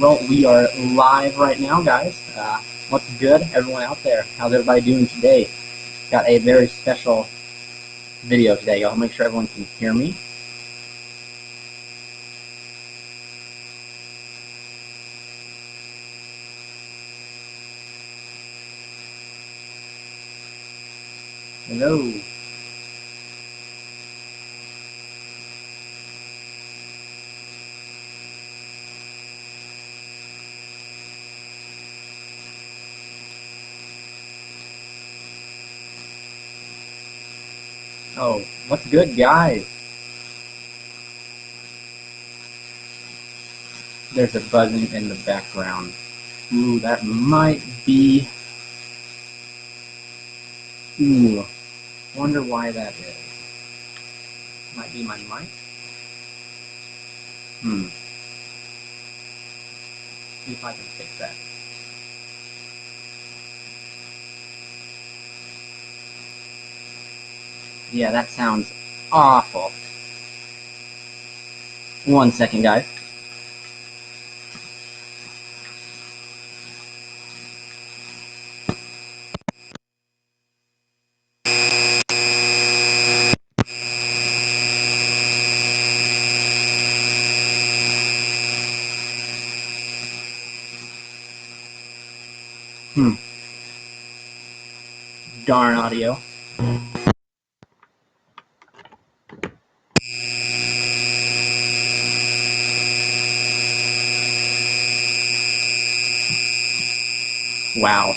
Well, we are live right now, guys. What's good, everyone out there? How's everybody doing today? Got a very special video today. I'll make sure everyone can hear me. Hello. Oh, what's good, guys? There's a buzzing in the background. Ooh, that might be... Ooh, wonder why that is. Might be my mic? See if I can fix that. Yeah, that sounds awful. 1 second, guys. Darn audio. Wow.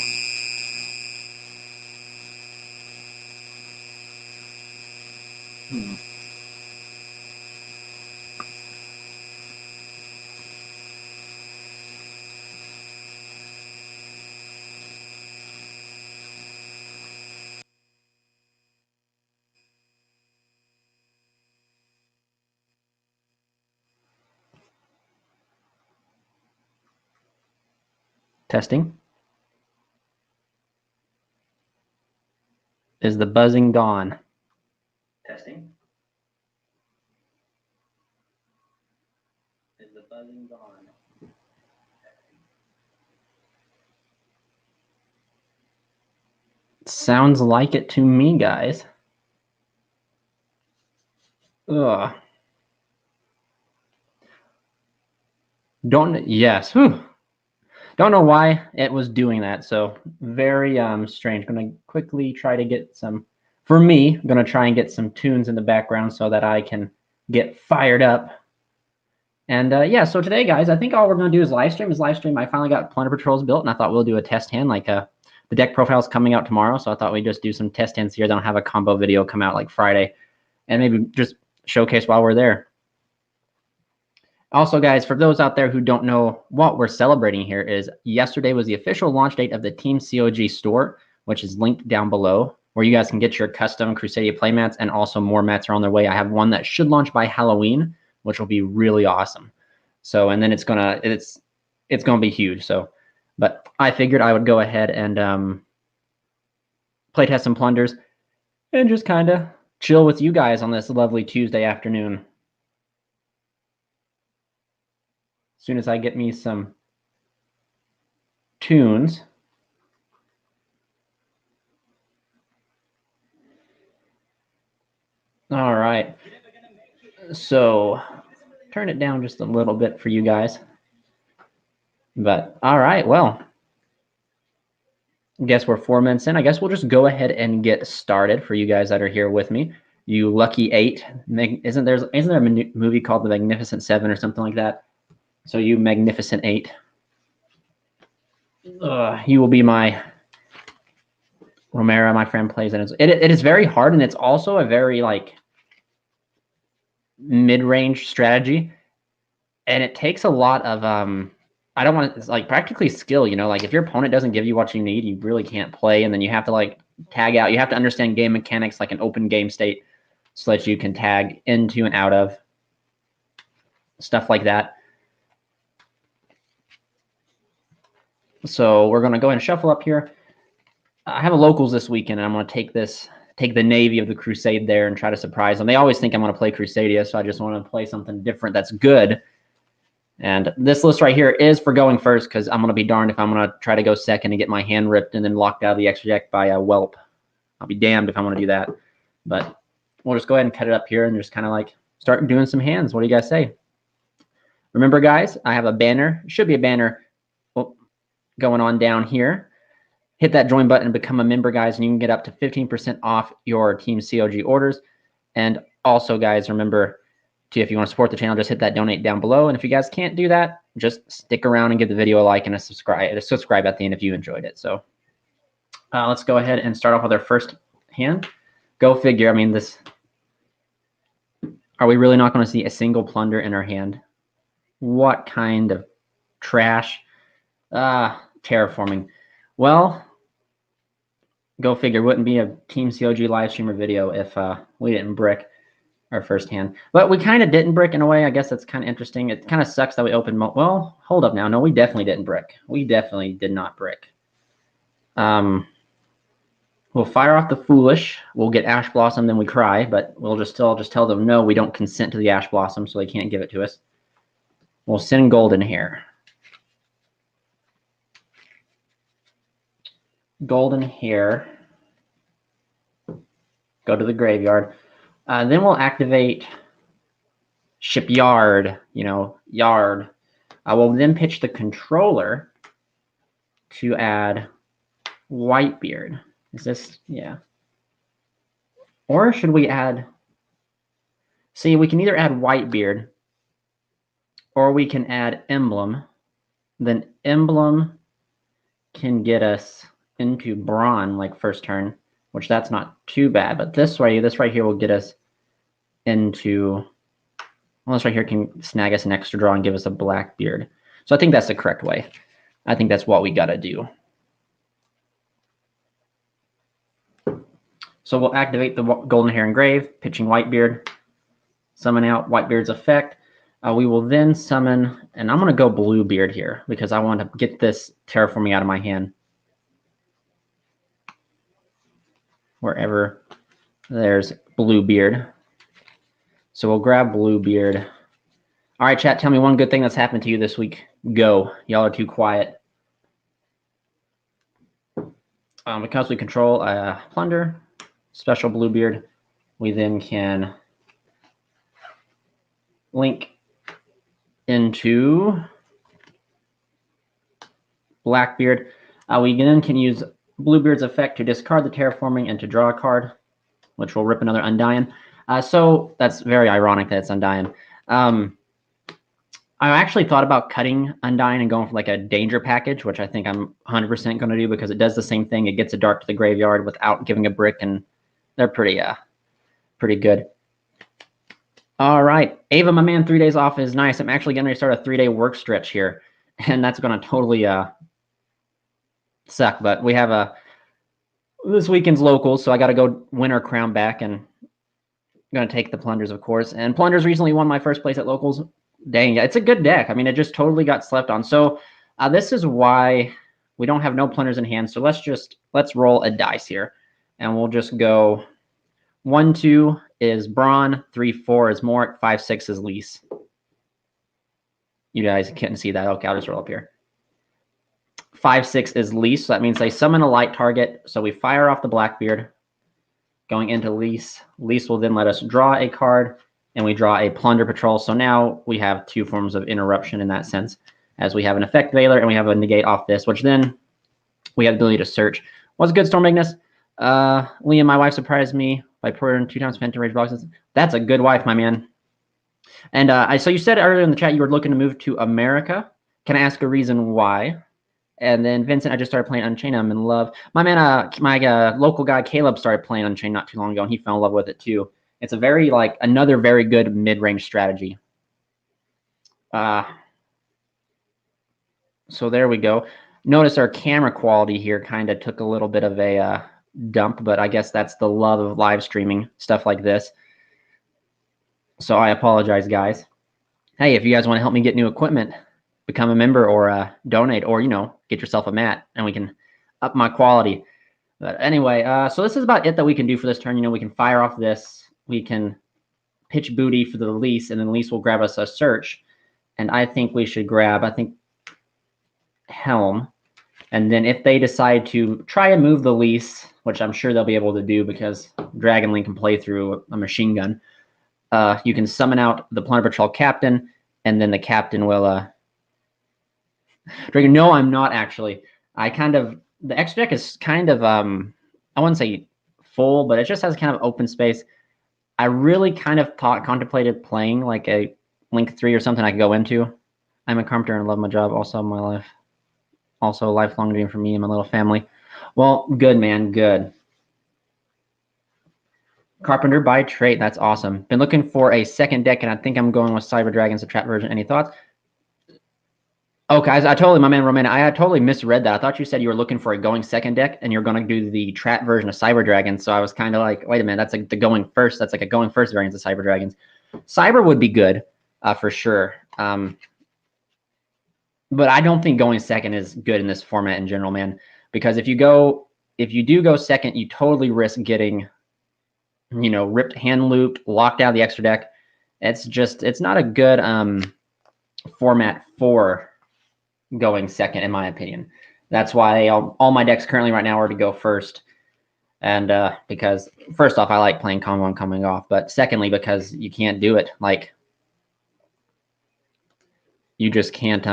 Testing. Is the buzzing gone? Testing. Is the buzzing gone? Sounds like it to me, guys. Ugh. Yes. Whew. Don't know why it was doing that. So very strange. Gonna quickly try to get some, for me, I'm gonna try and get some tunes in the background so that I can get fired up. And yeah, so today, guys, I think all we're gonna do is live stream. I finally got Plunder Patrols built, and I thought we'll do a test hand. Like the deck profile is coming out tomorrow, so I thought we'd just do some test hands here. Then I'll have a combo video come out like Friday, and maybe just showcase while we're there. Also, guys, for those out there who don't know what we're celebrating here, is yesterday was the official launch date of the Team COG store, which is linked down below, where you guys can get your custom Crusadia playmats, and also more mats are on their way. I have one that should launch by Halloween, which will be really awesome. So, and then it's gonna be huge. So, but I figured I would go ahead and play test some plunders and just kind of chill with you guys on this lovely Tuesday afternoon. As soon as I get me some tunes. All right. So turn it down just a little bit for you guys. But all right, well, I guess we're 4 minutes in. I guess we'll just go ahead and get started for you guys that are here with me. You lucky 8. Isn't there a movie called The Magnificent 7 or something like that? So you magnificent 8. You will be my Romero, my friend plays, and it is very hard, and it's also a very like mid-range strategy, and it takes a lot of I don't want it's like practically skill, you know, like if your opponent doesn't give you what you need, you really can't play, and then you have to like tag out. You have to understand game mechanics like an open game state so that you can tag into and out of stuff like that. So we're going to go ahead and shuffle up here. I have a locals this weekend, and I'm going to take the Navy of the Crusade there and try to surprise them. They always think I'm going to play Crusadia, so I just want to play something different that's good. And this list right here is for going first because I'm going to be darned if I'm going to try to go second and get my hand ripped and then locked out of the extra deck by a whelp. I'll be damned if I want to do that. But we'll just go ahead and cut it up here and just kind of like start doing some hands. What do you guys say? Remember, guys, I have a banner. It should be a banner going on down here. Hit that join button and become a member, guys, and you can get up to 15% off your Team COG orders. And also, guys, remember to, if you want to support the channel, just hit that donate down below. And if you guys can't do that, just stick around and give the video a like and a subscribe at the end if you enjoyed it. So let's go ahead and start off with our first hand. Go figure. I mean, this. Are we really not going to see a single plunder in our hand? What kind of trash? Terraforming. Well, go figure. Wouldn't be a Team COG live streamer video if we didn't brick our first hand. But we kind of didn't brick in a way. I guess that's kind of interesting. It kind of sucks that we opened. Well, hold up now. No, we definitely didn't brick. We definitely did not brick. We'll fire off the Foolish. We'll get Ash Blossom, then we cry. But we'll just tell them no, we don't consent to the Ash Blossom, so they can't give it to us. We'll send Golden Hair. Golden Hair. Go to the graveyard. Then we'll activate Shipyard, yard. I will then pitch the controller to add Whitebeard. Is this, yeah. Or should we add, see, we can either add Whitebeard or we can add Emblem. Then Emblem can get us into Brawn like first turn, which that's not too bad. But this right here will get us into, well, this right here can snag us an extra draw and give us a Blackbeard. So I think that's the correct way. I think that's what we got to do. So we'll activate the Golden Hair Engrave, pitching Whitebeard, summon out Whitebeard's effect. We will then summon, and I'm going to go Bluebeard here because I want to get this terraforming out of my hand. Wherever there's Bluebeard. So we'll grab Bluebeard. All right, chat, tell me one good thing that's happened to you this week. Go. Y'all are too quiet. Because we control Plunder, special Bluebeard, we then can link into Blackbeard. We then can use Bluebeard's effect to discard the terraforming and to draw a card, which will rip another Undying. So that's very ironic that it's Undying. I actually thought about cutting Undying and going for like a danger package, which I think I'm 100% going to do because it does the same thing. It gets a dark to the graveyard without giving a brick, and they're pretty good. All right, Ava, my man, 3 days off is nice. I'm actually getting ready to start a 3-day work stretch here, and that's going to totally suck. But we have this weekend's locals, so I got to go win our crown back, and I'm going to take the Plunders, of course. And Plunders recently won my first place at locals. Dang, it's a good deck. I mean, it just totally got slept on. So this is why we don't have no Plunders in hand. So let's roll a dice here, and we'll just go 1, 2 is Brawn, 3, 4 is Mort, 5, 6 is Lease. You guys can't see that. Okay, I'll just roll up here. 5, 6 is Lease. So that means they summon a light target. So we fire off the Blackbeard, going into Lease. Lease will then let us draw a card, and we draw a Plunder Patrol. So now we have 2 forms of interruption in that sense, as we have an Effect Veiler and we have a negate off this, which then we have the ability to search. What's good, Storm Magnus? Liam, my wife surprised me by pouring 2 times Phantom Rage boxes. That's a good wife, my man. And so you said earlier in the chat you were looking to move to America. Can I ask a reason why? And then Vincent, I just started playing Unchained. I'm in love. My man, my local guy Caleb started playing Unchained not too long ago, and he fell in love with it too. It's a very another very good mid-range strategy. So there we go. Notice our camera quality here kind of took a little bit of a dump, but I guess that's the love of live streaming stuff like this. So I apologize, guys. Hey, if you guys want to help me get new equipment, become a member or donate, or get yourself a mat, and we can up my quality. But anyway, so this is about it that we can do for this turn. We can fire off this. We can pitch booty for the Lease, and then Lease will grab us a search. And I think we should grab, Helm. And then if they decide to try and move the lease, which I'm sure they'll be able to do because Dragon Link can play through a machine gun, you can summon out the Plunder Patrol captain, and then the captain will... Dragon, no, I'm not actually. The extra deck is kind of, I wouldn't say full, but it just has kind of open space. I really kind of contemplated playing like a Link 3 or something I could go into. I'm a carpenter and love my job, also my life. Also a lifelong dream for me and my little family. Well, good, man, good. Carpenter by trade, that's awesome. Been looking for a second deck, and I think I'm going with Cyber Dragons, the trap version. Any thoughts? Oh, guys, my man Roman, I totally misread that. I thought you said you were looking for a going second deck, and you're going to do the trap version of Cyber Dragons. So I was kind of like, wait a minute, that's like the going first. That's like a going first variant of Cyber Dragons. Cyber would be good, for sure. But I don't think going second is good in this format in general, man. Because if you do go second, you totally risk getting, ripped hand looped, locked out of the extra deck. It's not a good format for going second, in my opinion. That's why all my decks currently right now are to go first. And because first off, I like playing combo and coming off, but secondly, because you can't do it. Like, you just can't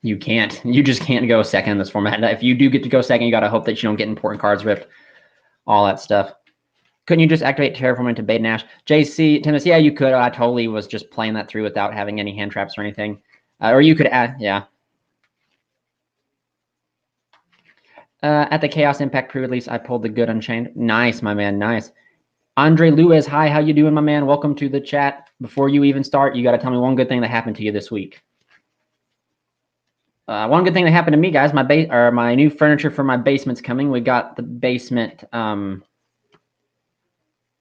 you just can't go second in this format. If you do get to go second, you got to hope that you don't get important cards ripped, all that stuff. Couldn't you just activate Terraform into Bait and Ash? JC, Timus, yeah, you could. I totally was just playing that through without having any hand traps or anything. Or you could add, yeah. At the Chaos Impact pre-release, I pulled the good Unchained. Nice, my man, nice. Andre Lewis, hi, how you doing, my man? Welcome to the chat. Before you even start, you got to tell me one good thing that happened to you this week. One good thing that happened to me, guys, my new furniture for my basement's coming. We got the basement,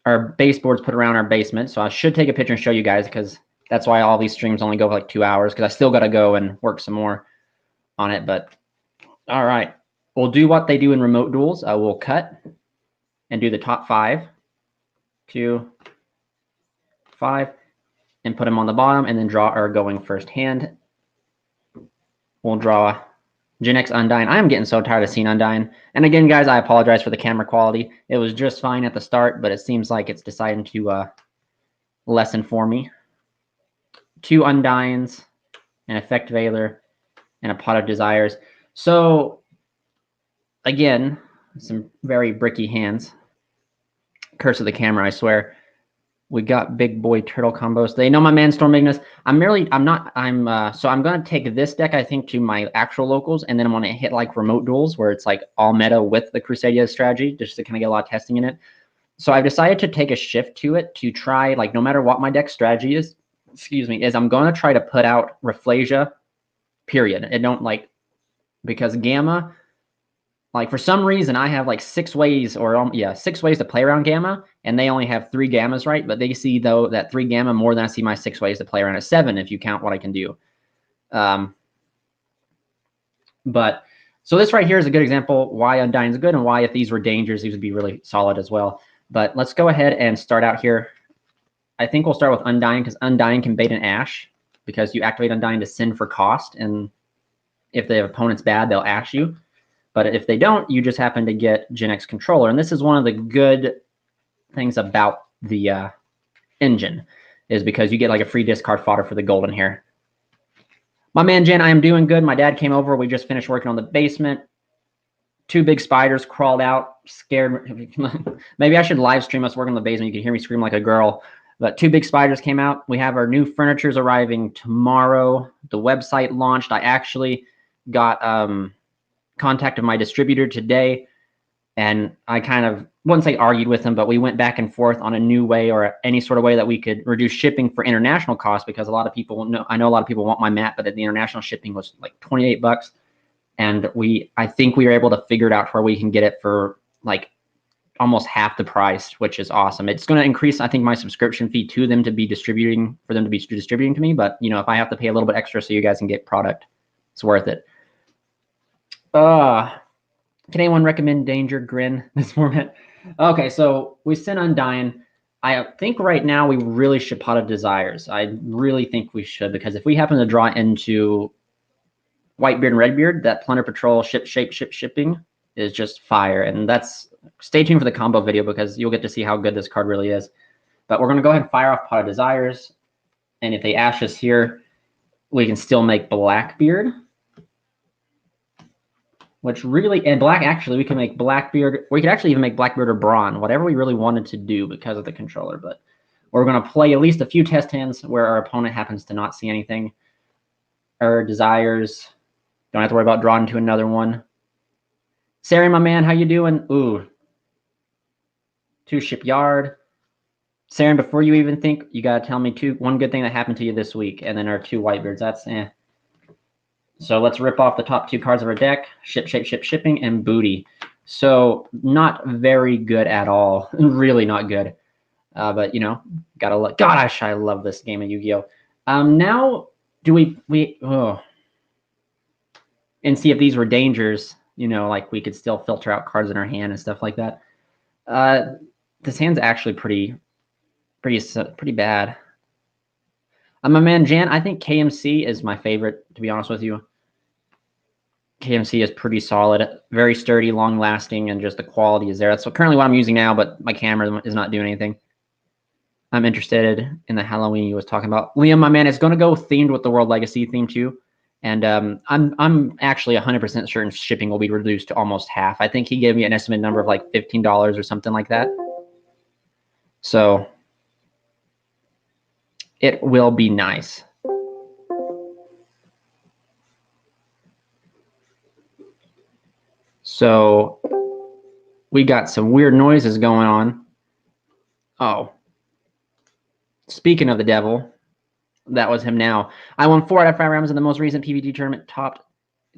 our baseboards put around our basement. So I should take a picture and show you guys, because that's why all these streams only go for like 2 hours, because I still got to go and work some more on it. But all right, we'll do what they do in remote duels. We'll cut and do the top 5, 2, 5, and put them on the bottom, and then draw our going first hand. We'll draw Gen X Undyne. I am getting so tired of seeing Undyne. And again, guys, I apologize for the camera quality. It was just fine at the start, but it seems like it's deciding to lessen for me. 2 Undynes, an Effect Veiler, and a Pot of Desires. So, again, some very bricky hands. Curse of the camera, I swear. We got big boy turtle combos. They know my man Storm Ignis. So I'm going to take this deck, I think, to my actual locals, and then I'm going to hit like remote duels where it's like all meta with the Crusadia strategy, just to kind of get a lot of testing in it. So I've decided to take a shift to it to try, like, no matter what my deck strategy is, I'm going to try to put out Rafflesia, period. And don't because Gamma, like, for some reason, I have like 6 ways to play around Gamma, and they only have 3 Gammas, right? But they see, though, that 3 Gamma more than I see my 6 ways to play around at 7, if you count what I can do. But so this right here is a good example why Undyne is good, and why, if these were dangers, these would be really solid as well. But let's go ahead and start out here. I think we'll start with Undyne, because Undyne can bait an Ash, because you activate Undyne to send for cost, and if the opponent's bad, they'll Ash you. But if they don't, you just happen to get Gen X Controller. And this is one of the good things about the engine, is because you get like a free discard fodder for the golden here. My man Jen, I am doing good. My dad came over. We just finished working on the basement. 2 big spiders crawled out, scared. Maybe I should live stream us working on the basement. You can hear me scream like a girl. But 2 big spiders came out. We have our new furnitures arriving tomorrow. The website launched. I actually got contact of my distributor today, and I kind of, wouldn't say argued with him, but we went back and forth on a new way, or any sort of way that we could reduce shipping for international costs, because I know a lot of people want my mat, but the international shipping was like $28, and I think we were able to figure it out where we can get it for like almost half the price, which is awesome. It's going to increase, I think, my subscription fee to them to be distributing to me, but if I have to pay a little bit extra so you guys can get product, it's worth it. Can anyone recommend Danger Grin this format? Okay, so we sent Undyne. I think right now we really should Pot of Desires. I really think we should, because if we happen to draw into Whitebeard and Redbeard, that Plunder Patrol shipping is just fire. And that's, stay tuned for the combo video because you'll get to see how good this card really is. But we're going to go ahead and fire off Pot of Desires. And if they ash us here, we can still make Blackbeard. Which really, and black, actually, we can make Blackbeard. We could actually even make Blackbeard or Brawn, whatever we really wanted to do because of the controller. But we're going to play at least a few test hands where our opponent happens to not see anything. Or Desires. Don't have to worry about drawing to another one. Sari, my man, how you doing? Ooh. 2 Shipyard. Saren, before you even think, you got to tell me one good thing that happened to you this week. And then our 2 Whitebeards. That's eh. So let's rip off the top 2 cards of our deck. Shipping, and Booty. So not very good at all. Really not good. But, you know, gotta look. Gosh, I love this game of Yu-Gi-Oh! Now, do we and see if these were dangers, you know, like we could still filter out cards in our hand and stuff like that. This hand's actually pretty bad. My man Jan, I think KMC is my favorite, to be honest with you. KMC is pretty solid, very sturdy, long-lasting, and just the quality is there. That's currently what I'm using now, but my camera is not doing anything. I'm interested in the Halloween you was talking about. Liam, my man, it's going to go themed with the World Legacy theme too. And I'm actually 100% certain shipping will be reduced to almost half. I think he gave me an estimate number of like $15 or something like that. So it will be nice. So we got some weird noises going on. Oh. Speaking of the devil, that was him now. I won 4 out of 5 rounds in the most recent PvG tournament. Topped.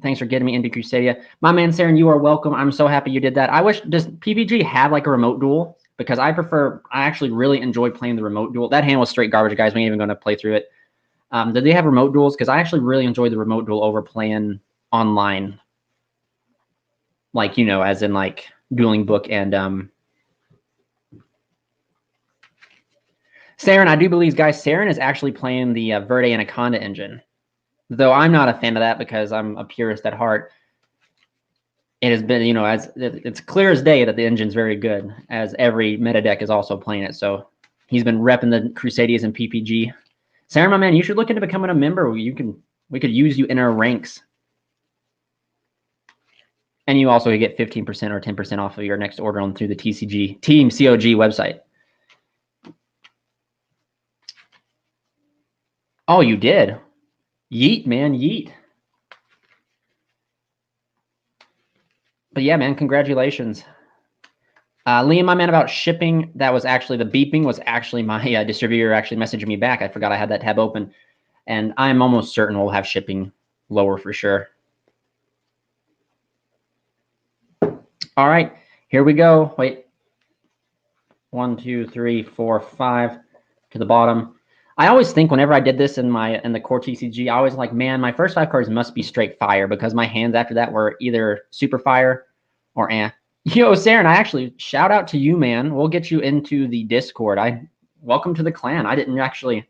Thanks for getting me into Crusadia. My man, Saren, you are welcome. I'm so happy you did that. I wish, does PvG have like a remote duel? Because I actually really enjoy playing the remote duel. That hand was straight garbage, guys. We ain't even going to play through it. Did they have remote duels? Because I actually really enjoy the remote duel over playing online. Like, you know, as in like Dueling Book and Saren, I do believe, guys, Saren is actually playing the Verde Anaconda engine. Though I'm not a fan of that because I'm a purist at heart. It has been, you know, as it's clear as day that the engine's very good, as every meta deck is also playing it. So he's been repping the Crusadias and PPG. Saren, my man, you should look into becoming a member. We could use you in our ranks. And you also get 15% or 10% off of your next order on through the Team COG website. Oh, you did? Yeet, man, yeet. But yeah, man, congratulations. Liam, my man, about shipping, that was actually, the beeping was actually my distributor actually messaging me back. I forgot I had that tab open. And I'm almost certain we'll have shipping lower for sure. All right, here we go. Wait. 1, 2, 3, 4, 5 to the bottom. I always think whenever I did this in the core TCG, I always like, man, my first 5 cards must be straight fire because my hands after that were either super fire or eh. Yo, Saren, I actually shout out to you, man. We'll get you into the Discord. Welcome to the clan. I didn't actually.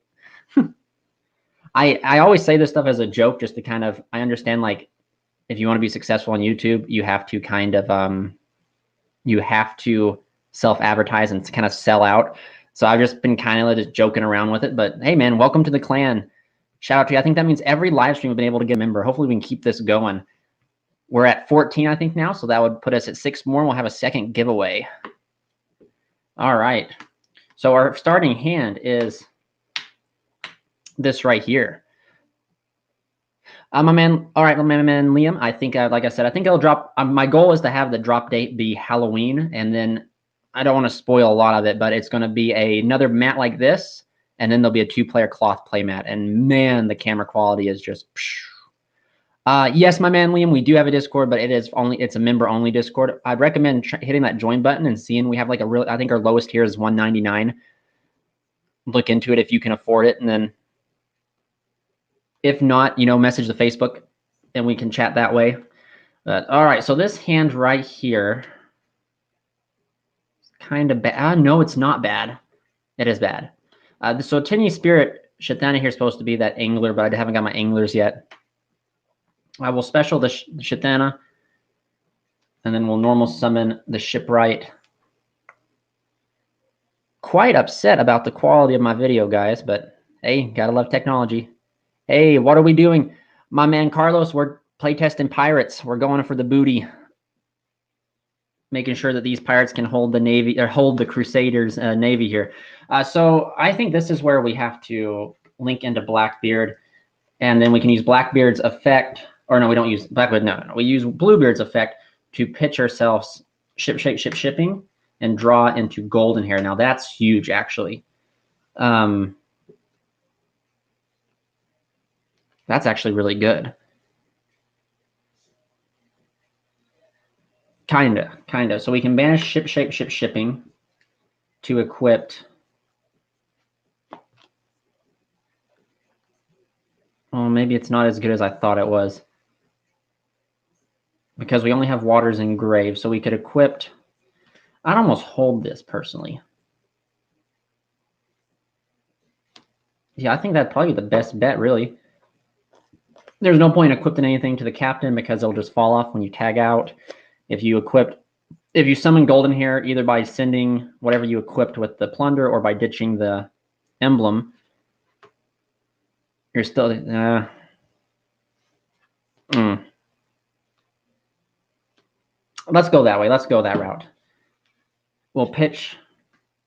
I always say this stuff as a joke, just to kind of, I understand, like, if you want to be successful on YouTube, you have to kind of you have to self-advertise and kind of sell out. So I've just been kind of just joking around with it. But hey, man, welcome to the clan. Shout out to you. I think that means every live stream we've been able to get a member. Hopefully we can keep this going. We're at 14, I think, now. So that would put us at 6 more. And we'll have a second giveaway. All right. So our starting hand is this right here. My man, all right, my man Liam, I think, like I said, I think it'll drop. My goal is to have the drop date be Halloween, and then I don't want to spoil a lot of it, but it's going to be another mat like this, and then there'll be a 2-player cloth play mat. And man, the camera quality is just. Yes, my man Liam, we do have a Discord, but it's a member only Discord. I'd recommend hitting that join button and seeing we have like I think our lowest tier is $1.99. Look into it if you can afford it, and then. If not, you know, message the Facebook and we can chat that way. But all right, so this hand right here is kind of bad. No, it's not bad. It is bad. So Tinny Spirit Shithana here is supposed to be that angler, but I haven't got my anglers yet. I will special the Shithana, and then we'll normal summon the Shipwright. Quite upset about the quality of my video, guys, but hey, gotta love technology. Hey, what are we doing? My man Carlos, we're playtesting pirates. We're going for the booty. Making sure that these pirates can hold the navy or hold the Crusaders navy here. So I think this is where we have to link into Blackbeard, and then we can use Blackbeard's effect. Or no, we don't use Blackbeard. No, we use Bluebeard's effect to pitch ourselves shipping and draw into golden here. Now that's huge, actually. That's actually really good. Kinda. So we can banish shipping to equipped. Oh, maybe it's not as good as I thought it was. Because we only have waters and graves, so we could equip. I'd almost hold this personally. Yeah, I think that'd probably be the best bet, really. There's no point in equipping anything to the captain because it'll just fall off when you tag out. If you summon golden here, either by sending whatever you equipped with the plunder or by ditching the emblem, you're still Let's go that way. Let's go that route. We'll pitch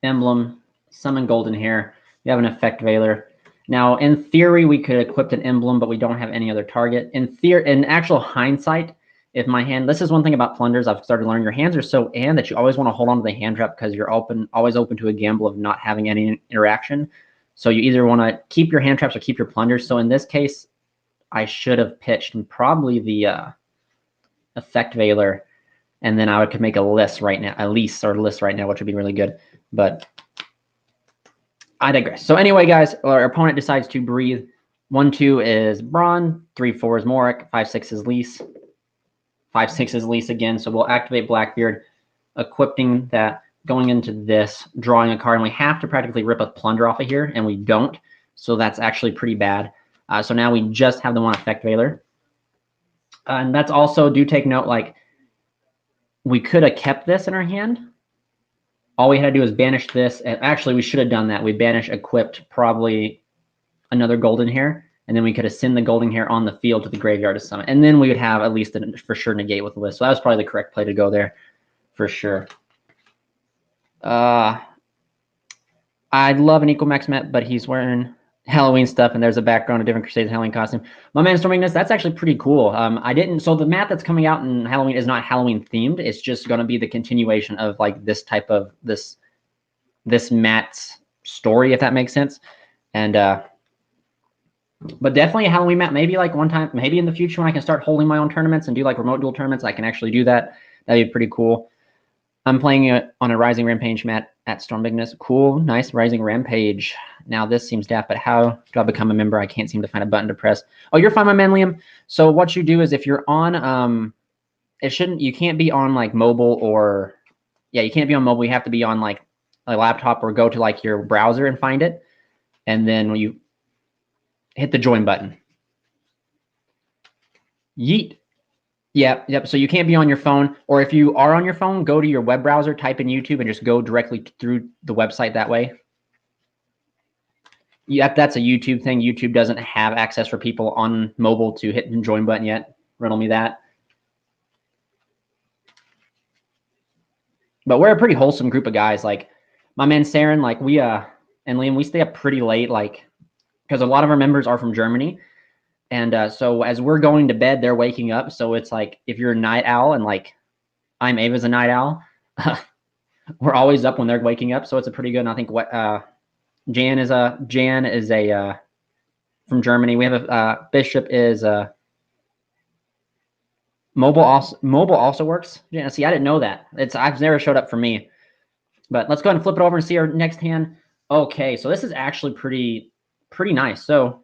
emblem, summon golden here. You have an effect veiler. Now, in theory, we could equip an emblem, but we don't have any other target. In actual hindsight, if my hand, this is one thing about plunders I've started learning, your hands are so that you always want to hold on to the hand trap because you're always open to a gamble of not having any interaction. So you either want to keep your hand traps or keep your plunders. So in this case, I should have pitched probably the effect veiler, and then I could make a list right now, which would be really good. But I digress. So anyway, guys, our opponent decides to breathe. 1-2 is Braun, 3-4 is Morik, 5-6 is Lise, 5-6 is Lise again. So we'll activate Blackbeard, equipping that, going into this, drawing a card, and we have to practically rip a plunder off of here, and we don't. So that's actually pretty bad. So now we just have the one effect veiler. And that's also, do take note, like, we could have kept this in our hand. All we had to do is banish this. And actually, we should have done that. We banish, equipped probably another golden hair, and then we could have sent the golden hair on the field to the graveyard to summon. And then we would have at least for sure negate with the list. So that was probably the correct play to go there for sure. I'd love an Equal Max Met, but he's wearing Halloween stuff, and there's a background of different Crusaders Halloween costume. My man Storming this, that's actually pretty cool. So the mat that's coming out in Halloween is not Halloween themed. It's just going to be the continuation of like this type of this mat's story, if that makes sense. And but definitely a Halloween mat. Maybe like one time, maybe in the future when I can start holding my own tournaments and do like remote duel tournaments, I can actually do that. That'd be pretty cool. I'm playing it on a Rising Rampage mat at Storm Bigness. Cool, nice Rising Rampage. Now this seems daft, but how do I become a member? I can't seem to find a button to press. Oh, you're fine, my man, Liam. So what you do is if you're on, you can't be on like mobile or, yeah, you can't be on mobile. You have to be on like a laptop or go to like your browser and find it. And then when you hit the join button. Yeet. Yep. So you can't be on your phone, or if you are on your phone, go to your web browser, type in YouTube, and just go directly through the website that way. Yep, that's a YouTube thing. YouTube doesn't have access for people on mobile to hit the join button yet. Riddle me that. But we're a pretty wholesome group of guys. Like my man Saren, like we and Liam, we stay up pretty late, like because a lot of our members are from Germany. And so as we're going to bed, they're waking up. So it's like if you're a night owl, and like I'm Ava's a night owl, we're always up when they're waking up. So it's a pretty good. And I think what Jan is a from Germany. We have a Bishop is mobile also works. Yeah, see, I didn't know that. I've never showed up for me. But let's go ahead and flip it over and see our next hand. Okay, so this is actually pretty nice. So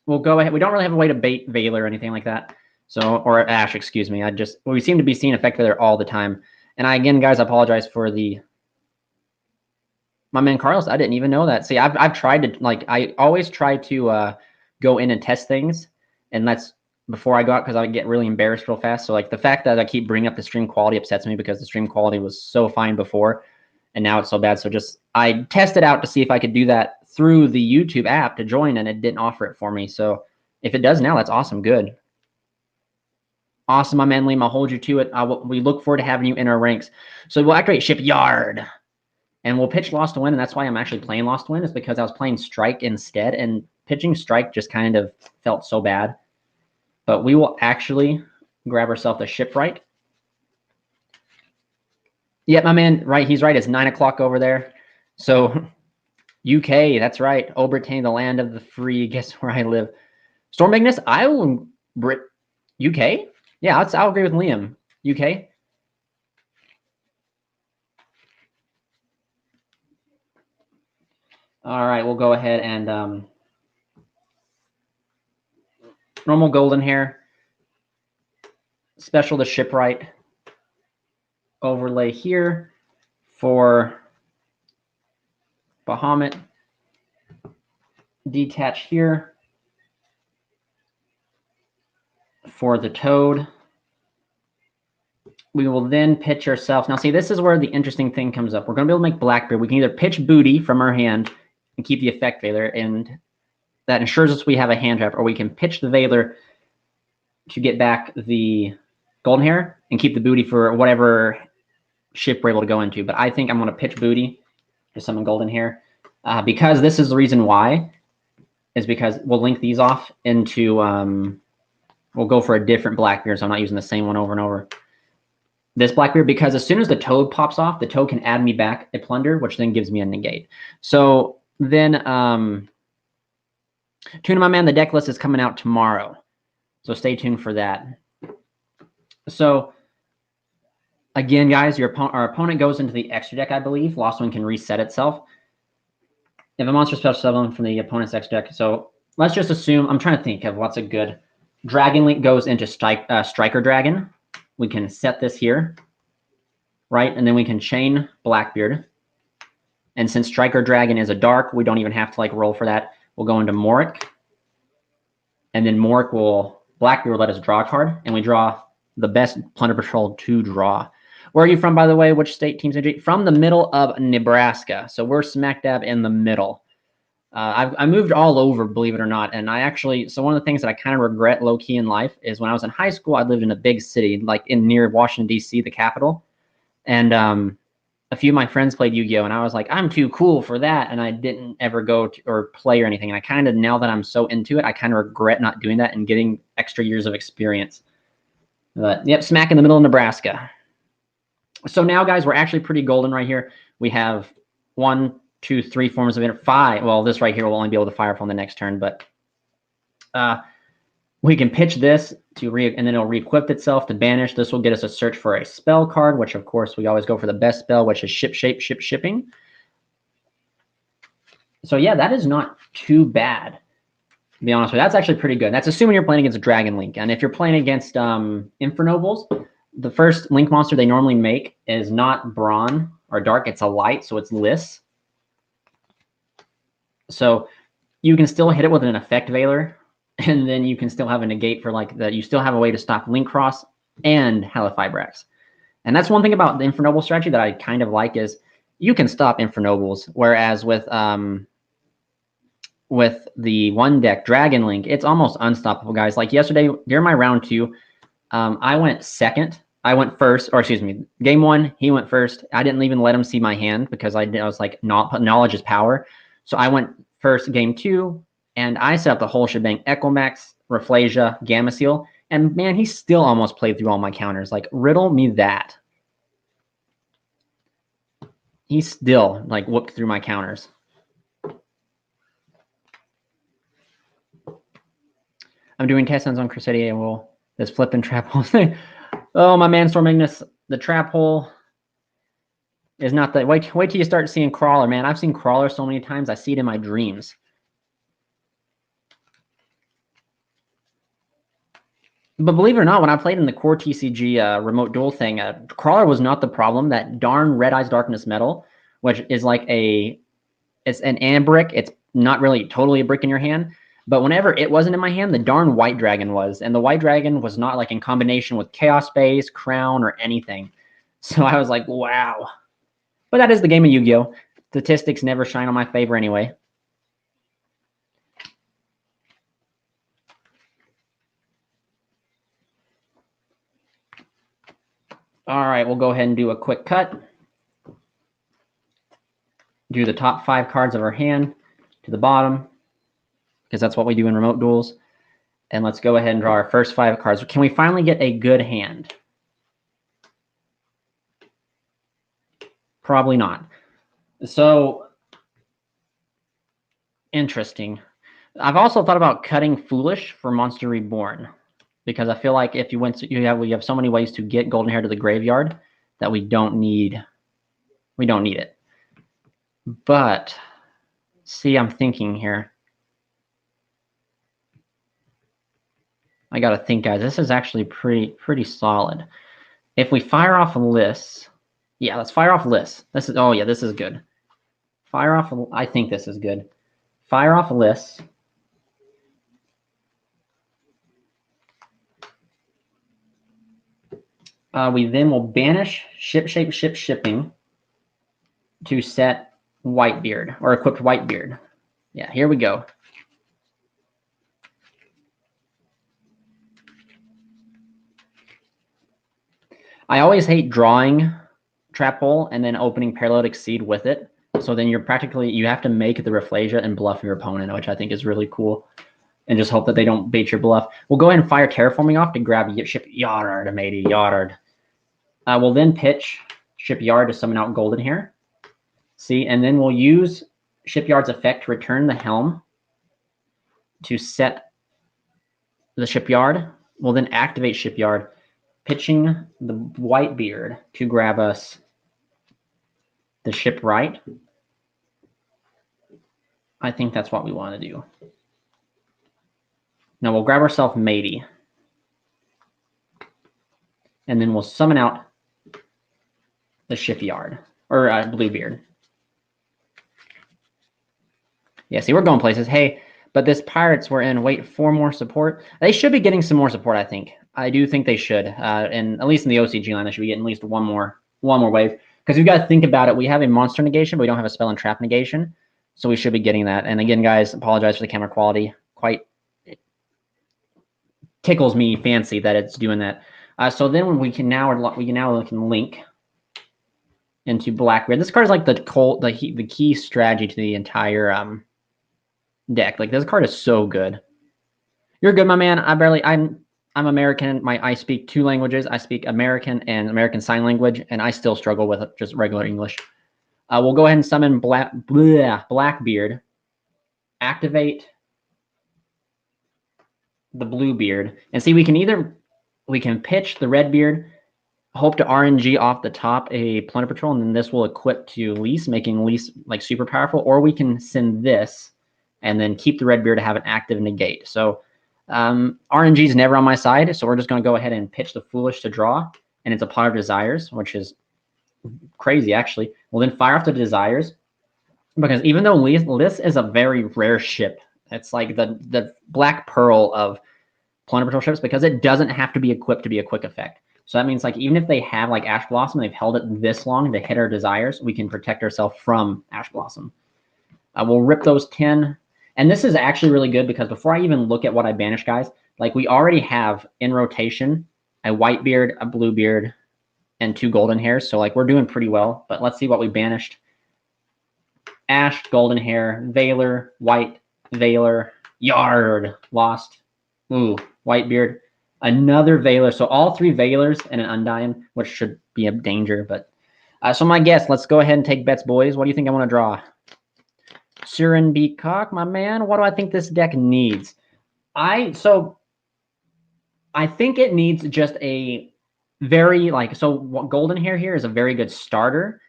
we'll go ahead. We don't really have a way to bait Veiler or anything like that. So, or Ash, excuse me. We seem to be seeing effect there all the time. And again, guys, I apologize for My man Carlos, I didn't even know that. See, I've tried to, like, I always try to go in and test things, and that's before I go out because I get really embarrassed real fast. So like the fact that I keep bringing up the stream quality upsets me because the stream quality was so fine before, and now it's so bad. So just I tested out to see if I could do that through the YouTube app to join, and it didn't offer it for me. So if it does now, that's awesome. Good. Awesome, my man Liam. I'll hold you to it. We look forward to having you in our ranks. So we'll activate Shipyard, and we'll pitch Lost to Win, and that's why I'm actually playing Lost to Win, is because I was playing Strike instead, and pitching Strike just kind of felt so bad. But we will actually grab ourselves a Shipwright. Yeah, my man, right, he's right. It's 9 o'clock over there. So UK, that's right. Oh, Britannia, the land of the free. Guess where I live? Storm Magnus, Ireland, UK? Yeah, I'll agree with Liam. UK. All right, we'll go ahead and normal golden hair. Special to Shipwright. Overlay here for Bahamut. Detach here for the Toad. We will then pitch ourselves. Now, see, this is where the interesting thing comes up. We're going to be able to make Blackbeard. We can either pitch Booty from our hand and keep the effect Veiler, and that ensures us we have a hand trap, or we can pitch the Veiler to get back the Golden Hair and keep the Booty for whatever ship we're able to go into. But I think I'm going to pitch Booty to summon Golden Hair, because this is the reason why, is because we'll link these off into, we'll go for a different Blackbeard, so I'm not using the same one over and over. This Blackbeard, because as soon as the Toad pops off, the Toad can add me back a Plunder, which then gives me a negate. So then, Tuna, my man, the deck list is coming out tomorrow, so stay tuned for that. So again, guys, our opponent goes into the extra deck, I believe. Lost One can reset itself. If a monster special summon from the opponent's extra deck, so let's just assume, I'm trying to think of what's a good. Dragon Link goes into Striker Dragon. We can set this here, right? And then we can chain Blackbeard. And since Striker Dragon is a dark, we don't even have to like roll for that. We'll go into Moric. And then Moric will, Blackbeard will let us draw a card. And we draw the best Plunder Patrol to draw. Where are you from, by the way? Which state, Team COG? From the middle of Nebraska. So we're smack dab in the middle. I moved all over, believe it or not. And I actually, so one of the things that I kind of regret low-key in life is when I was in high school, I lived in a big city, like near Washington, D.C., the capital. And a few of my friends played Yu-Gi-Oh! And I was like, I'm too cool for that. And I didn't ever go to, or play or anything. And I kind of, now that I'm so into it, I kind of regret not doing that and getting extra years of experience. But yep, smack in the middle of Nebraska. So now, guys, we're actually pretty golden right here. We have 1, 2, 3 forms of 5. Well, this right here will only be able to fire from the next turn, but we can pitch this to and then it'll re-equip itself to banish. This will get us a search for a spell card, which of course we always go for the best spell, which is shipping. So yeah, that is not too bad, to be honest with you. That's actually pretty good. That's assuming you're playing against a Dragon Link. And if you're playing against Infernobles, the first Link monster they normally make is not Brawn or Dark, it's a light, so it's Liss. So you can still hit it with an effect Veiler, and then you can still have a negate for like that. You still have a way to stop Link Cross and Halifibrax. And that's one thing about the Infernoble strategy that I kind of like is you can stop Infernobles, whereas with the one deck Dragon Link, it's almost unstoppable, guys. Like yesterday during my round 2, I went second. I went first, or excuse me, game 1, he went first. I didn't even let him see my hand because I was like, knowledge is power. So I went first game 2, and I set up the whole shebang. Echomax, Rafflesia, Gamma Seal, and man, he still almost played through all my counters. Like, riddle me that. He still, like, whooped through my counters. I'm doing test runs on Crusadia, and we'll this flip and trap hole thing. Oh, my man, Storm Magnus, the trap hole is not the wait till you start seeing Crawler, man. I've seen Crawler so many times, I see it in my dreams. But believe it or not, when I played in the core TCG remote duel thing, Crawler was not the problem. That darn Red Eyes Darkness Metal, which is like a It's an brick. It's not really totally a brick in your hand. But whenever it wasn't in my hand, the darn white dragon was. And the white dragon was not like in combination with Chaos Base, Crown, or anything. So I was like, wow. But that is the game of Yu-Gi-Oh! Statistics never shine on my favor anyway. All right, we'll go ahead and do a quick cut. Do the top 5 cards of our hand to the bottom, because that's what we do in remote duels. And let's go ahead and draw our first 5 cards. Can we finally get a good hand? Probably not. So, interesting. I've also thought about cutting Foolish for Monster Reborn, because I feel like if you went to, we have so many ways to get Golden Hair to the graveyard that we don't need it. But see, I'm thinking here. I gotta think, guys. This is actually pretty solid. If we fire off lists, yeah, let's fire off lists. This is, oh yeah, this is good. Fire off. I think this is good. Fire off lists. We then will banish shipping to set Whitebeard or equipped Whitebeard. Yeah, here we go. I always hate drawing Trap Hole and then opening Paralletic Seed with it. So then you're practically, you have to make the Rafflesia and bluff your opponent, which I think is really cool. And just hope that they don't bait your bluff. We'll go ahead and fire Terraforming off to grab Shipyard, matey, Yard. We'll then pitch Shipyard to summon out Golden Hair. See, and then we'll use Shipyard's effect to return the Helm to set the Shipyard. We'll then activate Shipyard, pitching the Whitebeard to grab us the Shipwright. I think that's what we want to do. Now we'll grab ourselves Matey. And then we'll summon out the Shipyard, or Bluebeard. Yeah, see, we're going places. Hey, but this Pirates we're in, wait, 4 more support. They should be getting some more support, I think. I do think they should. And at least in the OCG line, they should be getting at least one more wave. Because we've got to think about it. We have a monster negation, but we don't have a spell and trap negation. So we should be getting that. And again, guys, apologize for the camera quality. It tickles me fancy that it's doing that. So then we can now link into Blackbeard. This card is like the key strategy to the entire deck. Like, this card is so good. You're good, my man. I'm American. I speak 2 languages. I speak American and American Sign Language, and I still struggle with just regular English. We'll go ahead and summon Blackbeard. Activate the Bluebeard, and see, we can pitch the Redbeard, hope to RNG off the top a Plunder Patrol, and then this will equip to Lease, making Lease like super powerful. Or we can send this and then keep the Redbeard to have an active negate. So RNG is never on my side, so we're just going to go ahead and pitch the Foolish to draw, and it's a Pot of Desires, which is crazy, actually. We'll then fire off the Desires, because even though Liss is a very rare ship, it's like the Black Pearl of Plunder Patrol ships, because it doesn't have to be equipped to be a quick effect. So that means, like, even if they have like Ash Blossom, they've held it this long to hit our Desires, we can protect ourselves from Ash Blossom. We'll rip those 10. And this is actually really good, because before I even look at what I banish, guys, like, we already have in rotation a Whitebeard, a Bluebeard, and 2 Golden Hairs. So, like, we're doing pretty well. But let's see what we banished. Ash, Golden Hair, Veiler, White, Veiler, Yard, lost. Ooh, Whitebeard, another Veiler. So all 3 Veilers and an Undying, which should be a danger. But so my guess, let's go ahead and take bets, boys. What do you think I want to draw? Surin Beacock, my man. What do I think this deck needs? I think it needs just a very, like, so Golden Hair here is a very good starter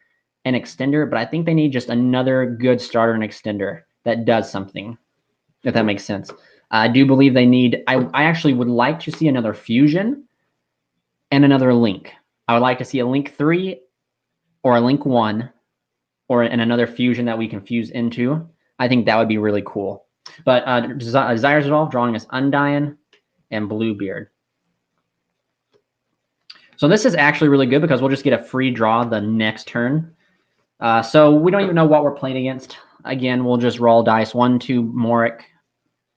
and extender, but I think they need just another good starter and extender that does something, if that makes sense. I do believe they need, I actually would like to see another Fusion and another Link. I would like to see a Link 3 or a Link 1 or in another fusion that we can fuse into, I think that would be really cool. But Desire's Resolve, drawing us Undying and Bluebeard. So this is actually really good because we'll just get a free draw the next turn. So we don't even know what we're playing against. Again, we'll just roll dice. 1, 2 Morik,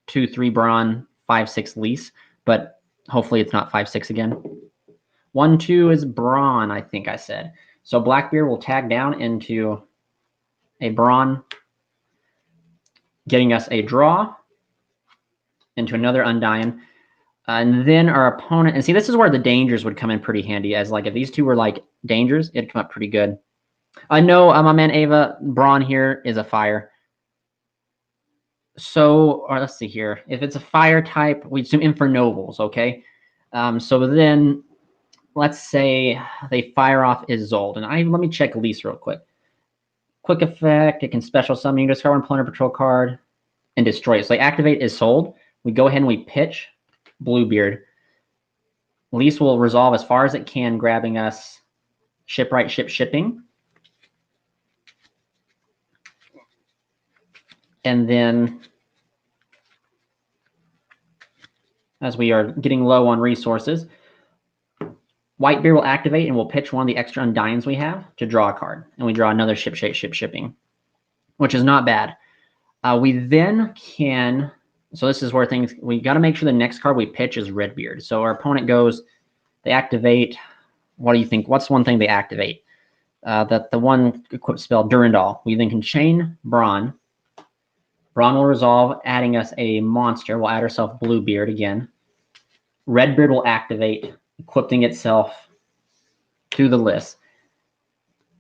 2, 3 Braun, 5, 6 Lise. But hopefully it's not 5, 6 again. 1, 2 is Braun, I think I said. So Blackbeard will tag down into a Braun, getting us a draw into another Undying. And then our opponent, and see, this is where the dangers would come in pretty handy, as like if these two were like dangers, it'd come up pretty good. I know my man Ava, Braun here is a fire. So, or let's see here. If it's a fire type, we assume Infernobles, okay? So then, let's say they fire off Isolde. And let me check Lise real quick. Quick effect, it can special summon. You can discard one Plunder Patrol card and destroy it. So they activate Isolde. We go ahead and we pitch Bluebeard. Lise will resolve as far as it can, grabbing us Shipwright, Shipping. And then, as we are getting low on resources, Whitebeard will activate and we'll pitch one of the extra Undyings we have to draw a card. And we draw another Shipping, which is not bad. We then can, so this is where things, we got to make sure the next card we pitch is Redbeard. So our opponent goes, they activate, what do you think? What's one thing they activate? That the one equipped spell, Durandal. We then can chain Braun. Braun will resolve, adding us a monster. We'll add ourselves Bluebeard again. Redbeard will activate, equipping itself to the list.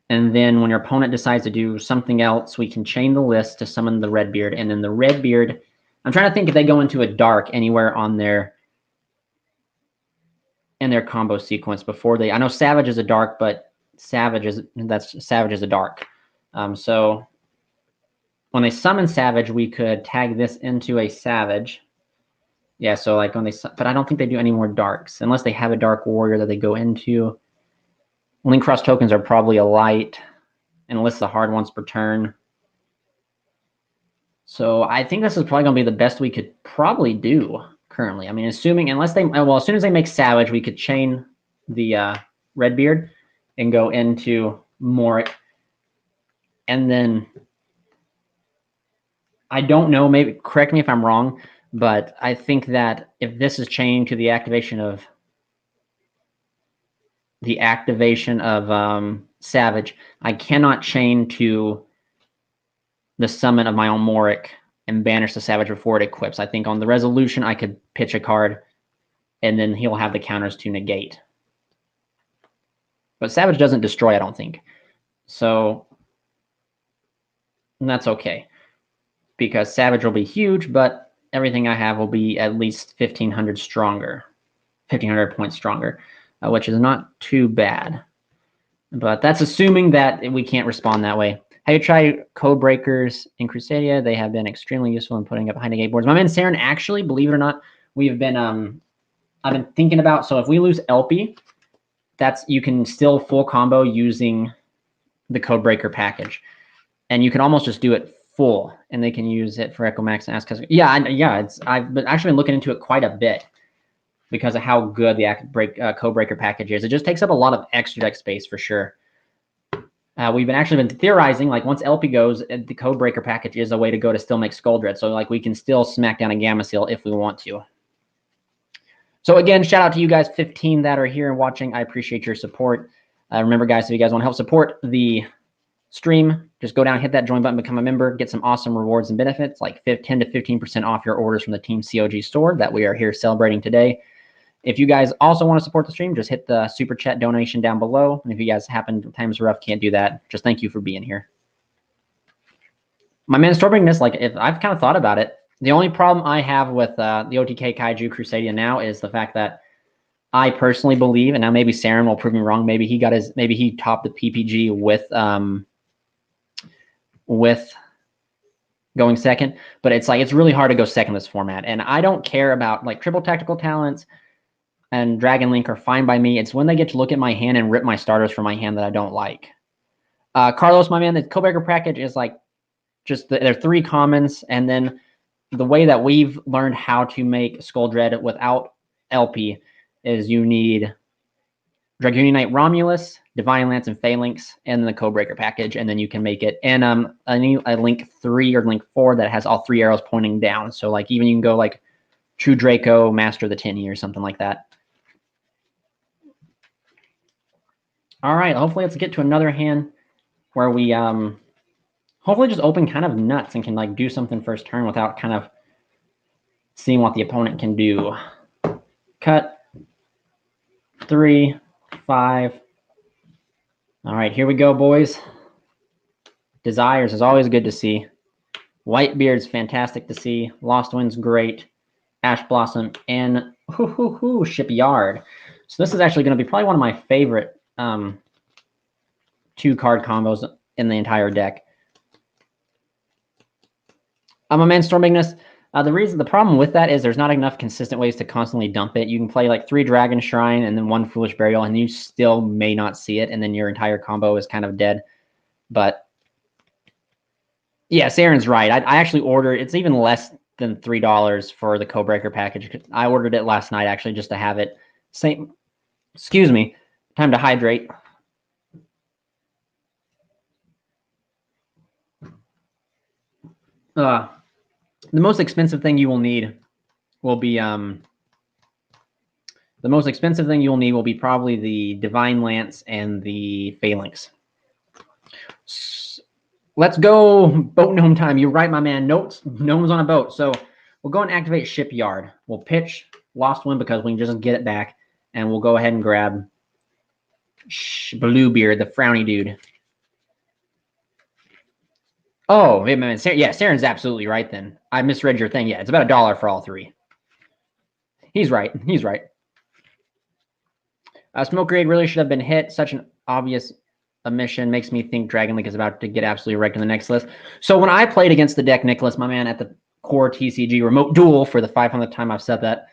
And then when your opponent decides to do something else, we can chain the list to summon the Redbeard. And then the Redbeard, I'm trying to think if they go into a dark anywhere on their combo sequence before they, I know Savage is a dark, but Savage is a dark. So when they summon Savage, we could tag this into a Savage. Yeah, so like when they, but I don't think they do any more darks unless they have a Dark Warrior that they go into. Link Cross tokens are probably a light and list the hard ones per turn. So I think this is probably going to be the best we could probably do currently. I mean, assuming, unless they, well, as soon as they make Savage, we could chain the Redbeard and go into Morik. And then, I don't know, maybe, correct me if I'm wrong, but I think that if this is chained to the activation of Savage, I cannot chain to the summon of my own Morik and banish the Savage before it equips. I think on the resolution, I could pitch a card, and then he'll have the counters to negate. But Savage doesn't destroy, I don't think. So that's okay, because Savage will be huge, but everything I have will be at least 1,500 stronger, 1,500 points stronger, which is not too bad. But that's assuming that we can't respond that way. Have you tried code breakers in Crusadia? They have been extremely useful in putting up high negate boards. My man Saren, actually, believe it or not, we've been I've been thinking about, so if we lose LP, you can still full combo using the code breaker package. And you can almost just do it full, and they can use it for Echo Max and Ask. I've actually been looking into it quite a bit because of how good the code breaker package is. It just takes up a lot of extra deck space for sure. We've been theorizing, like, once LP goes, the code breaker package is a way to go to still make Skuldred. So like we can still smack down a Gamma Seal if we want to. So again, shout out to you guys 15 that are here and watching. I appreciate your support. Remember, guys, if you guys want to help support the stream, just go down, hit that join button, become a member, get some awesome rewards and benefits like 10 to 15% off your orders from the Team COG store that we are here celebrating today. If you guys also want to support the stream, just hit the super chat donation down below. And if you guys happen, times are rough, can't do that, just thank you for being here. My man Stormbringness, like, if I've kind of thought about it, the only problem I have with the OTK Kaiju Crusadia now is the fact that I personally believe, and now maybe Saren will prove me wrong, maybe he topped the PPG with going second, but it's like, it's really hard to go second in this format. And I don't care about, like, triple tactical talents and Dragon Link are fine by me. It's when they get to look at my hand and rip my starters from my hand that I don't like. Carlos, my man, the Codebreaker package is like there are 3 commons, and then the way that we've learned how to make Skull Dread without LP is you need Dragoon Knight Romulus, Divine Lance, and Phalanx, and then the Codebreaker package, and then you can make it. And a link 3 or link 4 that has all 3 arrows pointing down. So like even you can go like True Draco, Master of the Tinny, or something like that. All right, hopefully let's get to another hand where we hopefully just open kind of nuts and can like do something first turn without kind of seeing what the opponent can do. Cut 3, 5. All right, here we go, boys. Desires is always good to see. Whitebeard's fantastic to see. Lost Wind's great. Ash Blossom and Shipyard. So this is actually going to be probably one of my favorite 2-card combos in the entire deck. I'm a man, Storm Ignis. The problem with that is there's not enough consistent ways to constantly dump it. You can play like 3 Dragon Shrine and then 1 Foolish Burial, and you still may not see it, and then your entire combo is kind of dead. But yeah, Saren's right. I actually ordered. It's even less than $3 for the Codebreaker package. I ordered it last night actually just to have it. Excuse me. Time to hydrate. The most expensive thing you will need will be probably the Divine Lance and the Phalanx. Let's go boat gnome time. You're right, my man. Gnome's on a boat. So we'll go and activate Shipyard. We'll pitch Lost Wind because we can just get it back, and we'll go ahead and grab Bluebeard, the frowny dude. Oh, wait a minute. Yeah, Saren's absolutely right then. I misread your thing. Yeah, it's about $1 for all 3. He's right. He's right. Smoke Grenade really should have been hit. Such an obvious omission. Makes me think Dragon Link is about to get absolutely wrecked in the next list. So when I played against the deck, Nicholas, my man, at the core TCG remote duel for the 500th time I've said that,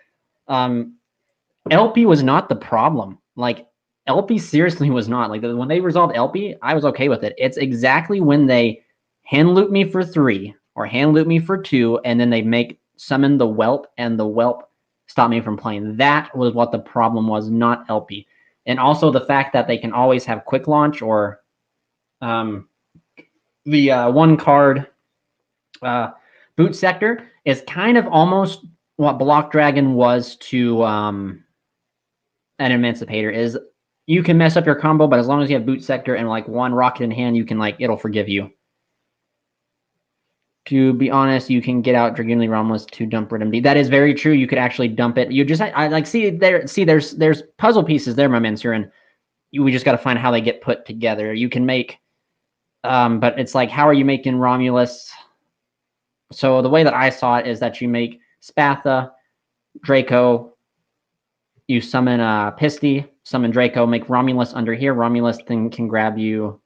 LP was not the problem. Like, LP seriously was not. Like, when they resolved LP, I was okay with it. It's exactly when they hand loop me for 3 or hand loop me for 2, and then they summon the Whelp, and the Whelp stop me from playing. That was what the problem was, not LP. And also the fact that they can always have quick launch or the 1-card boot sector is kind of almost what Block Dragon was to an Emancipator. Is you can mess up your combo, but as long as you have boot sector and like 1 rocket in hand, you can it'll forgive you. To be honest, you can get out Dragoon Knight Romulus to dump Rhythm D. That is very true. You could actually dump it. You just there's puzzle pieces there, my man, Surin. We just got to find how they get put together. You can make but it's like, how are you making Romulus? So the way that I saw it is that you make Spatha, Draco, you summon Pisty, summon Draco, make Romulus under here. Romulus then can grab you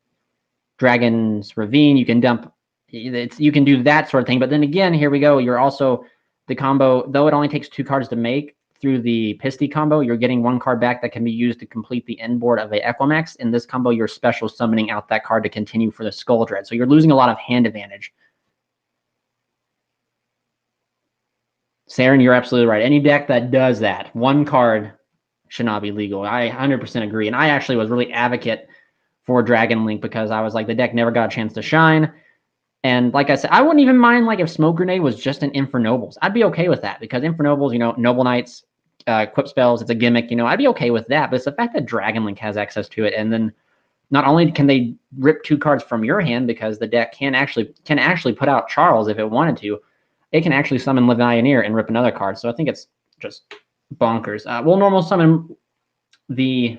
Dragon's Ravine. You can dump. You can do that sort of thing. But then again, here we go. You're also the combo, though it only takes 2 cards to make through the Pisty combo, you're getting 1 card back that can be used to complete the end board of a Equimax. In this combo, you're special summoning out that card to continue for the Skull Dread. So you're losing a lot of hand advantage. Saren, you're absolutely right. Any deck that does that, 1 card should not be legal. I 100% agree. And I actually was really advocate for Dragon Link because I was like, the deck never got a chance to shine. And like I said, I wouldn't even mind if Smoke Grenade was just an Infernobles. I'd be okay with that because Infernobles, Noble Knights, equip spells, it's a gimmick, I'd be okay with that. But it's the fact that Dragon Link has access to it, and then not only can they rip 2 cards from your hand because the deck can actually put out Charles if it wanted to, it can actually summon Levianeer and rip another card. So I think it's just bonkers. We'll normal summon the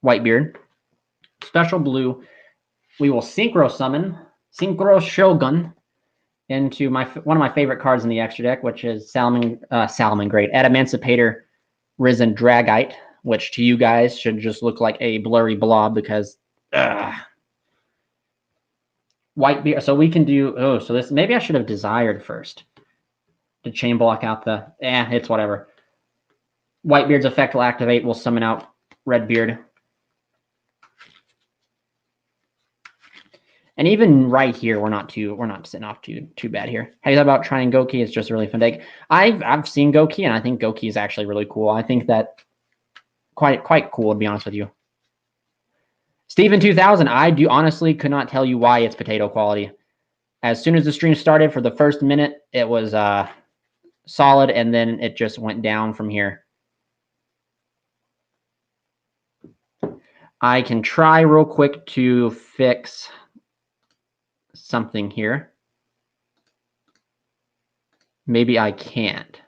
Whitebeard, special blue. We will Synchro summon Synchro Shogun into one of my favorite cards in the extra deck, which is Salamangreat, Emancipator, Risen Dragite, which to you guys should just look like a blurry blob because Whitebeard. So we can do so this maybe I should have desired first to chain block out the it's whatever. Whitebeard's effect will activate. We'll summon out Redbeard. And even right here, we're not sitting off too bad here. How about trying Goki? It's just a really fun deck. I've seen Goki, and I think Goki is actually really cool. I think that quite cool, to be honest with you. Steven 2000, I do honestly could not tell you why it's potato quality. As soon as the stream started, for the first minute, it was solid, and then it just went down from here. I can try real quick to fix something here. Maybe I can't.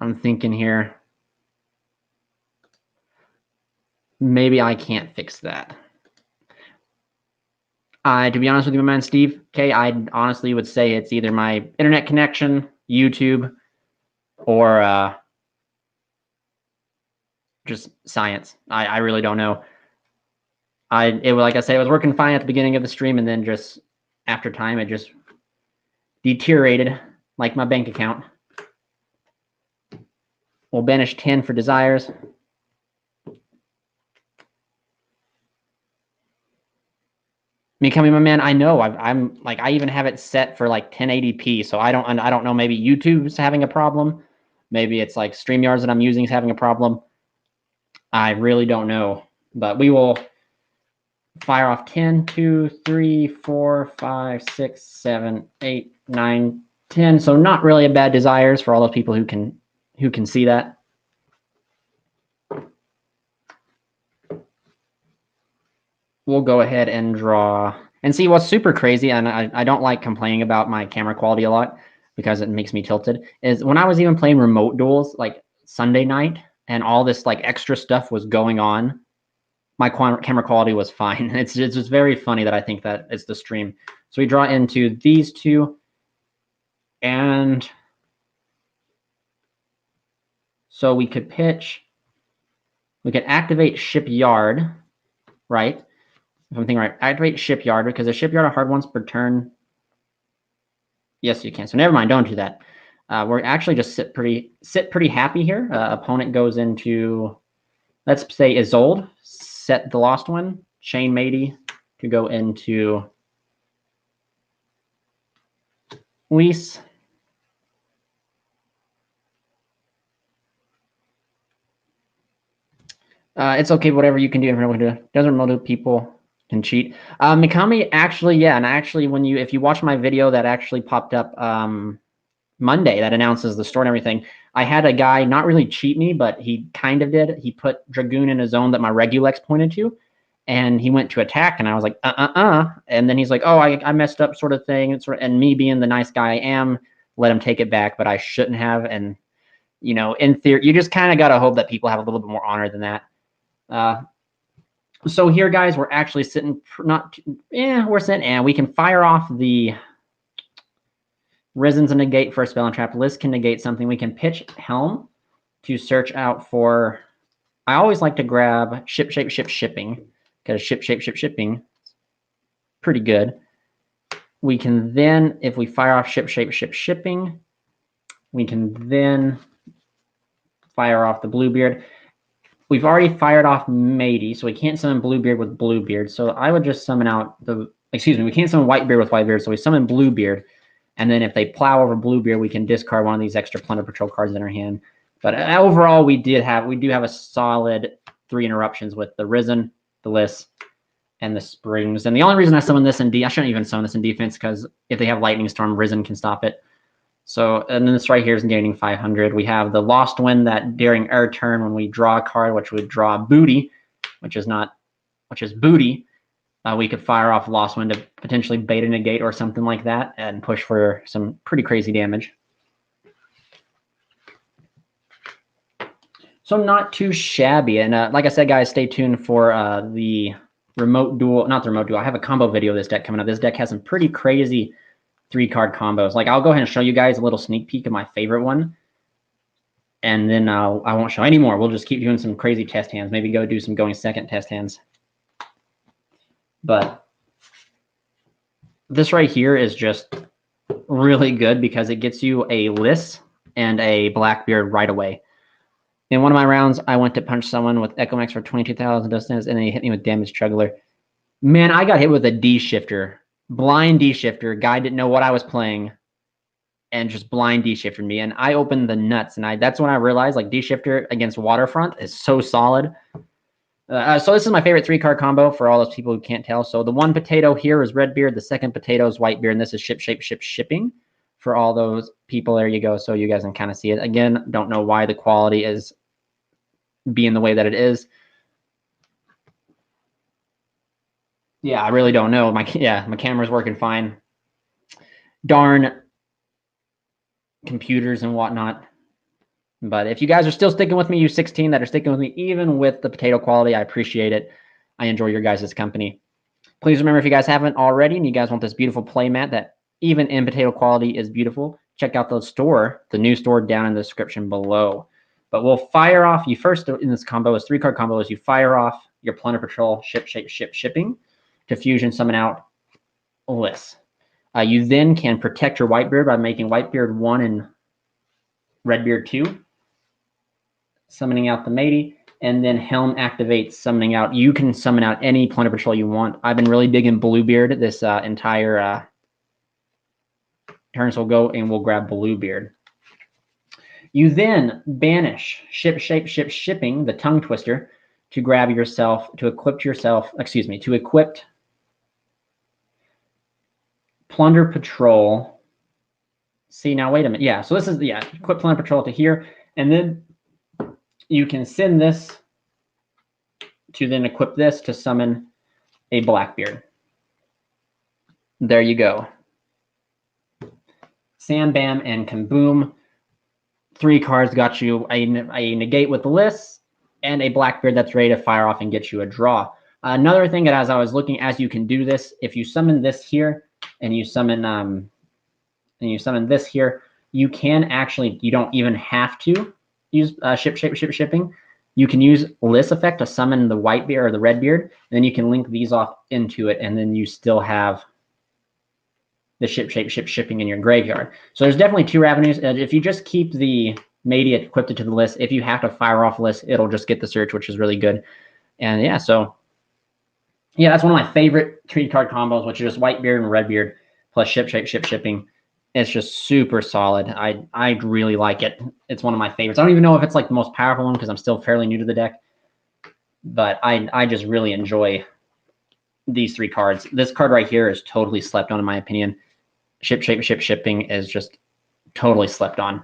I'm thinking here. Maybe I can't fix that. To be honest with you, my man Steve, okay, I honestly would say it's either my internet connection, YouTube, or just science. I really don't know. Like I said, it was working fine at the beginning of the stream, and then just after time, it just deteriorated like my bank account. We'll banish 10 for desires. Mikami, my man, I know. I'm like, I even have it set for like 1080p, so I don't know. Maybe YouTube's having a problem. Maybe it's like StreamYards that I'm using is having a problem. I really don't know, but we will fire off 10, 2, 3, 4, 5, 6, 7, 8, 9, 10. So not really a bad desires for all those people who can see that. We'll go ahead and draw. And see, what's super crazy, and I don't like complaining about my camera quality a lot because it makes me tilted, is when I was even playing remote duels like Sunday night and all this like extra stuff was going on, my camera quality was fine. It's just very funny that I think that it's the stream. So we draw into these two, and so we could pitch. We could activate Shipyard, right? If I'm thinking right, activate Shipyard, because a Shipyard are hard once per turn. Yes, you can. So never mind, don't do that. We're actually just sit pretty happy here. Opponent goes into, let's say, Isolde, set the lost one. Shane Mady to go into Weiss. It's okay, whatever you can do. Everyone can do it. Doesn't really people can cheat. Mikami, actually, yeah, and actually, if you watch my video that actually popped up Monday that announces the store and everything, I had a guy not really cheat me, but he kind of did. He put Dragoon in a zone that my Regulex pointed to, and he went to attack, and I was like, and then he's like, oh, I messed up, sort of thing, and me being the nice guy I am, let him take it back, but I shouldn't have. And in theory, you just kind of got to hope that people have a little bit more honor than that. So here, guys, we're actually sitting we're sitting, and we can fire off the Risen's a negate for a spell and trap. List can negate something. We can pitch Helm to search out for. I always like to grab ship shape shipping, because ship shape shipping pretty good. We can then, if we fire off ship shape shipping, we can then fire off the Bluebeard. We've already fired off Mady, so we can't summon Bluebeard with Bluebeard. So I would just summon out we can't summon Whitebeard with Whitebeard, so we summon Bluebeard. And then if they plow over Bluebeard, we can discard one of these extra Plunder Patrol cards in our hand. But overall, we do have a solid 3 interruptions with the Risen, the List, and the Springs. And the only reason I summon this I shouldn't even summon this in defense, because if they have Lightning Storm, Risen can stop it. So, and then this right here is gaining 500. We have the Lost Wind that during our turn, when we draw a card, which would draw Booty, which is Booty, we could fire off Lost Wind to potentially bait a negate or something like that and push for some pretty crazy damage. So not too shabby. And like I said, guys, stay tuned for the remote duel. Not the remote duel. I have a combo video of this deck coming up. This deck has some pretty crazy 3-card combos. Like, I'll go ahead and show you guys a little sneak peek of my favorite one. And then I won't show any more. We'll just keep doing some crazy test hands. Maybe go do some going second test hands. But this right here is just really good because it gets you a Lys and a Blackbeard right away. In one of my rounds, I went to punch someone with Echo Max for 22,000 distance, and then he hit me with Damage Juggler. Man, I got hit with a D-shifter. Blind D-shifter. Guy didn't know what I was playing and just blind D-shifted me. And I opened the nuts, and that's when I realized, like, D-shifter against Waterfront is so solid. So this is my favorite 3-card combo for all those people who can't tell. So the one potato here is Redbeard. The second potato is Whitebeard, and this is shipping. For all those people, there you go. So you guys can kind of see it. Again, don't know why the quality is being the way that it is. Yeah, I really don't know. My camera's working fine. Darn computers and whatnot. But if you guys are still sticking with me, you 16 that are sticking with me, even with the potato quality, I appreciate it. I enjoy your guys' company. Please remember, if you guys haven't already and you guys want this beautiful playmat that even in potato quality is beautiful, check out the new store down in the description below. But we'll fire off, you first in this combo, is 3-card combo, is you fire off your Plunder Patrol shipping to fusion summon out Liss. You then can protect your Whitebeard by making Whitebeard 1 and Redbeard 2, summoning out the matey, and then Helm activates summoning out. You can summon out any Plunder Patrol you want. I've been really digging Bluebeard this entire turn, so we'll go and we'll grab Bluebeard. You then banish shipping, the tongue twister, to grab yourself, to equip Plunder Patrol. See, now wait a minute. Yeah, so this is, equip Plunder Patrol to here, and then you can send this to then equip this to summon a Blackbeard. There you go. Sam, bam, and kaboom. 3 cards got you a negate with the Liss and a Blackbeard that's ready to fire off and get you a draw. Another thing that, as I was looking, as you can do this, if you summon this here and you summon this here, you can actually, you don't even have to use shipping. You can use Liss effect to summon the Whitebeard or the Redbeard, and then you can link these off into it, and then you still have the shipping in your graveyard. So there's definitely 2 avenues. If you just keep the matey equipped to the Liss, if you have to fire off Liss, it'll just get the search, which is really good. And yeah, so yeah, that's one of my favorite 3-card combos, which is just Whitebeard and Redbeard plus shipping. It's just super solid. I really like it. It's one of my favorites. I don't even know if it's like the most powerful one because I'm still fairly new to the deck, but I just really enjoy these 3 cards. This card right here is totally slept on, in my opinion. Shipping is just totally slept on.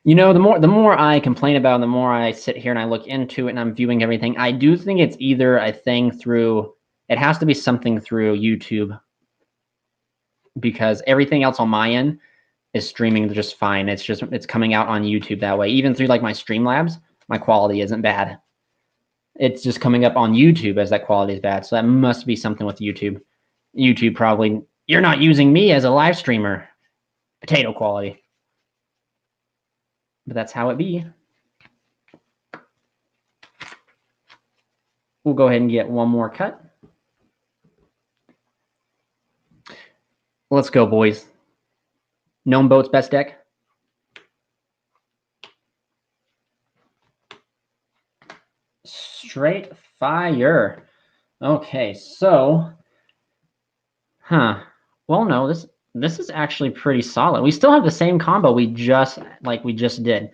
You know, the more I complain about it, the more I sit here and I look into it and I'm viewing everything, I do think it's either a thing through, it has to be something through YouTube, because everything else on my end is streaming just fine. It's coming out on YouTube that way. Even through like my Streamlabs, my quality isn't bad. It's just coming up on YouTube as that quality is bad. So that must be something with YouTube. YouTube probably, you're not using me as a live streamer. Potato quality. But that's how it be. We'll go ahead and get one more cut. Let's go, boys. Gnome Boat's best deck. Straight fire. Okay, so, well, no, this is actually pretty solid. We still have the same combo we just did.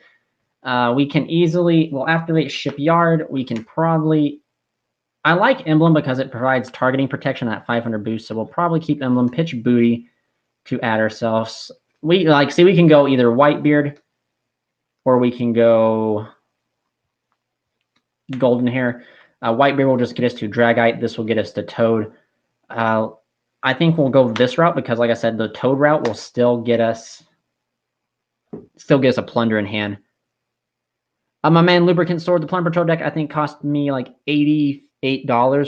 We can easily, we'll activate Shipyard. We can probably, I like Emblem because it provides targeting protection at 500 boost. So we'll probably keep Emblem, pitch Booty to add ourselves. We can go either Whitebeard or we can go Golden Hair. Whitebeard will just get us to Dragite. This will get us to Toad. I think we'll go this route because, like I said, the Toad route will still get us a Plunder in hand. My man Lubricant Sword, the Plunder Patrol deck, I think cost me like $88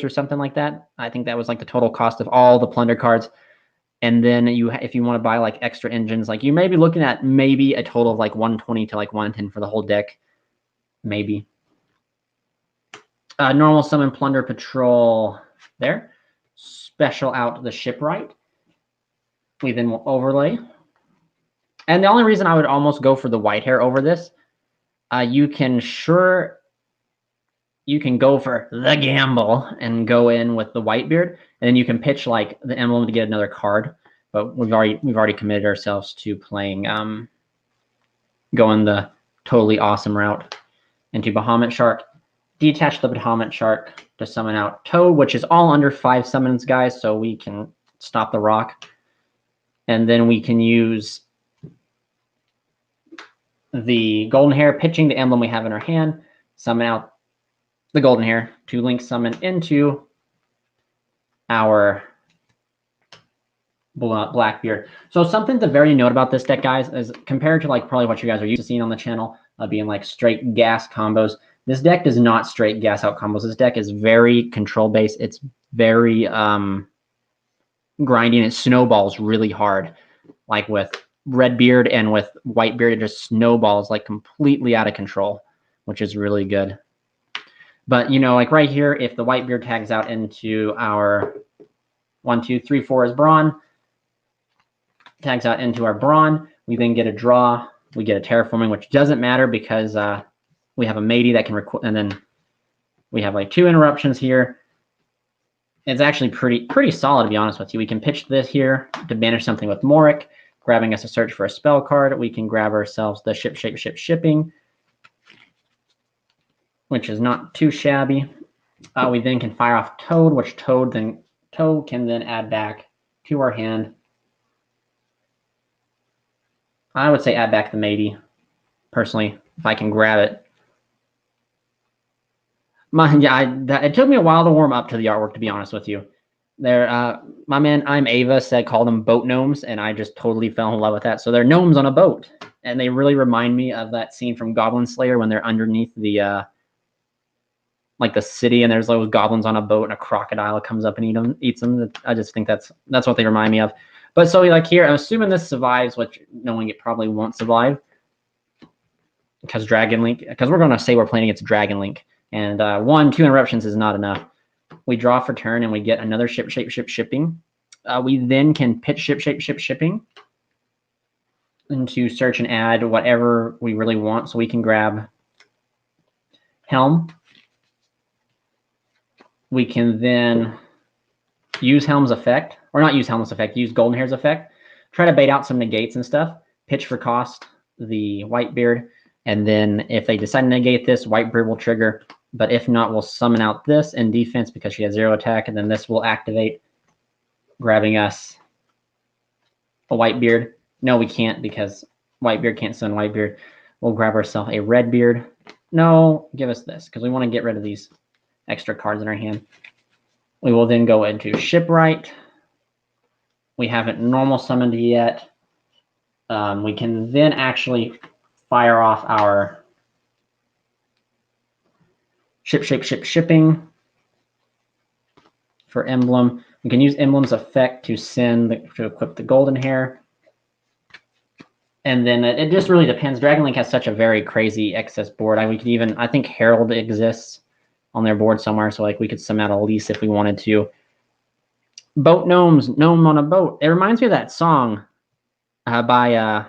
or something like that. I think that was like the total cost of all the Plunder cards. And then if you want to buy like extra engines, like you may be looking at maybe a total of like 120 to like 110 for the whole deck, maybe. Normal summon Plunder Patrol there. Special out the Shipwright. We then will overlay. And the only reason I would almost go for the white hair over this, you can go for the gamble and go in with the white beard, and then you can pitch like the emblem to get another card. But we've already committed ourselves to playing going the totally awesome route into Bahamut Shark. Detach the Bahamut Shark to summon out Toad, which is all under 5 summons, guys, so we can stop the rock. And then we can use the golden hair, pitching the emblem we have in our hand, summon out the golden hair to link summon into our Blackbeard. So something to very note about this deck, guys, is compared to like probably what you guys are used to seeing on the channel, being like straight gas combos, this deck does not straight gas out combos. This deck is very control based. It's very grinding. It snowballs really hard, like with Redbeard and with Whitebeard, it just snowballs like completely out of control, which is really good. But, you know, like right here, if the Whitebeard tags out into our 1, 2, 3, 4 is Brawn, tags out into our Brawn, we then get a draw. We get a Terraforming, which doesn't matter because we have a Matey that can record, and then we have like 2 interruptions here. It's actually pretty solid, to be honest with you. We can pitch this here to banish something with Morik, grabbing us a search for a spell card. We can grab ourselves the shipping, which is not too shabby. We then can fire off Toad, which Toad can then add back to our hand. I would say add back the Matey, personally, if I can grab it. It took me a while to warm up to the artwork, to be honest with you. My man I'm Ava called them boat gnomes, and I just totally fell in love with that. So they're gnomes on a boat, and they really remind me of that scene from Goblin Slayer when they're underneath the like the city, and there's those goblins on a boat, and a crocodile comes up and eats them. I just think that's what they remind me of. But so like here, I'm assuming this survives, which knowing it probably won't survive because we're going to say we're playing against Dragon Link, and 1, 2 interruptions is not enough. We draw for turn, and we get another shipping. We then can pitch shipping into search and add whatever we really want. So we can grab Helm. We can then use Helm's effect, or not use Helm's effect, use Golden Hair's effect. Try to bait out some negates and stuff. Pitch for cost the Whitebeard, and then if they decide to negate this, Whitebeard will trigger. But if not, we'll summon out this in defense because she has 0 attack, and then this will activate, grabbing us a Whitebeard. No, we can't because Whitebeard can't summon Whitebeard. We'll grab ourselves a Redbeard. No, give us this because we want to get rid of these extra cards in our hand. We will then go into Shipwright. We haven't normal summoned yet. We can then actually fire off our shipping for emblem. We can use emblem's effect to equip the golden hair. And then it just really depends. Dragon Link has such a very crazy excess board. I think Herald exists on their board somewhere, so like we could summon out Elise if we wanted to. Boat gnomes, gnome on a boat. It reminds me of that song by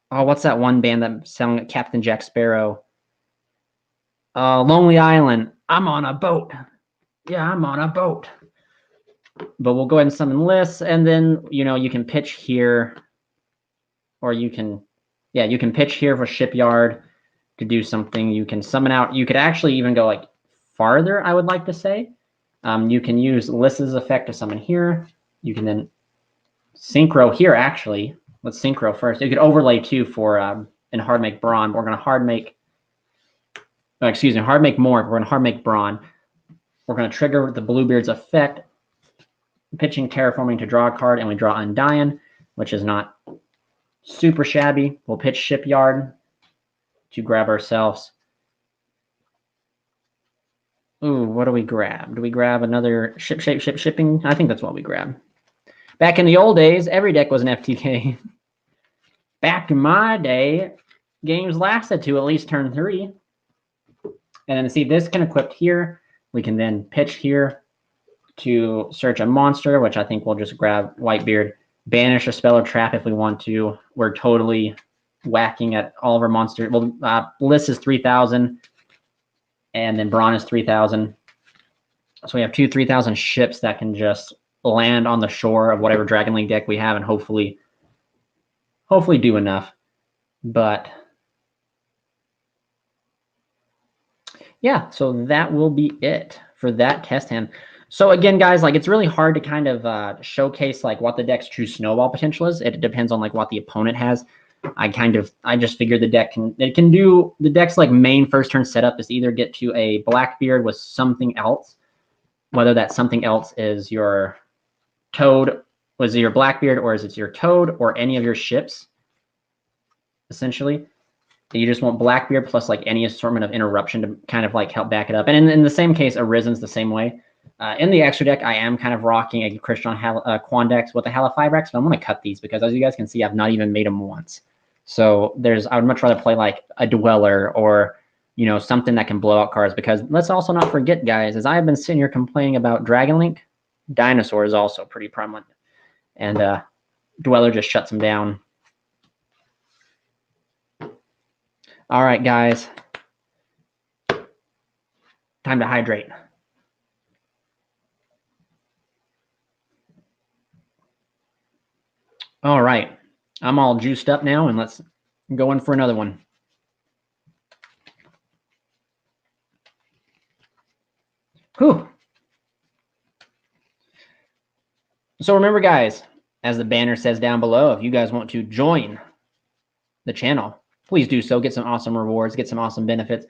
what's that one band that sang Captain Jack Sparrow? Lonely Island. I'm on a boat. Yeah, I'm on a boat. But we'll go ahead and summon lists, and then you can pitch here, or you can pitch here for Shipyard to do something. You can summon out. You could actually even go like farther, I would like to say. You can use Lys's effect to summon here. You can then synchro here, actually. Let's synchro first. You could overlay too for and hard make Brawn. We're going to hard make more. We're going to hard make Brawn. We're going to trigger the Bluebeard's effect, pitching Terraforming to draw a card, and we draw Undying, which is not super shabby. We'll pitch Shipyard to grab ourselves. Ooh, what do we grab? Do we grab another shipping? I think that's what we grab. Back in the old days, every deck was an FTK. Back in my day, games lasted to at least turn 3. And then see, this can equip here. We can then pitch here to search a monster, which I think we'll just grab Whitebeard banish a spell or trap if we want to. We're totally whacking at all of our monsters. Well, Bliss is 3,000, and then Brawn is 3,000. So we have two 3,000 ships that can just land on the shore of whatever Dragon League deck we have and hopefully do enough. But yeah, so that will be it for that test hand. So again, guys, like it's really hard to kind of showcase like what the deck's true snowball potential is. It depends on like what the opponent has. I just figured the deck's like main first turn setup is either get to a Blackbeard with something else, whether that something else is your Toad, was it your Blackbeard, or is it your Toad or any of your ships, essentially. You just want Blackbeard plus like any assortment of interruption to kind of like help back it up. And in the same case, Arisen's the same way. In the extra deck, I am kind of rocking a Christian Quandex with a Halifibrax, but I'm going to cut these because as you guys can see, I've not even made them once. So I would much rather play like a Dweller or, you know, something that can blow out cards, because let's also not forget, guys, as I have been sitting here complaining about Dragon Link, Dinosaur is also pretty prevalent. And Dweller just shuts them down. All right, guys. Time to hydrate. All right. I'm all juiced up now, and let's go in for another one. Whew. So remember, guys, as the banner says down below, if you guys want to join the channel, please do so. Get some awesome rewards, get some awesome benefits,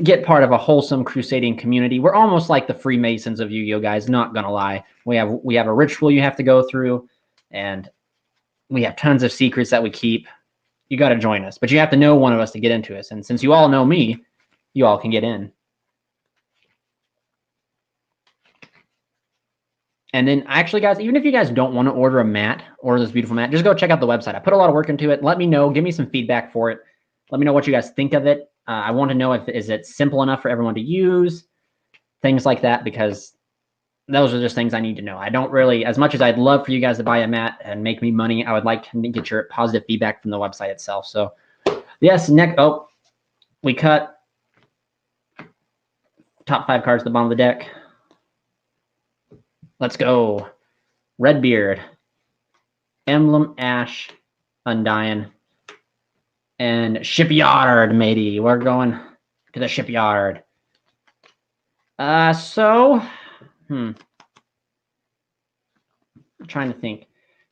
get part of a wholesome Crusadian community. We're almost like the Freemasons of Yu-Gi-Oh, guys, not gonna lie. We have a ritual you have to go through, and we have tons of secrets that we keep. You got to join us, but you have to know one of us to get into us. And since you all know me, you all can get in. And then actually, guys, even if you guys don't want to order a mat, order this beautiful mat, just go check out the website. I put a lot of work into it. Let me know. Give me some feedback for it. Let me know what you guys think of it. I want to know is it simple enough for everyone to use, things like that, because those are just things I need to know. I don't really, as much as I'd love for you guys to buy a mat and make me money, I would like to get your positive feedback from the website itself. So yes, we cut top 5 cards at the bottom of the deck. Let's go. Redbeard, Emblem, Ash, Undying, and Shipyard, matey. We're going to the Shipyard. I'm trying to think.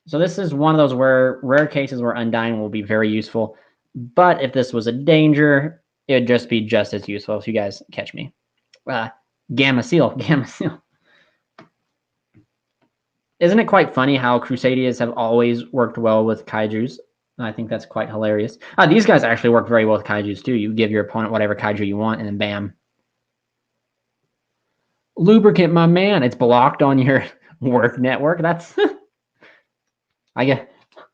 So this is one of those rare cases where Undying will be very useful. But if this was a danger, it would just be just as useful, if you guys catch me. Gamma Seal. Isn't it quite funny how Crusadias have always worked well with Kaijus? I think that's quite hilarious. These guys actually work very well with Kaijus too. You give your opponent whatever Kaiju you want, and then bam. Lubricant, my man. It's blocked on your work network. That's I guess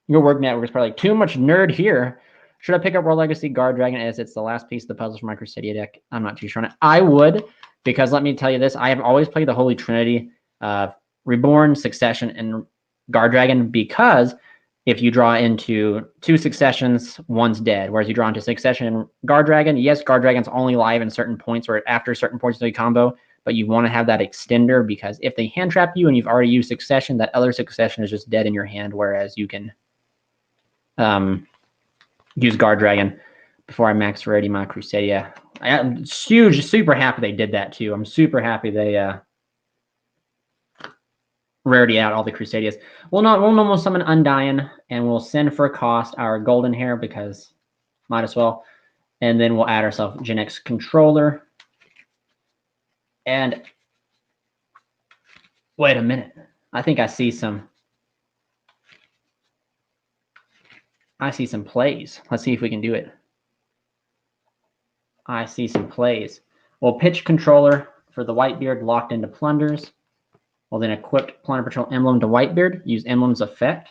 your work network is probably too much nerd here. Should I pick up World Legacy Guard Dragon as it's the last piece of the puzzle for my Crusadia deck? I'm not too sure on it. I would, because let me tell you this. I have always played the Holy Trinity, Reborn, Succession, and Guard Dragon, because if you draw into 2 Successions, one's dead. Whereas you draw into Succession and Guard Dragon, yes, Guard Dragon's only live in certain points or after certain points of the combo, but you want to have that extender, because if they hand trap you and you've already used Succession, that other Succession is just dead in your hand, whereas you can use Guard Dragon before I max rarity my Crusadia. I'm super happy they did that too. I'm super happy they rarity out all the Crusadias. We'll normal summon Undying, and we'll send for a cost our Golden Hair, because might as well. And then we'll add ourselves Gen X Controller. And wait a minute. I think I see some plays. Let's see if we can do it. I see some plays. We'll pitch Controller for the Whitebeard locked into Plunders. We'll then equip Plunder Patrol Emblem to Whitebeard, use Emblem's effect,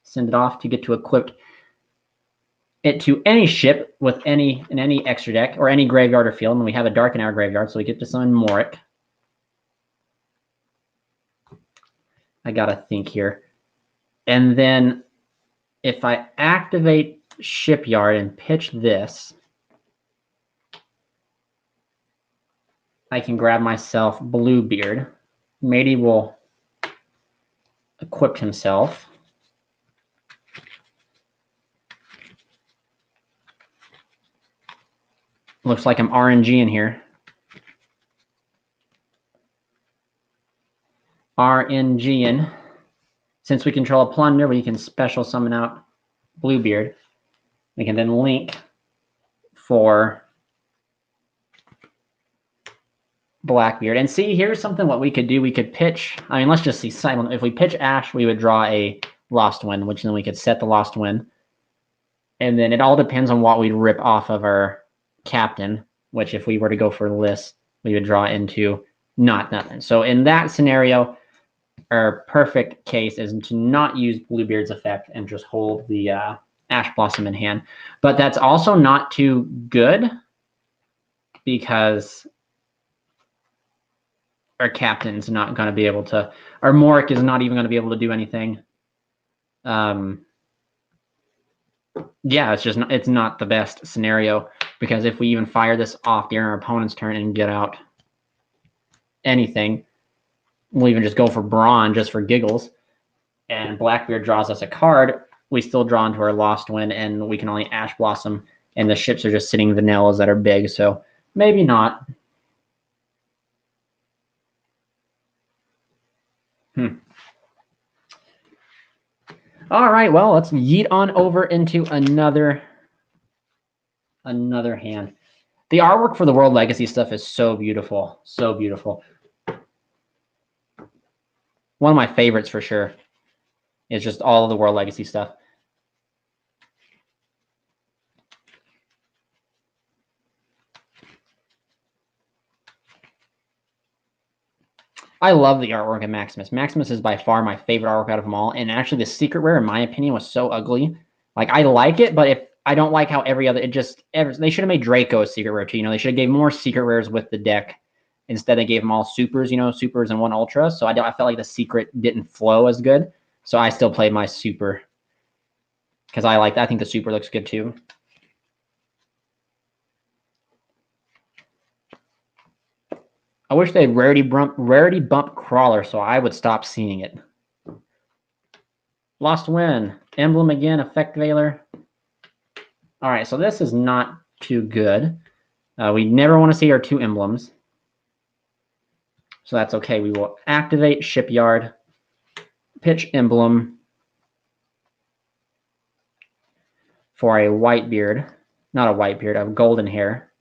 send it off to get to equip it to any ship in any extra deck or any graveyard or field, and we have a dark in our graveyard, so we get to summon Morik. I gotta think here. And then if I activate Shipyard and pitch this, I can grab myself Bluebeard. Matey will equip himself. Looks like I'm RNG in here. RNG in. Since we control a Plunder, we can special summon out Bluebeard. We can then link for Blackbeard. And see, here's something what we could do. We could pitch, I mean, let's just see silent. If we pitch Ash, we would draw a Lost Wind, which then we could set the Lost Wind. And then it all depends on what we'd rip off of our captain, which if we were to go for this, we would draw into nothing. So in that scenario, our perfect case is to not use Bluebeard's effect and just hold the Ash Blossom in hand. But that's also not too good because our captain's not going to be able to, our Morik is not even going to be able to do anything. Yeah, it's not the best scenario because if we even fire this off during our opponent's turn and get out anything, we'll even just go for Brawn just for giggles, and Blackbeard draws us a card. We still draw into our Lost Wind, and we can only Ash Blossom, and the ships are just sitting vanillas that are big, so maybe not. All right, well, let's yeet on over into another hand. The artwork for the World Legacy stuff is so beautiful, so beautiful. One of my favorites for sure is just all of the World Legacy stuff. I love the artwork of Maximus. Maximus is by far my favorite artwork out of them all. And actually, the secret rare, in my opinion, was so ugly. Like, I like it, but if I don't like how every other, they should have made Draco a secret rare too. You know, they should have gave more secret rares with the deck. Instead, they gave them all supers, you know, supers and one ultra. So I felt like the secret didn't flow as good. So I still played my super because I think the super looks good too. I wish they'd rarity bump Crawler so I would stop seeing it. Lost Wind. Emblem again, Effect Veiler. All right, so this is not too good. We never want to see our two emblems. So that's okay. We will activate Shipyard, pitch Emblem for a Whitebeard. Not a Whitebeard, a Golden Hair.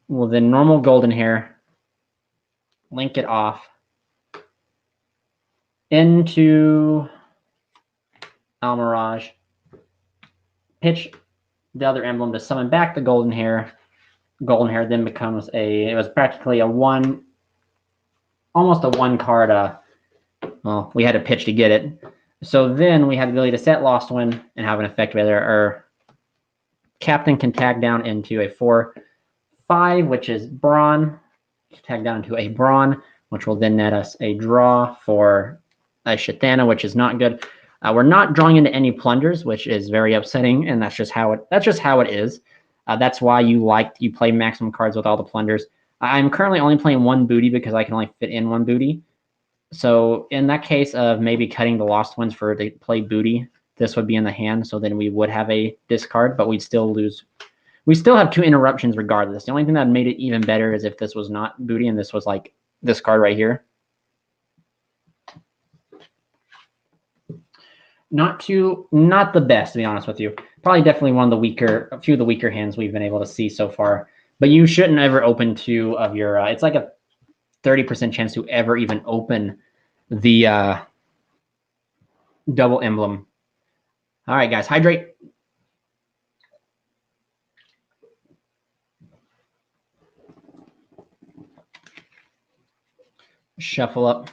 We'll then normal Golden Hair, link it off into Almirage, pitch the other emblem to summon back the Golden Hair. Golden Hair then becomes it was practically almost a one card, well, we had to pitch to get it. So then we had the ability to set Lost Wind and have an effect where our captain can tag down into a 4/5, which is Brawn. Tag down to a Brawn, which will then net us a draw for a Shithana, which is not good. We're not drawing into any plunders, which is very upsetting, and that's just how it is. That's why you play maximum cards with all the plunders. I'm currently only playing one booty because I can only fit in one booty. So in that case of maybe cutting the Lost Ones for to play booty, this would be in the hand. So then we would have a discard, but we'd still lose. We still have two interruptions regardless. The only thing that made it even better is if this was not booty and this was like this card right here. Not the best, to be honest with you. Probably definitely a few of the weaker hands we've been able to see so far. But you shouldn't ever open two of your, it's like a 30% chance to ever even open the double emblem. All right, guys, hydrate. Shuffle up.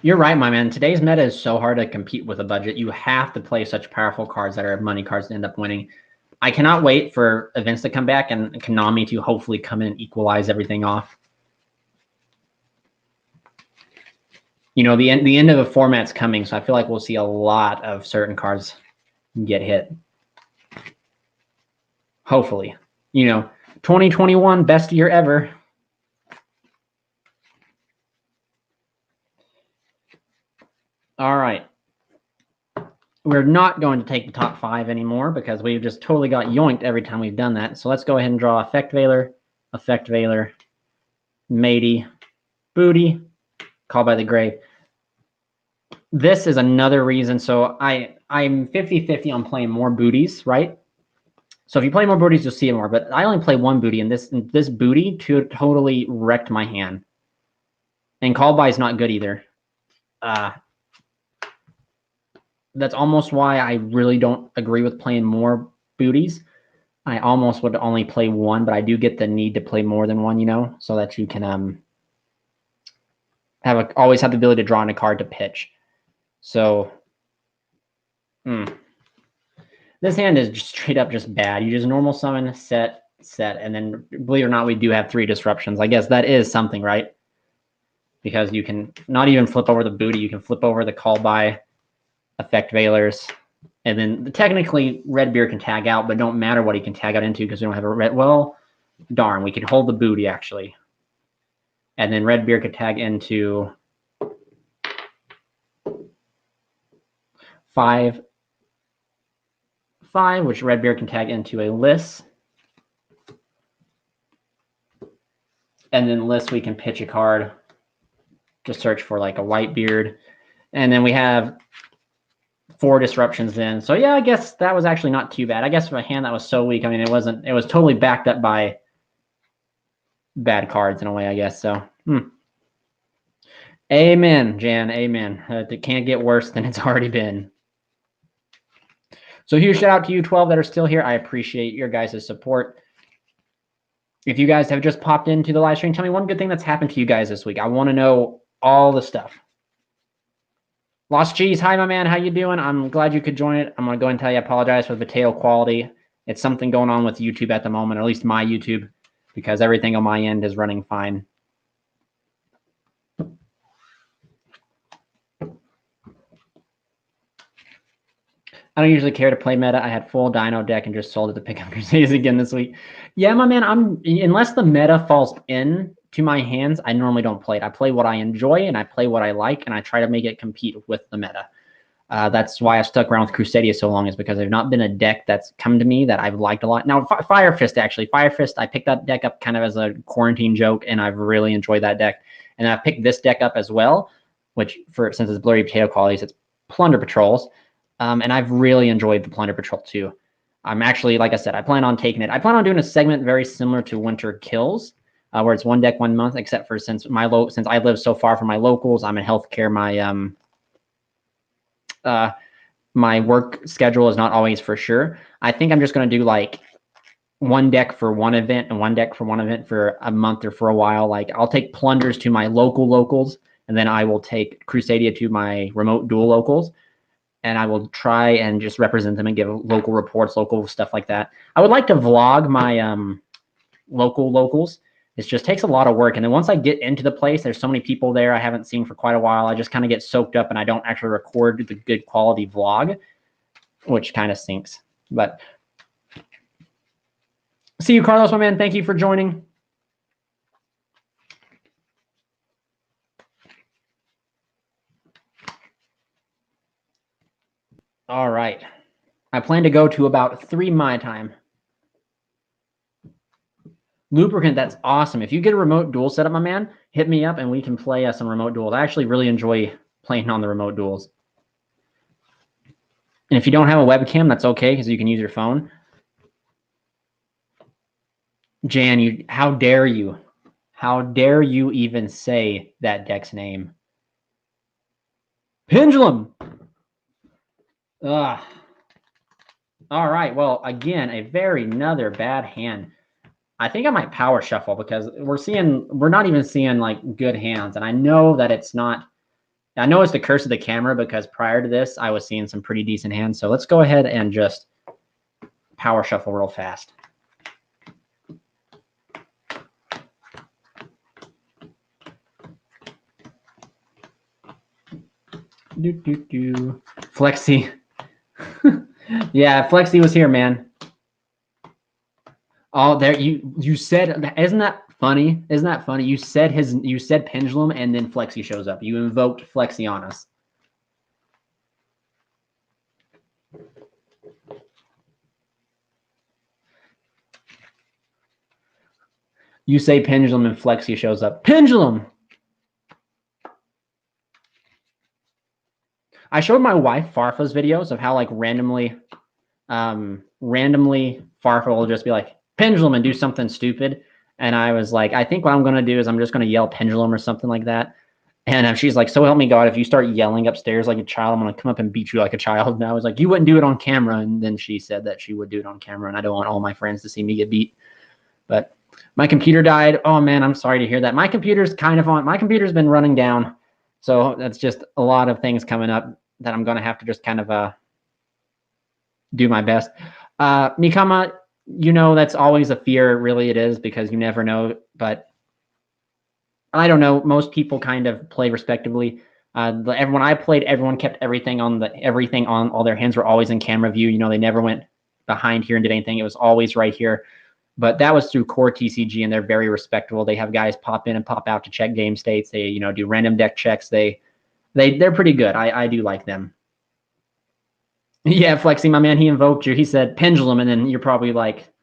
You're right, my man. Today's meta is so hard to compete with a budget. You have to play such powerful cards that are money cards to end up winning. I cannot wait for events to come back and Konami to hopefully come in and equalize everything off. You know, the end of the format's coming, so I feel like we'll see a lot of certain cards get hit. Hopefully. You know, 2021, best year ever. All right. We're not going to take the top 5 anymore because we've just totally got yoinked every time we've done that. So let's go ahead and draw Effect Veiler, Matey, Booty, Call by the Grave. This is another reason. So I'm 50-50 on playing more booties, right? So if you play more booties, you'll see it more. But I only play one booty, and this booty totally wrecked my hand. And Call by is not good either. That's almost why I really don't agree with playing more booties. I almost would only play one, but I do get the need to play more than one, you know, so that you can always have the ability to draw in a card to pitch. So this hand is just straight up just bad. You just normal summon, set, and then believe it or not, we do have 3 disruptions. I guess that is something, right? Because you can not even flip over the booty, you can flip over the Call by, Effect Veilers, and then technically Redbeard can tag out, but don't matter what he can tag out into because we don't have a red. Well, darn, we could hold the booty actually. And then Redbeard could tag into 5, which Redbeard can tag into a Liss. And then Liss, we can pitch a card to search for like a Whitebeard. And then we have 4 disruptions in. So yeah, I guess that was actually not too bad. I guess for a hand that was so weak, I mean, it was totally backed up by bad cards in a way, I guess. So, amen, Jan, amen. It can't get worse than it's already been. So huge shout out to you 12 that are still here. I appreciate your guys' support. If you guys have just popped into the live stream, tell me one good thing that's happened to you guys this week. I want to know all the stuff. Lost Cheese, hi, my man. How you doing? I'm glad you could join it. I'm going to go ahead and tell you I apologize for the potato quality. It's something going on with YouTube at the moment, or at least my YouTube, because everything on my end is running fine. I don't usually care to play meta. I had full Dino deck and just sold it to pick up Crusades again this week. Yeah, my man, unless the meta falls in to my hands, I normally don't play it. I play what I enjoy and I play what I like, and I try to make it compete with the meta. That's why I've stuck around with Crusadia so long, is because there's not been a deck that's come to me that I've liked a lot. Now, Fire Fist, actually. Fire Fist, I picked that deck up kind of as a quarantine joke, and I've really enjoyed that deck. And I picked this deck up as well, which, since it's blurry potato qualities, it's Plunder Patrols. And I've really enjoyed the Plunder Patrol too. I'm actually, like I said, I plan on taking it. I plan on doing a segment very similar to Winter Kills, where it's 1 deck 1 month, except for since I live so far from my locals, I'm in healthcare. My work schedule is not always for sure. I think I'm just going to do like 1 deck for 1 event and 1 deck for 1 event for a month or for a while. Like I'll take Plunders to my locals, and then I will take Crusadia to my remote duel locals. And I will try and just represent them and give local reports, local stuff like that. I would like to vlog my locals. It just takes a lot of work. And then once I get into the place, there's so many people there I haven't seen for quite a while. I just kind of get soaked up and I don't actually record the good quality vlog, which kind of stinks. But see you, Carlos, my man. Thank you for joining. All right. I plan to go to about 3 my time. Lubricant, that's awesome. If you get a remote duel set up, my man, hit me up and we can play some remote duels. I actually really enjoy playing on the remote duels. And if you don't have a webcam, that's okay because you can use your phone. Jan, how dare you? How dare you even say that deck's name? Pendulum! Ugh. All right, well, again, another bad hand. I think I might power shuffle because we're not even seeing like good hands. And I know that it's not, I know it's the curse of the camera because prior to this, I was seeing some pretty decent hands. So let's go ahead and just power shuffle real fast. Flexi. Yeah, Flexi was here, man. Oh, there you said, isn't that funny? Isn't that funny? You said Pendulum and then Flexi shows up. You invoked Flexi on us. You say Pendulum and Flexi shows up. Pendulum! I showed my wife Farfa's videos of how like randomly Farfa will just be like, Pendulum, and do something stupid. And I was like, I think what I'm going to do is I'm just going to yell Pendulum or something like that. And she's like, so help me God, if you start yelling upstairs like a child, I'm going to come up and beat you like a child. And I was like, you wouldn't do it on camera. And then she said that she would do it on camera. And I don't want all my friends to see me get beat. But my computer died. Oh, man, I'm sorry to hear that. My computer's been running down. So that's just a lot of things coming up that I'm going to have to just kind of do my best. Mikama, that's always a fear. Really, it is, because you never know. But I don't know. Most people kind of play respectively. When I played, everyone kept everything on. All their hands were always in camera view. They never went behind here and did anything. It was always right here. But that was through core TCG, and they're very respectable. They have guys pop in and pop out to check game states. They do random deck checks. They're pretty good. I do like them. Yeah, Flexi, my man, he invoked you. He said Pendulum, and then you're probably like,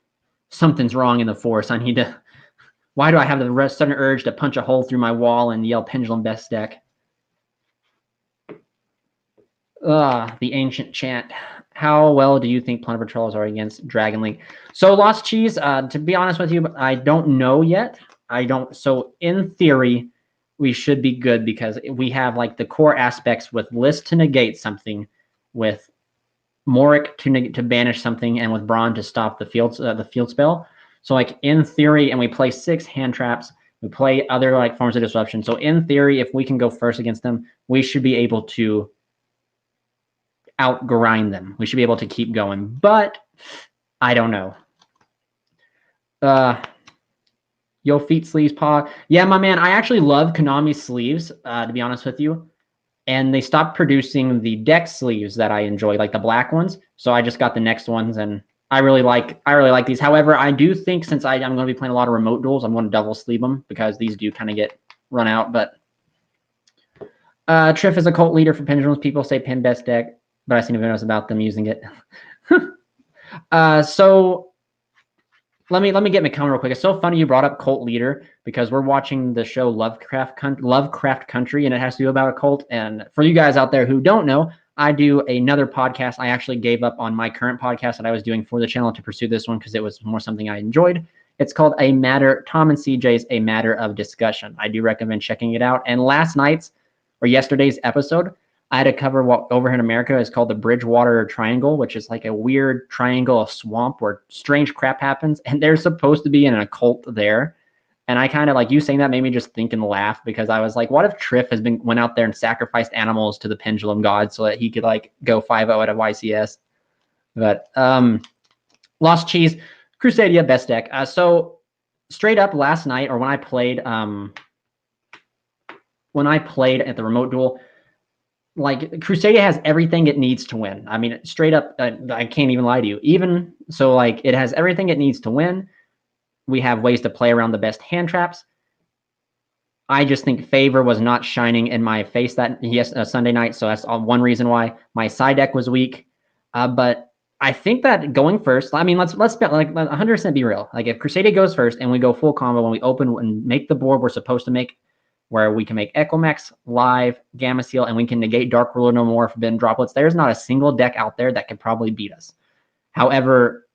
something's wrong in the force. I need to. Why do I have the sudden urge to punch a hole through my wall and yell Pendulum best deck? The ancient chant. How well do you think Plunder Patrols are against Dragon League? So Lost Cheese, to be honest with you, I don't know yet. So in theory, we should be good because we have like the core aspects with List to negate something, with Morik to banish something, and with Brawn to stop the field spell. So like in theory, and we play 6 hand traps. We play other like forms of disruption. So in theory, if we can go first against them, we should be able to outgrind them. We should be able to keep going, but I don't know. Yo, feet sleeves, paw. Yeah, my man, I actually love Konami's sleeves, to be honest with you. And they stopped producing the deck sleeves that I enjoy, like the black ones. So I just got the next ones, and I really like these. However, I do think since I'm going to be playing a lot of remote duels, I'm going to double sleeve them because these do kind of get run out. But Triff is a cult leader for Pendulums. People say Pin best deck, but I've seen videos about them using it. So let me get McCown real quick. It's so funny you brought up cult leader because we're watching the show Lovecraft Country, and it has to do about a cult. And for you guys out there who don't know, I do another podcast. I actually gave up on my current podcast that I was doing for the channel to pursue this one because it was more something I enjoyed. It's called Tom and CJ's A Matter of Discussion. I do recommend checking it out. And yesterday's episode, I had to cover what over here in America is called the Bridgewater Triangle, which is like a weird triangle of swamp where strange crap happens. And there's supposed to be an occult there. And I kind of like you saying that made me just think and laugh because I was like, what if Triff went out there and sacrificed animals to the pendulum god so that he could like go 5-0 at a YCS? But Lost Cheese, Crusadia, best deck. So straight up last night, or when I played at the remote duel, like Crusadia has everything it needs to win. I mean, straight up, I can't even lie to you. Even so, like it has everything it needs to win. We have ways to play around the best hand traps. I just think Favor was not shining in my face that Sunday night. So that's one reason why my side deck was weak. But I think that going first, I mean, let's like 100% be real. Like if Crusadia goes first and we go full combo when we open and make the board we're supposed to make, where we can make Echomax, Live, Gamma Seal, and we can negate Dark Ruler no more, Forbidden Droplets. There's not a single deck out there that could probably beat us. However,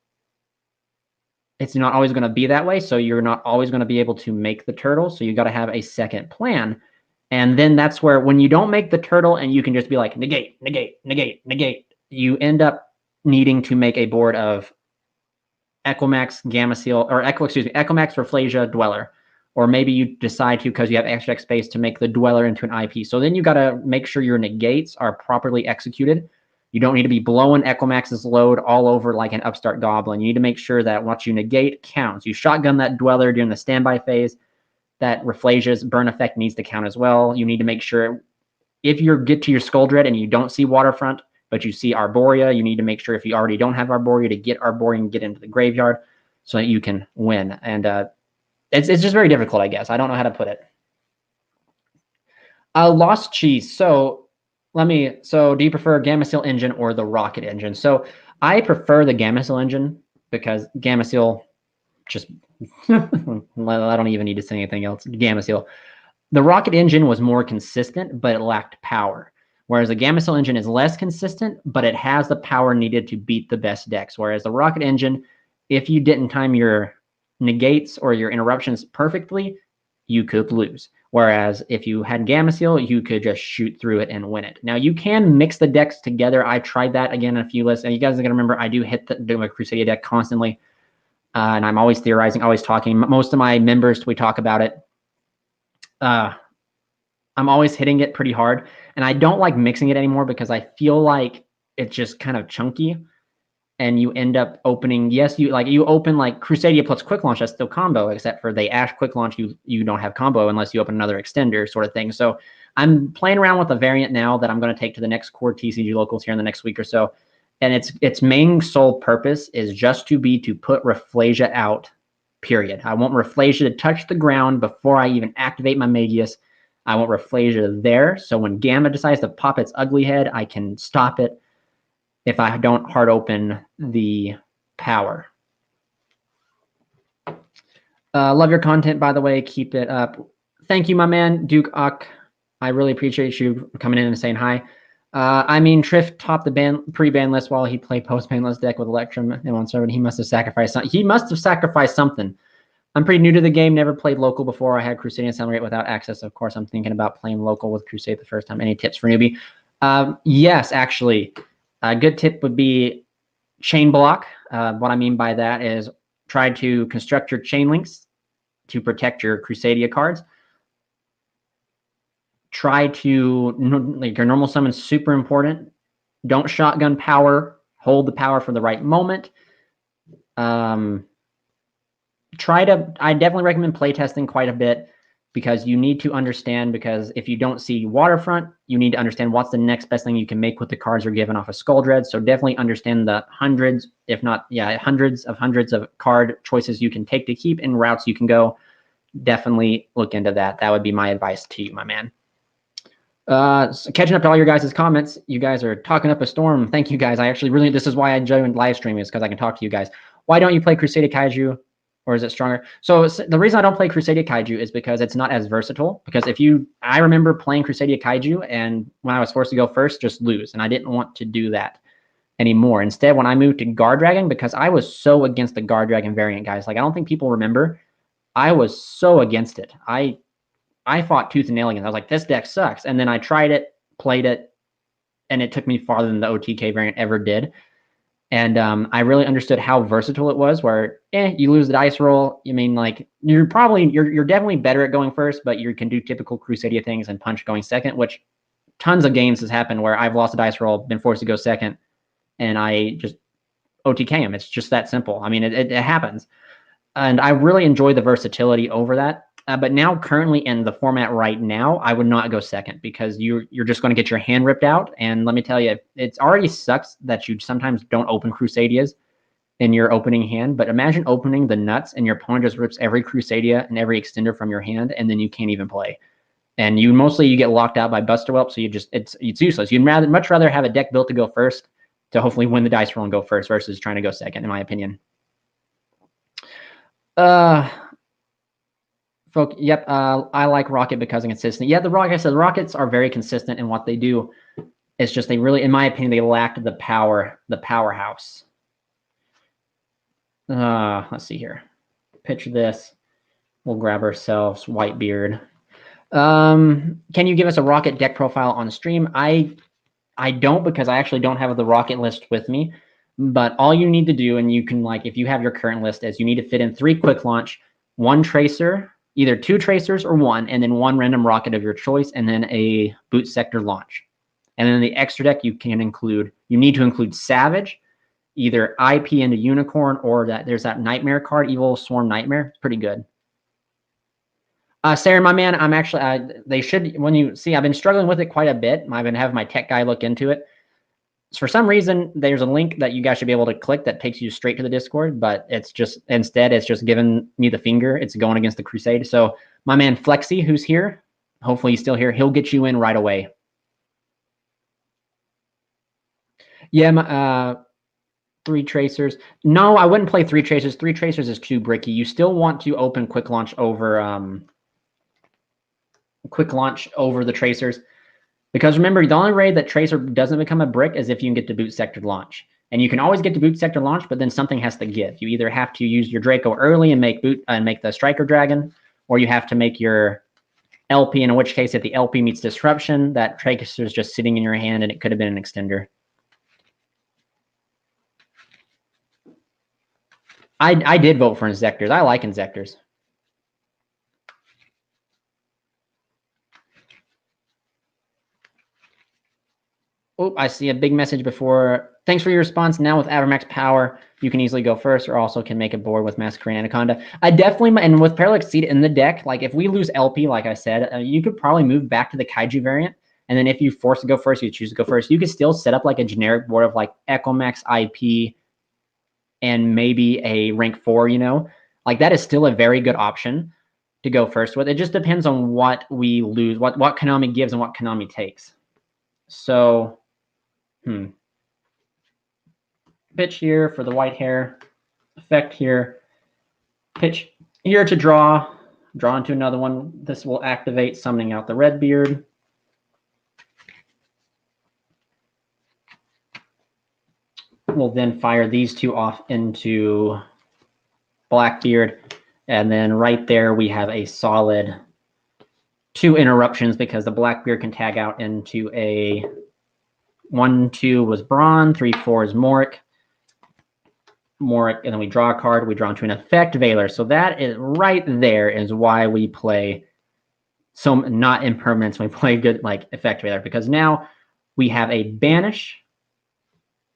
it's not always going to be that way, so you're not always going to be able to make the turtle, so you got to have a second plan. And then that's where when you don't make the turtle and you can just be like, negate, negate, negate, negate, you end up needing to make a board of Echomax, Gamma Seal, or Echomax, Reflasia, Dweller. Or maybe you decide to, because you have extra space, to make the Dweller into an IP. So then you got to make sure your negates are properly executed. You don't need to be blowing Echomax's load all over like an upstart goblin. You need to make sure that what you negate counts. You shotgun that Dweller during the standby phase. That Reflasia's burn effect needs to count as well. You need to make sure if you get to your Skull Dread and you don't see Waterfront, but you see Arborea, you need to make sure if you already don't have Arborea to get Arborea and get into the graveyard so that you can win. And it's just very difficult, I guess. I don't know how to put it. Lost Cheese. So do you prefer Gamma-Seal engine or the Rocket engine? So I prefer the Gamma-Seal engine because Gamma-Seal just, I don't even need to say anything else. Gamma-Seal. The Rocket engine was more consistent, but it lacked power. Whereas the Gamma-Seal engine is less consistent, but it has the power needed to beat the best decks. Whereas the Rocket engine, if you didn't time your negates or your interruptions perfectly, you could lose. Whereas if you had Gamma-Seal, you could just shoot through it and win it. Now, you can mix the decks together. I tried that again in a few lists. And you guys are going to remember, I do my Crusadia deck constantly. And I'm always theorizing, always talking. Most of my members, we talk about it. I'm always hitting it pretty hard. And I don't like mixing it anymore because I feel like it's just kind of chunky. And you end up opening, you open like Crusadia plus Quick Launch, that's still combo, except for the Ash Quick Launch, you don't have combo unless you open another extender sort of thing. So I'm playing around with a variant now that I'm going to take to the next core TCG locals here in the next week or so. And its main sole purpose is just to put Rafflesia out, period. I want Rafflesia to touch the ground before I even activate my Magius. I want Rafflesia there, so when Gamma decides to pop its ugly head, I can stop it if I don't hard open the power. Love your content, by the way. Keep it up. Thank you, my man, Duke Uck. I really appreciate you coming in and saying hi. I mean, Triff topped the pre-ban list while he played post-ban list deck with Electrum and on server. He must have sacrificed something. He must have sacrificed something. I'm pretty new to the game. Never played local before. I had Crusadia and Celebrate without access. Of course, I'm thinking about playing local with Crusade the first time. Any tips for newbie? Yes, actually. A good tip would be chain block. What I mean by that is try to construct your chain links to protect your Crusadia cards. Try to, like, your normal summon is super important. Don't shotgun power. Hold the power for the right moment. I definitely recommend playtesting quite a bit because you need to understand, because if you don't see Waterfront, you need to understand what's the next best thing you can make with the cards you're given off of Skull Dread. So definitely understand the hundreds, if not, hundreds of card choices you can take to keep and routes you can go. Definitely look into that. That would be my advice to you, my man. So catching up to all your guys' comments, you guys are talking up a storm. Thank you guys. This is why I joined Livestream, is because I can talk to you guys. Why don't you play Crusadia Kaiju? Or is it stronger? So the reason I don't play Crusadia Kaiju is because it's not as versatile. Because I remember playing Crusadia Kaiju, and when I was forced to go first, just lose. And I didn't want to do that anymore. Instead, when I moved to Guard Dragon, because I was so against the Guard Dragon variant, guys. Like, I don't think people remember. I was so against it. I fought tooth and nail against it. I was like, this deck sucks. And then I tried it, played it, and it took me farther than the OTK variant ever did. And I really understood how versatile it was, where you lose the dice roll. I mean, like, you're definitely better at going first, but you can do typical Crusadia things and punch going second, which tons of games has happened where I've lost a dice roll, been forced to go second, and I just OTK him. It's just that simple. I mean, it happens. And I really enjoy the versatility over that. But now, currently in the format right now, I would not go second because you're just going to get your hand ripped out. And let me tell you, it already sucks that you sometimes don't open Crusadias in your opening hand. But imagine opening the nuts and your opponent just rips every Crusadia and every extender from your hand, and then you can't even play. And you get locked out by Buster Whelp, so it's useless. You'd much rather have a deck built to go first to hopefully win the dice roll and go first versus trying to go second, in my opinion. Yep, I like Rocket because it's consistent. Yeah, the Rockets are very consistent in what they do. It's just they really, in my opinion, they lacked the powerhouse. Let's see here. Picture this. We'll grab ourselves Whitebeard. Can you give us a Rocket deck profile on stream? I don't, because I actually don't have the Rocket list with me. But all you need to do, and you can, like, if you have your current list, is you need to fit in 3 Quick Launch, 1 Tracer, either 2 Tracers or 1, and then 1 random Rocket of your choice, and then a Boot Sector Launch. And then the extra deck you need to include Savage, either IP into Unicorn, or there's that Nightmare card, Evil Swarm Nightmare. It's pretty good. Sarah, my man, I'm actually, they should, when you see, I've been struggling with it quite a bit. I've been having my tech guy look into it. So for some reason, there's a link that you guys should be able to click that takes you straight to the Discord, but it's just, instead, it's just giving me the finger. It's going against the Crusade. So my man Flexi, who's here, hopefully he's still here, he'll get you in right away. Yeah, 3 tracers. No, I wouldn't play 3 tracers. 3 tracers is too bricky. You still want to open quick launch over the tracers, because remember, the only way that tracer doesn't become a brick is if you can get to boot sector launch, and you can always get to boot sector launch, but then something has to give. You either have to use your Draco early and make the striker dragon, or you have to make your LP, in which case if the LP meets disruption, that tracer is just sitting in your hand and it could have been an extender. I did vote for Inzectors. I like Inzectors. Oh, I see a big message before. Thanks for your response. Now with Avermax power, you can easily go first, or also can make a board with Massacre Anaconda. I definitely, and with Parallax Seed in the deck, like if we lose LP, like I said, you could probably move back to the Kaiju variant. And then if you force to go first, you choose to go first. You could still set up like a generic board of like Echomax IP and maybe a rank 4, you know? Like that is still a very good option to go first with. It just depends on what we lose, what Konami gives and what Konami takes. So, pitch here for the white hair, effect here, pitch here to draw into another one. This will activate summoning out the red beard. We'll then fire these 2 off into Blackbeard, and then right there we have a solid 2 interruptions, because the Blackbeard can tag out into a 1-2 was Brawn, 3-4 is Morik, and then we draw a card. We draw into an effect Veiler. So that is right there is why we play some not impermanence. We play good like effect Veiler, because now we have a banish,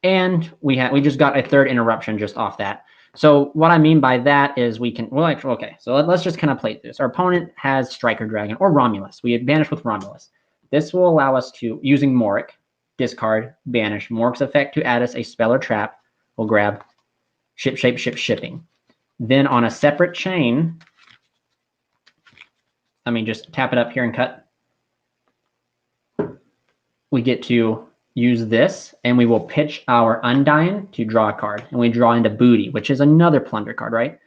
and we just got a 3rd interruption just off that. So what I mean by that is we can, well, okay, so let's just kind of play this. Our opponent has Striker Dragon or Romulus. We banish with Romulus. This will allow us to, using Morik, discard, banish, Morik's effect to add us a spell or trap. We'll grab shipping. Then on a separate chain, I mean, just tap it up here and cut. We get to use this, and we will pitch our Undying to draw a card, and we draw into Booty, which is another plunder card, right?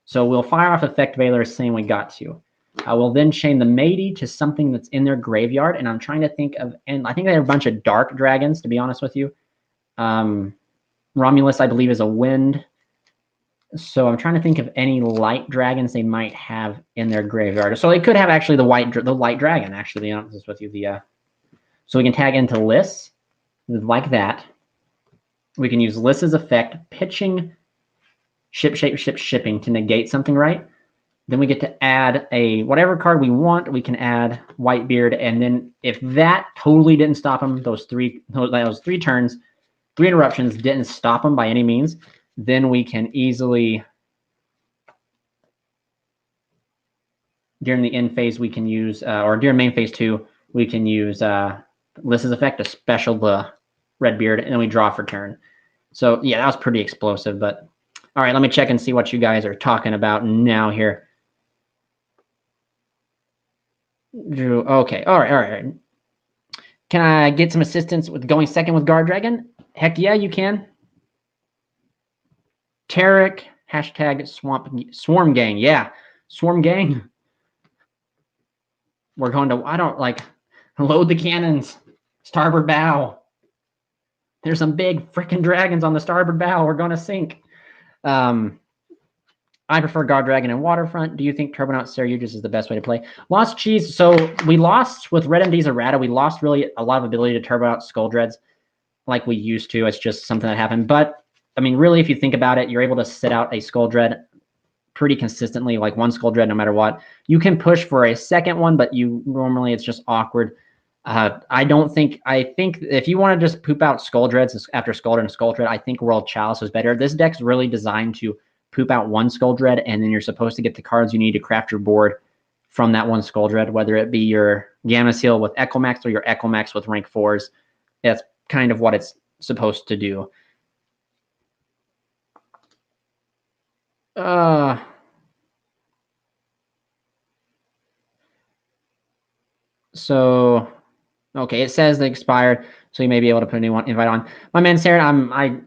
So we'll fire off Effect Veiler, saying we got to. I will then chain the Matey to something that's in their graveyard, and I'm trying to think of, and I think they have a bunch of dark dragons, to be honest with you. Romulus, I believe, is a wind. So I'm trying to think of any light dragons they might have in their graveyard. So they could have actually the light dragon, actually, to be honest with you. So we can tag into Liss like that. We can use Liss's effect, pitching shipping to negate something, right? Then we get to add a whatever card we want. We can add Whitebeard, and then if that totally didn't stop him, those three turns, 3 interruptions didn't stop him by any means, then we can easily, during the end phase, we can use, or during main phase 2, we can use Liss's effect to special the Redbeard, and then we draw for turn. So yeah, that was pretty explosive. But all right, let me check and see what you guys are talking about now here. Drew, okay, all right. Can I get some assistance with going second with Guard Dragon? Heck yeah, you can. Tarek, hashtag Swarm Gang. Yeah, Swarm Gang. We're going to, I don't like, load the cannons. Starboard bow. There's some big freaking dragons on the starboard bow. We're going to sink. I prefer Guard Dragon and Waterfront. Do you think Turbonaut Saryujas is the best way to play? Lost Cheese. So we lost with Red MD's errata. We lost really a lot of ability to Turbonaut Skull Dreads like we used to. It's just something that happened. But, I mean, really, if you think about it, you're able to sit out a Skull Dread pretty consistently, like 1 Skull Dread no matter what. You can push for a second one, but normally it's just awkward. I think if you want to just poop out Skull Dreads after Skull Dread and Skull Dread, I think World Chalice is better. This deck's really designed to poop out 1 Skull Dread, and then you're supposed to get the cards you need to craft your board from that one Skull Dread, whether it be your Gamma Seal with Echo Max or your Echo Max with rank 4s. That's kind of what it's supposed to do. So, okay, it says they expired, so you may be able to put a new invite on. My man Saren, I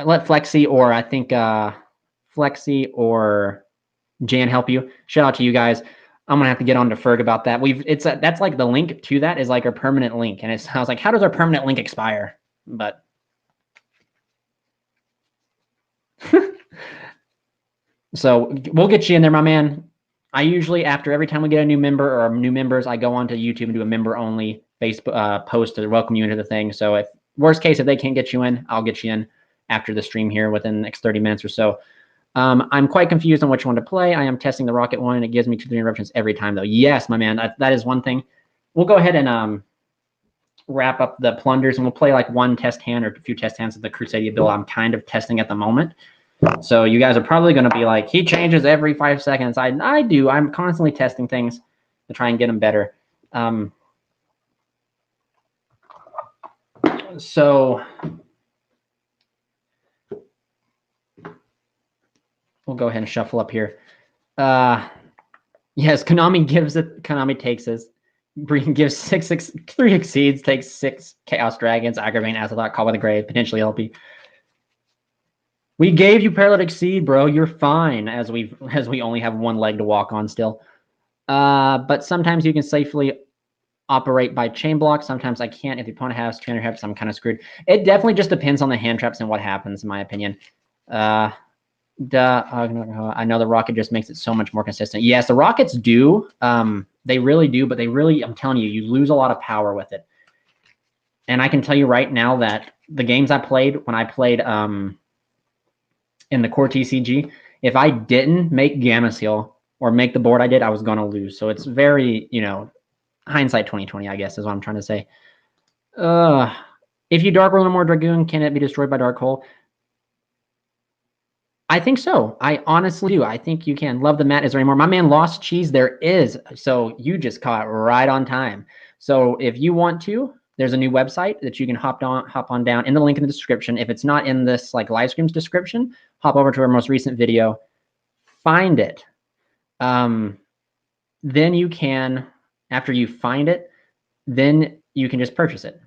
let Flexi or I think Flexi or Jan help you. Shout out to you guys. I'm gonna have to get on to Ferg about that. That's like the link to that is like our permanent link, and I was like, how does our permanent link expire? But so we'll get you in there, my man. I usually, after every time we get a new member or new members, I go onto YouTube and do a member only Facebook post to welcome you into the thing. So if worst case, if they can't get you in, I'll get you in after the stream here within the next 30 minutes or so. I'm quite confused on which one to play. I am testing the rocket one, and it gives me 2-3 interruptions every time, though. Yes, my man, that is one thing. We'll go ahead and wrap up the plunders, and we'll play like one test hand or a few test hands of the Crusadia build I'm kind of testing at the moment. So you guys are probably going to be like, he changes every 5 seconds. I do. I'm constantly testing things to try and get them better. So we'll go ahead and shuffle up here. Yes, Konami takes us. Gives 3 exceeds, takes 6 Chaos Dragons, Aggravating Azathoth, Call by the Grave, potentially LP. We gave you Paralytic Seed, bro. You're fine, as we only have 1 leg to walk on still. But sometimes you can safely operate by chain block. Sometimes I can't. If the opponent has trainer traps, I'm kind of screwed. It definitely just depends on the hand traps and what happens, in my opinion. I know the rocket just makes it so much more consistent. Yes, the rockets do. They really do, but I'm telling you, you lose a lot of power with it. And I can tell you right now that the games I played, when I played in the core TCG, if I didn't make Gamma Seal or make the board I did, I was going to lose. So it's very, hindsight 2020, I guess, is what I'm trying to say. If you Dark Roll no more Dragoon, can it be destroyed by Dark Hole? I think so. I honestly do. I think you can. Love the mat. Is there any more? My man Lost Cheese, there is. So you just caught right on time. So if you want to, there's a new website that you can hop on down in the link in the description. If it's not in this like live stream's description, hop over to our most recent video, find it. Then you can, after you find it, then you can just purchase it.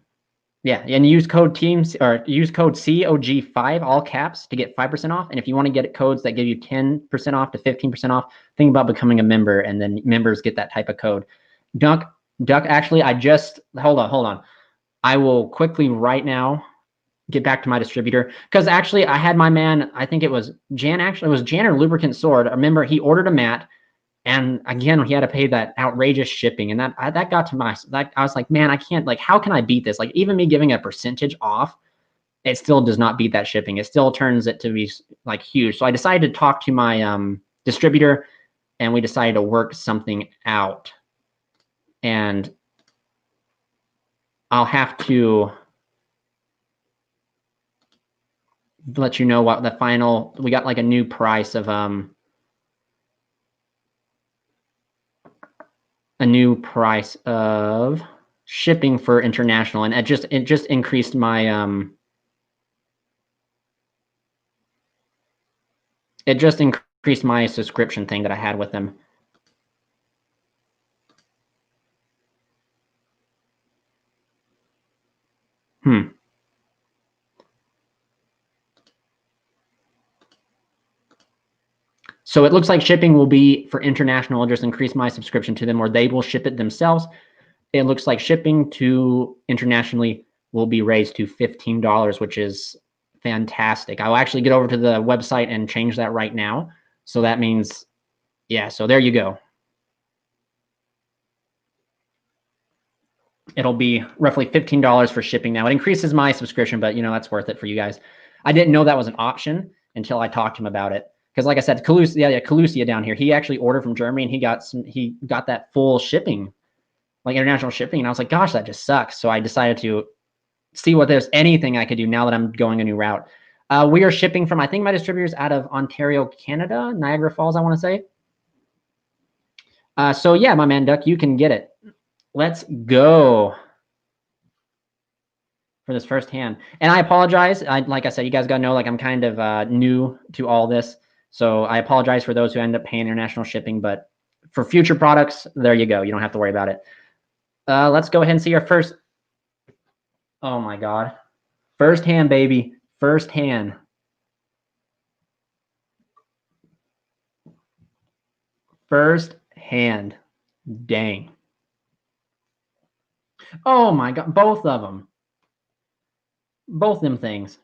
Yeah, and use code COG5, all caps, to get 5% off. And if you want to get codes that give you 10% off to 15% off, think about becoming a member, and then members get that type of code. Duck, actually, hold on. I will quickly right now get back to my distributor, because actually I had my man, I think it was Jan, actually, it was Jan or Lubricant Sword. I remember he ordered a mat, and again, he had to pay that outrageous shipping, and that got to I was like, man, I can't, like, how can I beat this? Like, even me giving a percentage off, it still does not beat that shipping. It still turns it to be like huge. So I decided to talk to my distributor, and we decided to work something out. And I'll have to let you know what the final, we got like a new price of shipping for international, and it just increased my increased my subscription thing that I had with them. So it looks like shipping will be for international. I'll just increase my subscription to them, or they will ship it themselves. It looks like shipping to internationally will be raised to $15, which is fantastic. I'll actually get over to the website and change that right now. So that means, yeah, so there you go. It'll be roughly $15 for shipping now. It increases my subscription, but that's worth it for you guys. I didn't know that was an option until I talked to him about it. Because like I said, Crusadia down here, he actually ordered from Germany, and he got that full shipping, like international shipping. And I was like, gosh, that just sucks. So I decided to see what there's anything I could do now that I'm going a new route. We are shipping from, I think my distributor's out of Ontario, Canada, Niagara Falls, I want to say. So yeah, my man Duck, you can get it. Let's go for this first hand. And I apologize. Like I said, you guys got to know, like, I'm kind of new to all this. So I apologize for those who end up paying international shipping. But for future products, there you go. You don't have to worry about it. Let's go ahead and see our first. Oh, my God. First hand, baby. First hand. First hand. Dang. Oh, my God. Both of them. Both them things.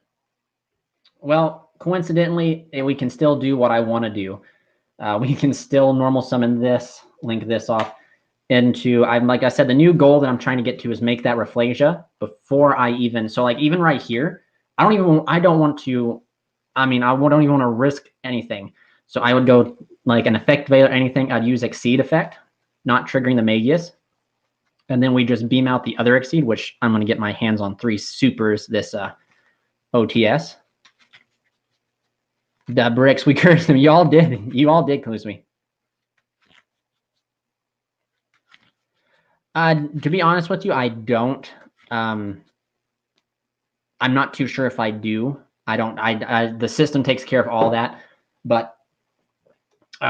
Well, coincidentally, we can still do what I want to do. We can still normal summon this, link this off into, like I said, the new goal that I'm trying to get to is make that Rafflesia before I even, so like even right here, I don't even want to risk anything. So I would go like an effect veil or anything. I'd use Exceed effect, not triggering the Magius. And then we just beam out the other Exceed, which I'm going to get my hands on 3 supers this OTS. The bricks, we cursed them. You all did curse me. To be honest with you, I don't. I'm not too sure if I do. I don't. The system takes care of all that. But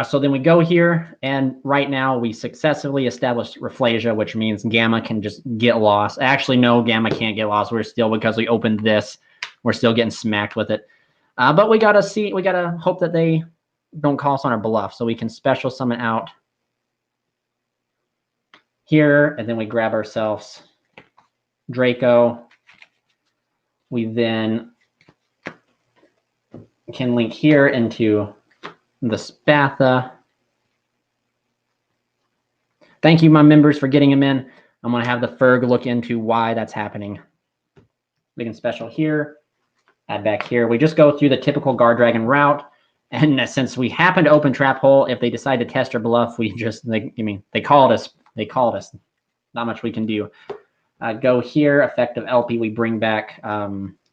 so then we go here, and right now we successfully established Rafflesia, which means Gamma can just get lost. Actually, no, Gamma can't get lost. We're still, because we opened this, we're still getting smacked with it. But we gotta see. We gotta hope that they don't call us on our bluff, so we can special summon out here, and then we grab ourselves Draco. We then can link here into the Spatha. Thank you, my members, for getting them in. I'm going to have the Ferg look into why that's happening. We can special here, add back here. We just go through the typical Guard Dragon route. And since we happen to open Trap Hole, if they decide to test our bluff, we just, they called us. They called us. Not much we can do. Go here, effective LP, we bring back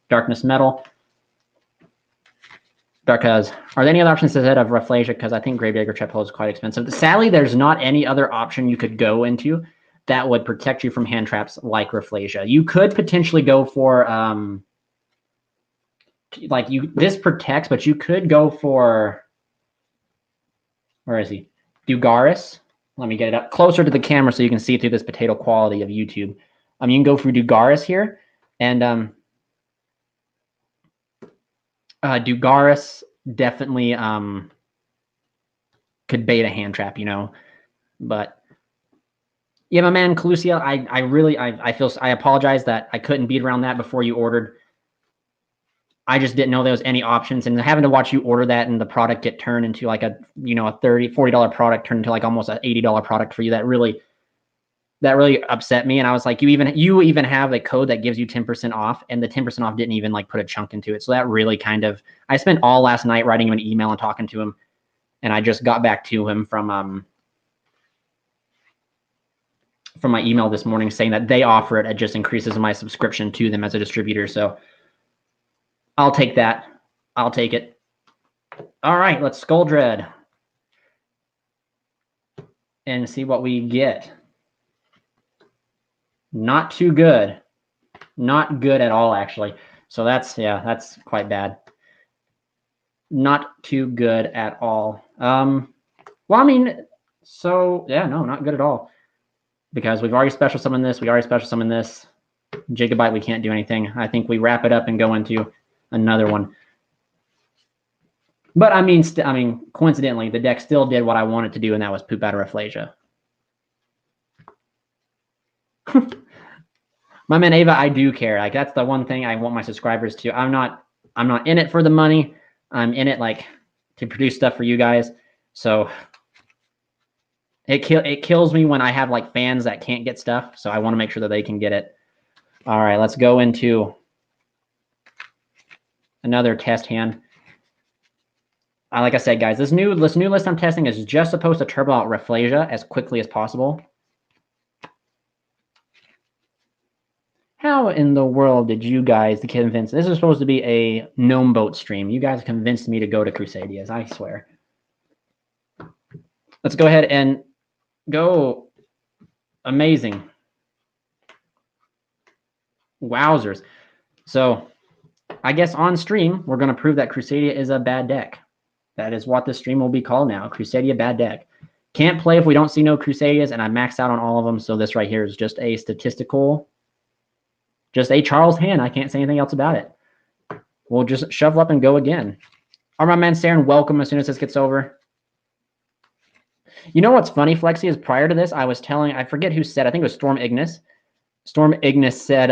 Darkness Metal. Because are there any other options instead of Rafflesia? Because I think Gravedigger Trap Hole is quite expensive. Sadly, there's not any other option you could go into that would protect you from hand traps like Rafflesia. You could potentially go for this protects, but you could go for, where is he? Dugaris. Let me get it up closer to the camera so you can see through this potato quality of YouTube. You can go for Dugaris here, and Dugaris definitely could bait a hand trap, but yeah, my man Calusia, I apologize that I couldn't beat around that before you ordered. I just didn't know there was any options, and having to watch you order that and the product get turned into like a $30, $40 product turned into like almost an $80 product for you, that really upset me. And I was like, you even have a code that gives you 10% off, and the 10% off didn't even like put a chunk into it. So that really I spent all last night writing him an email and talking to him, and I just got back to him from my email this morning saying that they offer it. It just increases my subscription to them as a distributor. So I'll take that. I'll take it. All right, let's Skull Dread and see what we get. Not too good. Not good at all, actually. So that's quite bad. Not too good at all. Well, I mean, so yeah, no, not good at all. Because we've already special summoned this. We already special summoned this. Gigabyte, we can't do anything. I think we wrap it up and go into another one. But I mean, coincidentally, the deck still did what I wanted to do, and that was poop out of Rafflesia. My man Ava, I do care. Like, that's the one thing I want my subscribers to. I'm not in it for the money. I'm in it like to produce stuff for you guys. So it kills me when I have like fans that can't get stuff. So I want to make sure that they can get it. All right, let's go into another test hand. Like I said, guys, this new list I'm testing is just supposed to turbo out Rafflesia as quickly as possible. How in the world did you guys convince? This is supposed to be a gnome boat stream. You guys convinced me to go to Crusadias, I swear. Let's go ahead and Go. Amazing. Wowzers. So I guess on stream, we're going to prove that Crusadia is a bad deck. That is what the stream will be called now. Crusadia bad deck. Can't play if we don't see no Crusadias, and I maxed out on all of them. So this right here is just a statistical, just a Charles hand. I can't say anything else about it. We'll just shovel up and go again. All right, my man Saren, welcome as soon as this gets over. You know what's funny, Flexi, is prior to this, I was telling, I forget who said, I think it was Storm Ignis. Storm Ignis said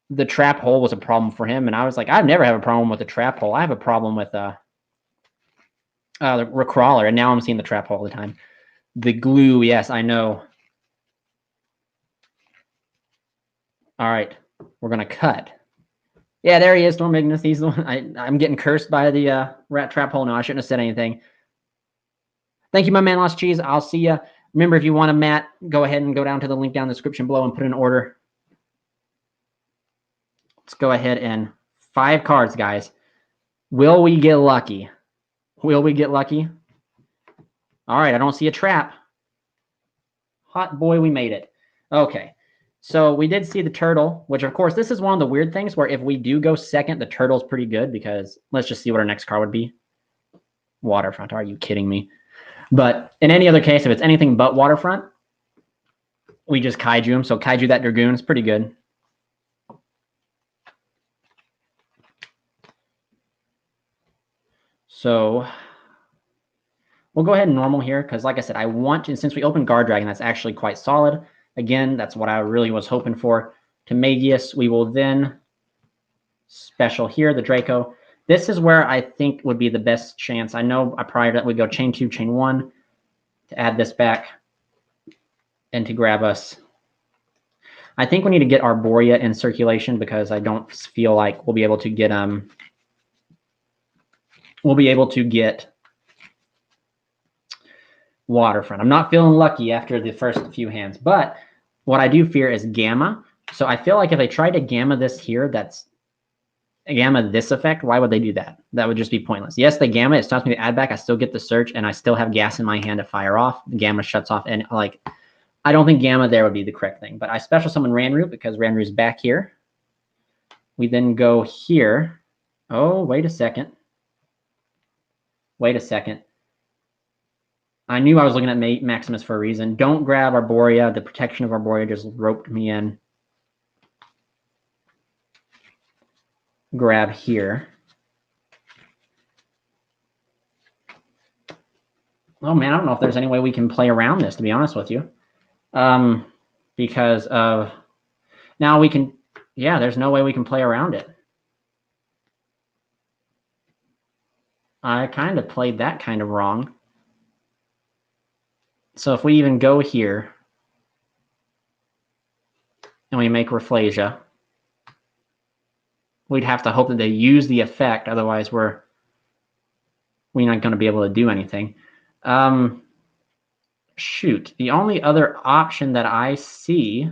the trap hole was a problem for him. And I was like, I've never had a problem with the trap hole. I have a problem with the crawler. And now I'm seeing the trap hole all the time. The glue, yes, I know. All right, we're going to cut. Yeah, there he is, Storm Ignis. He's the one. I'm getting cursed by the rat trap hole now. I shouldn't have said anything. Thank you, my man, Lost Cheese. I'll see you. Remember, if you want a mat, go ahead and go down to the link down in the description below and put in an order. Let's go ahead and 5 cards, guys. Will we get lucky? Will we get lucky? All right, I don't see a trap. Hot boy, we made it. Okay, so we did see the turtle, which, of course, this is one of the weird things where if we do go second, the turtle's pretty good because let's just see what our next card would be. Waterfront, are you kidding me? But in any other case, if it's anything but Waterfront, we just Kaiju him. So Kaiju that Dragoon is pretty good. So we'll go ahead and normal here because, like I said, I want to, and since we opened Guard Dragon, that's actually quite solid. Again, that's what I really was hoping for. To Magius, we will then special here, the Draco. This is where I think would be the best chance. I know prior to that, we go chain 2, chain 1 to add this back and to grab us. I think we need to get Arborea in circulation because I don't feel like we'll be able to get Waterfront. I'm not feeling lucky after the first few hands, but what I do fear is Gamma. So I feel like if they try to Gamma this here, that's Gamma this effect. Why would they do that? That would just be pointless. Yes, the Gamma, it stops me to add back. I still get the search, and I still have gas in my hand to fire off. The Gamma shuts off, and like, I don't think Gamma there would be the correct thing. But I special summon Ranroot because Ranroot's back here. We then go here. Oh, wait a second. Wait a second. I knew I was looking at Maximus for a reason. Don't grab Arborea. The protection of Arborea just roped me in. Grab here. Oh, man, I don't know if there's any way we can play around this, to be honest with you. Because of... Now we can... Yeah, there's no way we can play around it. I kind of played that kind of wrong. So if we even go here and we make Rafflesia, we'd have to hope that they use the effect. Otherwise, we're not going to be able to do anything. Shoot. The only other option that I see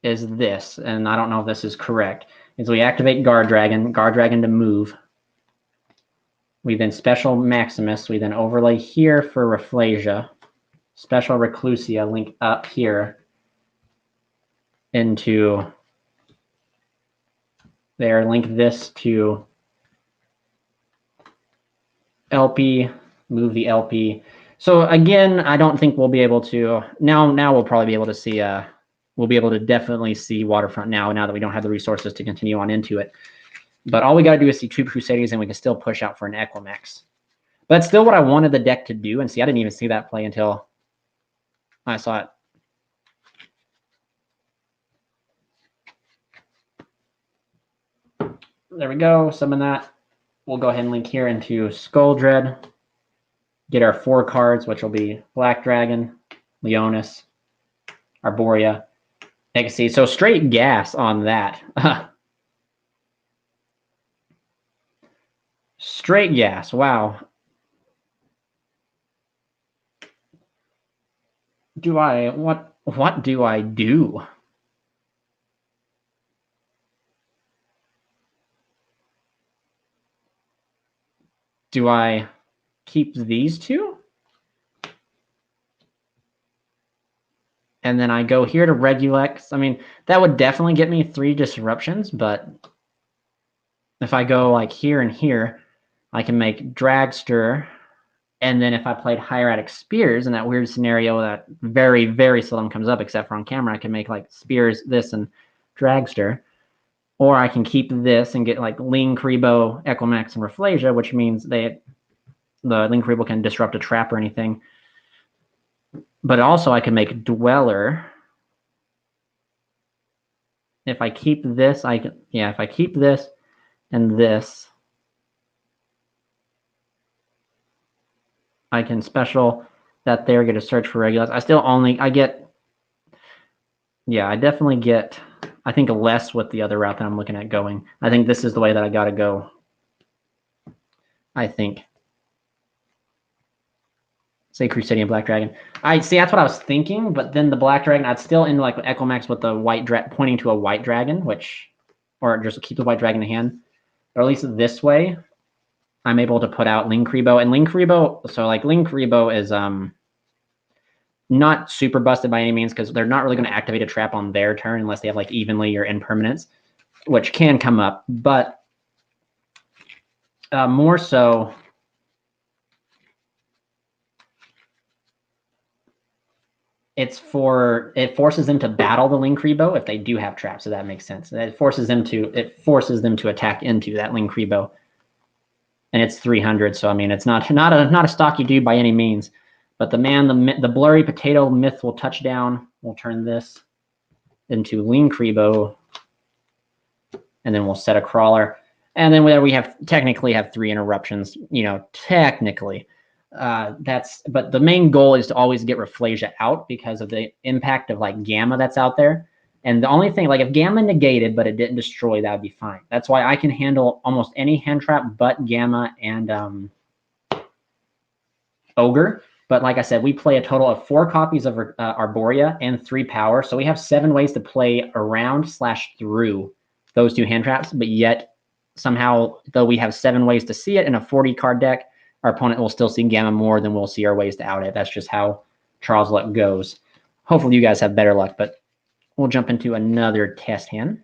is this, and I don't know if this is correct, is we activate Guard Dragon to move. We then special Maximus. We then overlay here for Rafflesia. Special Reclusia, link up here into there. Link this to LP, move the LP. So again, I don't think we'll be able to, now we'll probably be able to see, we'll be able to definitely see Waterfront now that we don't have the resources to continue on into it. But all we got to do is see 2 Crusadians and we can still push out for an Equimax. But that's still what I wanted the deck to do. And see, I didn't even see that play until I saw it. There we go. Summon that. We'll go ahead and link here into Skull Dread. Get our 4 cards, which will be Black Dragon, Leonis, Arborea, Legacy. So straight gas on that. Straight gas. Wow. What do I do? Do I keep these 2? And then I go here to Regulex. I mean, that would definitely get me 3 disruptions, but if I go like here and here, I can make Dragster. And then if I played Hieratic Spears in that weird scenario that very, very seldom comes up except for on camera, I can make like Spears, this, and Dragster. Or I can keep this and get like Ling, Kribo, Equimax, and Rafflesia, which means the Ling Kribo can disrupt a trap or anything. But also I can make Dweller. If I keep this, I can, yeah, if I keep this and this, I can special that there, get a search for Regulus. I still only, I get, yeah, I definitely get, I think less with the other route that I'm looking at going. I think this is the way that I got to go. I think. Say Crusadia Black Dragon. I see, that's what I was thinking, but then the Black Dragon, I'd still end like Equimax with the white pointing to a white dragon, which, or just keep the white dragon in hand. Or at least this way, I'm able to put out Ling Kribo. And Ling Kribo, so like Ling Kribo is not super busted by any means because they're not really going to activate a trap on their turn unless they have like evenly or impermanence, which can come up. But more so, it forces them to battle the Ling Kribo if they do have traps, so that makes sense. It forces them to attack into that Ling Kribo. And it's 300, so I mean it's not a stocky dude by any means. But the blurry potato myth will touch down. We'll turn this into Ling Kribo, and then we'll set a crawler. And then we technically have 3 interruptions, you know, technically. But the main goal is to always get Rafflesia out because of the impact of like Gamma that's out there. And the only thing, like if Gamma negated but it didn't destroy, that would be fine. That's why I can handle almost any hand trap but Gamma and Ogre. But like I said, we play a total of 4 copies of Arborea and 3 power. So we have 7 ways to play around / through those 2 hand traps. But yet somehow, though we have 7 ways to see it in a 40 card deck, our opponent will still see Gamma more than we'll see our ways to out it. That's just how Charles luck goes. Hopefully you guys have better luck, but we'll jump into another test hand.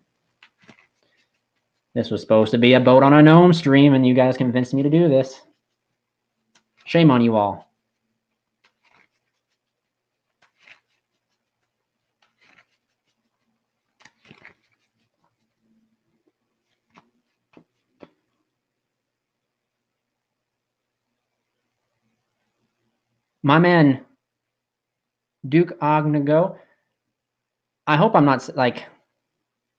This was supposed to be a boat on a gnome stream, and you guys convinced me to do this. Shame on you all. My man, Duke Ognago, I hope I'm not like,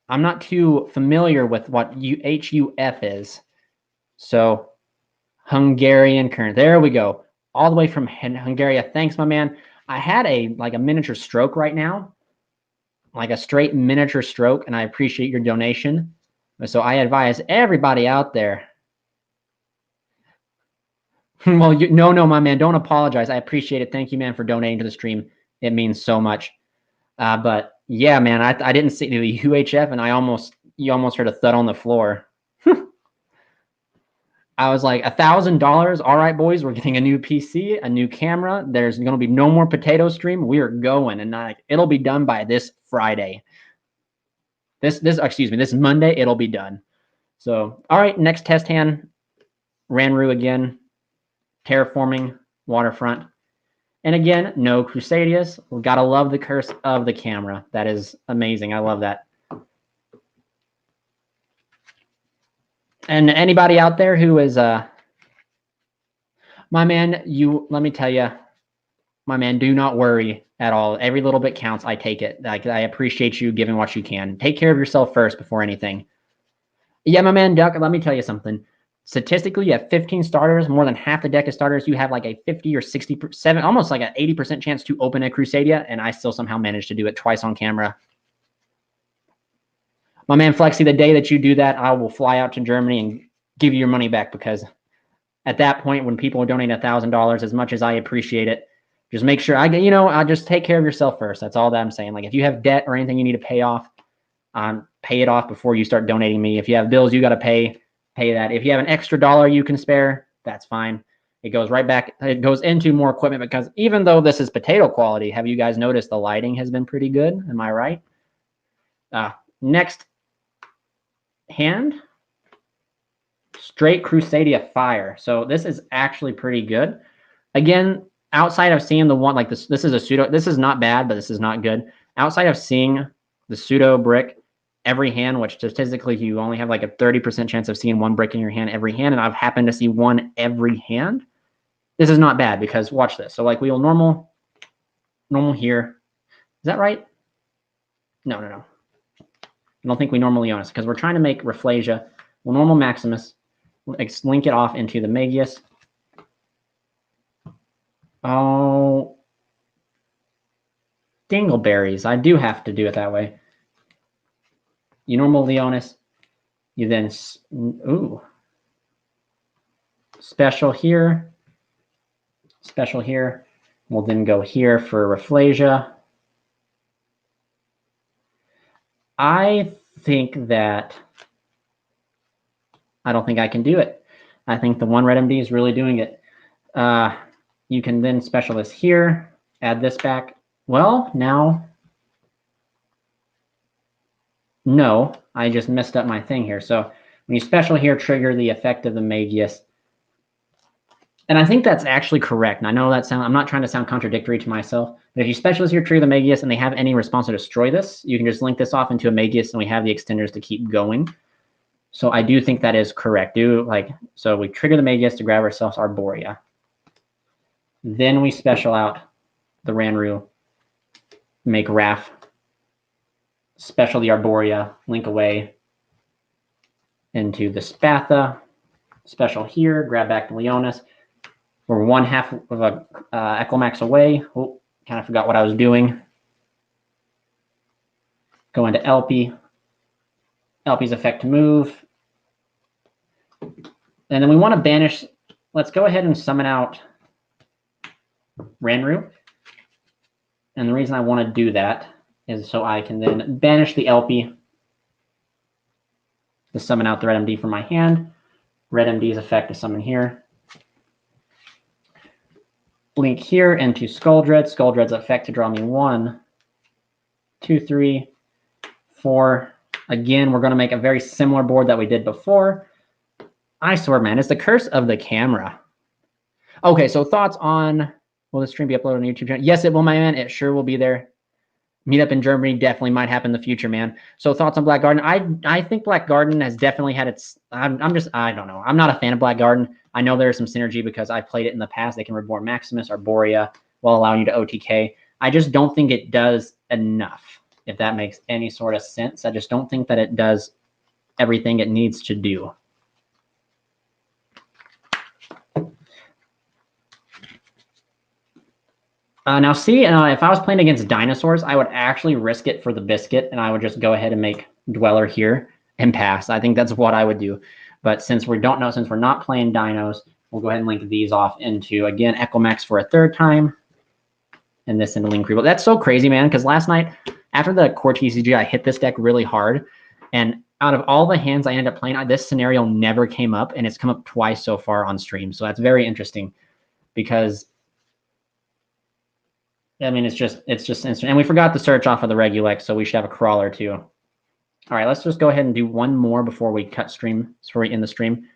I'm not too familiar with what HUF is. So Hungarian current, there we go. All the way from Hungary. Thanks, my man. I had a miniature stroke right now, like a straight miniature stroke, and I appreciate your donation. So I advise everybody out there. Well, no, my man, don't apologize. I appreciate it. Thank you, man, for donating to the stream. It means so much. But yeah, man, I didn't see the UHF, and you almost heard a thud on the floor. I was like, $1,000. All right, boys, we're getting a new PC, a new camera. There's going to be no more potato stream. We are going, and it'll be done by this Friday. This Monday, it'll be done. So, all right, next test hand, Ranru again, Terraforming, Waterfront. And again, no Crusadias. We gotta love the curse of the camera. That is amazing. I love that. And anybody out there who is my man, let me tell you, my man, do not worry at all. Every little bit counts. I take it. Like, I appreciate you giving what you can. Take care of yourself first before anything. Yeah, my man, Duck, let me tell you something. Statistically, you have 15 starters, more than half the deck of starters. You have like a 50 or 67, almost like an 80% chance to open a Crusadia, and I still somehow managed to do it twice on camera. My man Flexi, the day that you do that, I will fly out to Germany and give you your money back, because at that point, when people are donating $1,000, as much as I appreciate it, just make sure I'll just take care of yourself first. That's all that I'm saying. Like, if you have debt or anything you need to pay off, pay it off before you start donating me. If you have bills you got to pay that. If you have an extra dollar you can spare, that's fine. it goes right back. It goes into more equipment because even though this is potato quality, have you guys noticed the lighting has been pretty good? Am I right? Next hand, straight Crusadia Fire. So this is actually pretty good. Again, outside of seeing the one like this is a pseudo. This is not bad, but this is not good. Outside of seeing the pseudo brick every hand, which statistically you only have like a 30% chance of seeing one brick in your hand every hand, and I've happened to see one every hand. This is not bad because watch this. So like we will normal here. Is that right? No. I don't think we normally own this because we're trying to make Rafflesia. We'll normal Maximus, link it off into the Magius. Oh, dingleberries. I do have to do it that way. You normal Leonis. You then, ooh. Special here. Special here. We'll then go here for Rafflesia. I think that I don't think I can do it. I think the one red MD is really doing it. You can then special this here, add this back. Well, now, no, I just messed up my thing here. So when you special here, trigger the effect of the Magius. And I think that's actually correct. And I know that I'm not trying to sound contradictory to myself, but if you specialist here, trigger the Magius, and they have any response to destroy this, you can just link this off into a Magius, and we have the extenders to keep going. So I do think that is correct. So we trigger the Magius to grab ourselves Arborea. Then we special out the Ranru, make Raff, special the Arborea, link away into the Spatha, special here, grab back the Leonis. We're 1/2 of a Equimax away. Oh, kind of forgot what I was doing. Go into LP. LP's effect to move. And then we want to banish. Let's go ahead and summon out Ranru. And the reason I want to do that is so I can then banish the LP to summon out the red MD from my hand. Red MD's effect to summon here. Link here into Skuldred. Skuldred's effect to draw me 1, 2, 3, 4. Again, we're going to make a very similar board that we did before. I swear, man, it's the curse of the camera. Okay, so thoughts on, will the stream be uploaded on the YouTube channel? Yes, it will, my man. It sure will be there. Meetup in Germany definitely might happen in the future, man. So thoughts on Black Garden? I think Black Garden has definitely had its. I don't know. I'm not a fan of Black Garden. I know there's some synergy because I played it in the past. They can reborn Maximus, Arborea, while allowing you to OTK. I just don't think it does enough, if that makes any sort of sense. I just don't think that it does everything it needs to do. Now, see, if I was playing against dinosaurs, I would actually risk it for the biscuit, and I would just go ahead and make Dweller here and pass. I think that's what I would do. But since we don't know, since we're not playing dinos, we'll go ahead and link these off into, again, Equimax for a 3rd time, and this into Link Rebuild. That's so crazy, man, because last night, after the core TCG, I hit this deck really hard, and out of all the hands I ended up playing, this scenario never came up, and it's come up twice so far on stream. So that's very interesting because, I mean, it's just instant. And we forgot to search off of the Regulex, so we should have a crawler too. All right, let's just go ahead and do one more before we cut stream, before we end the stream.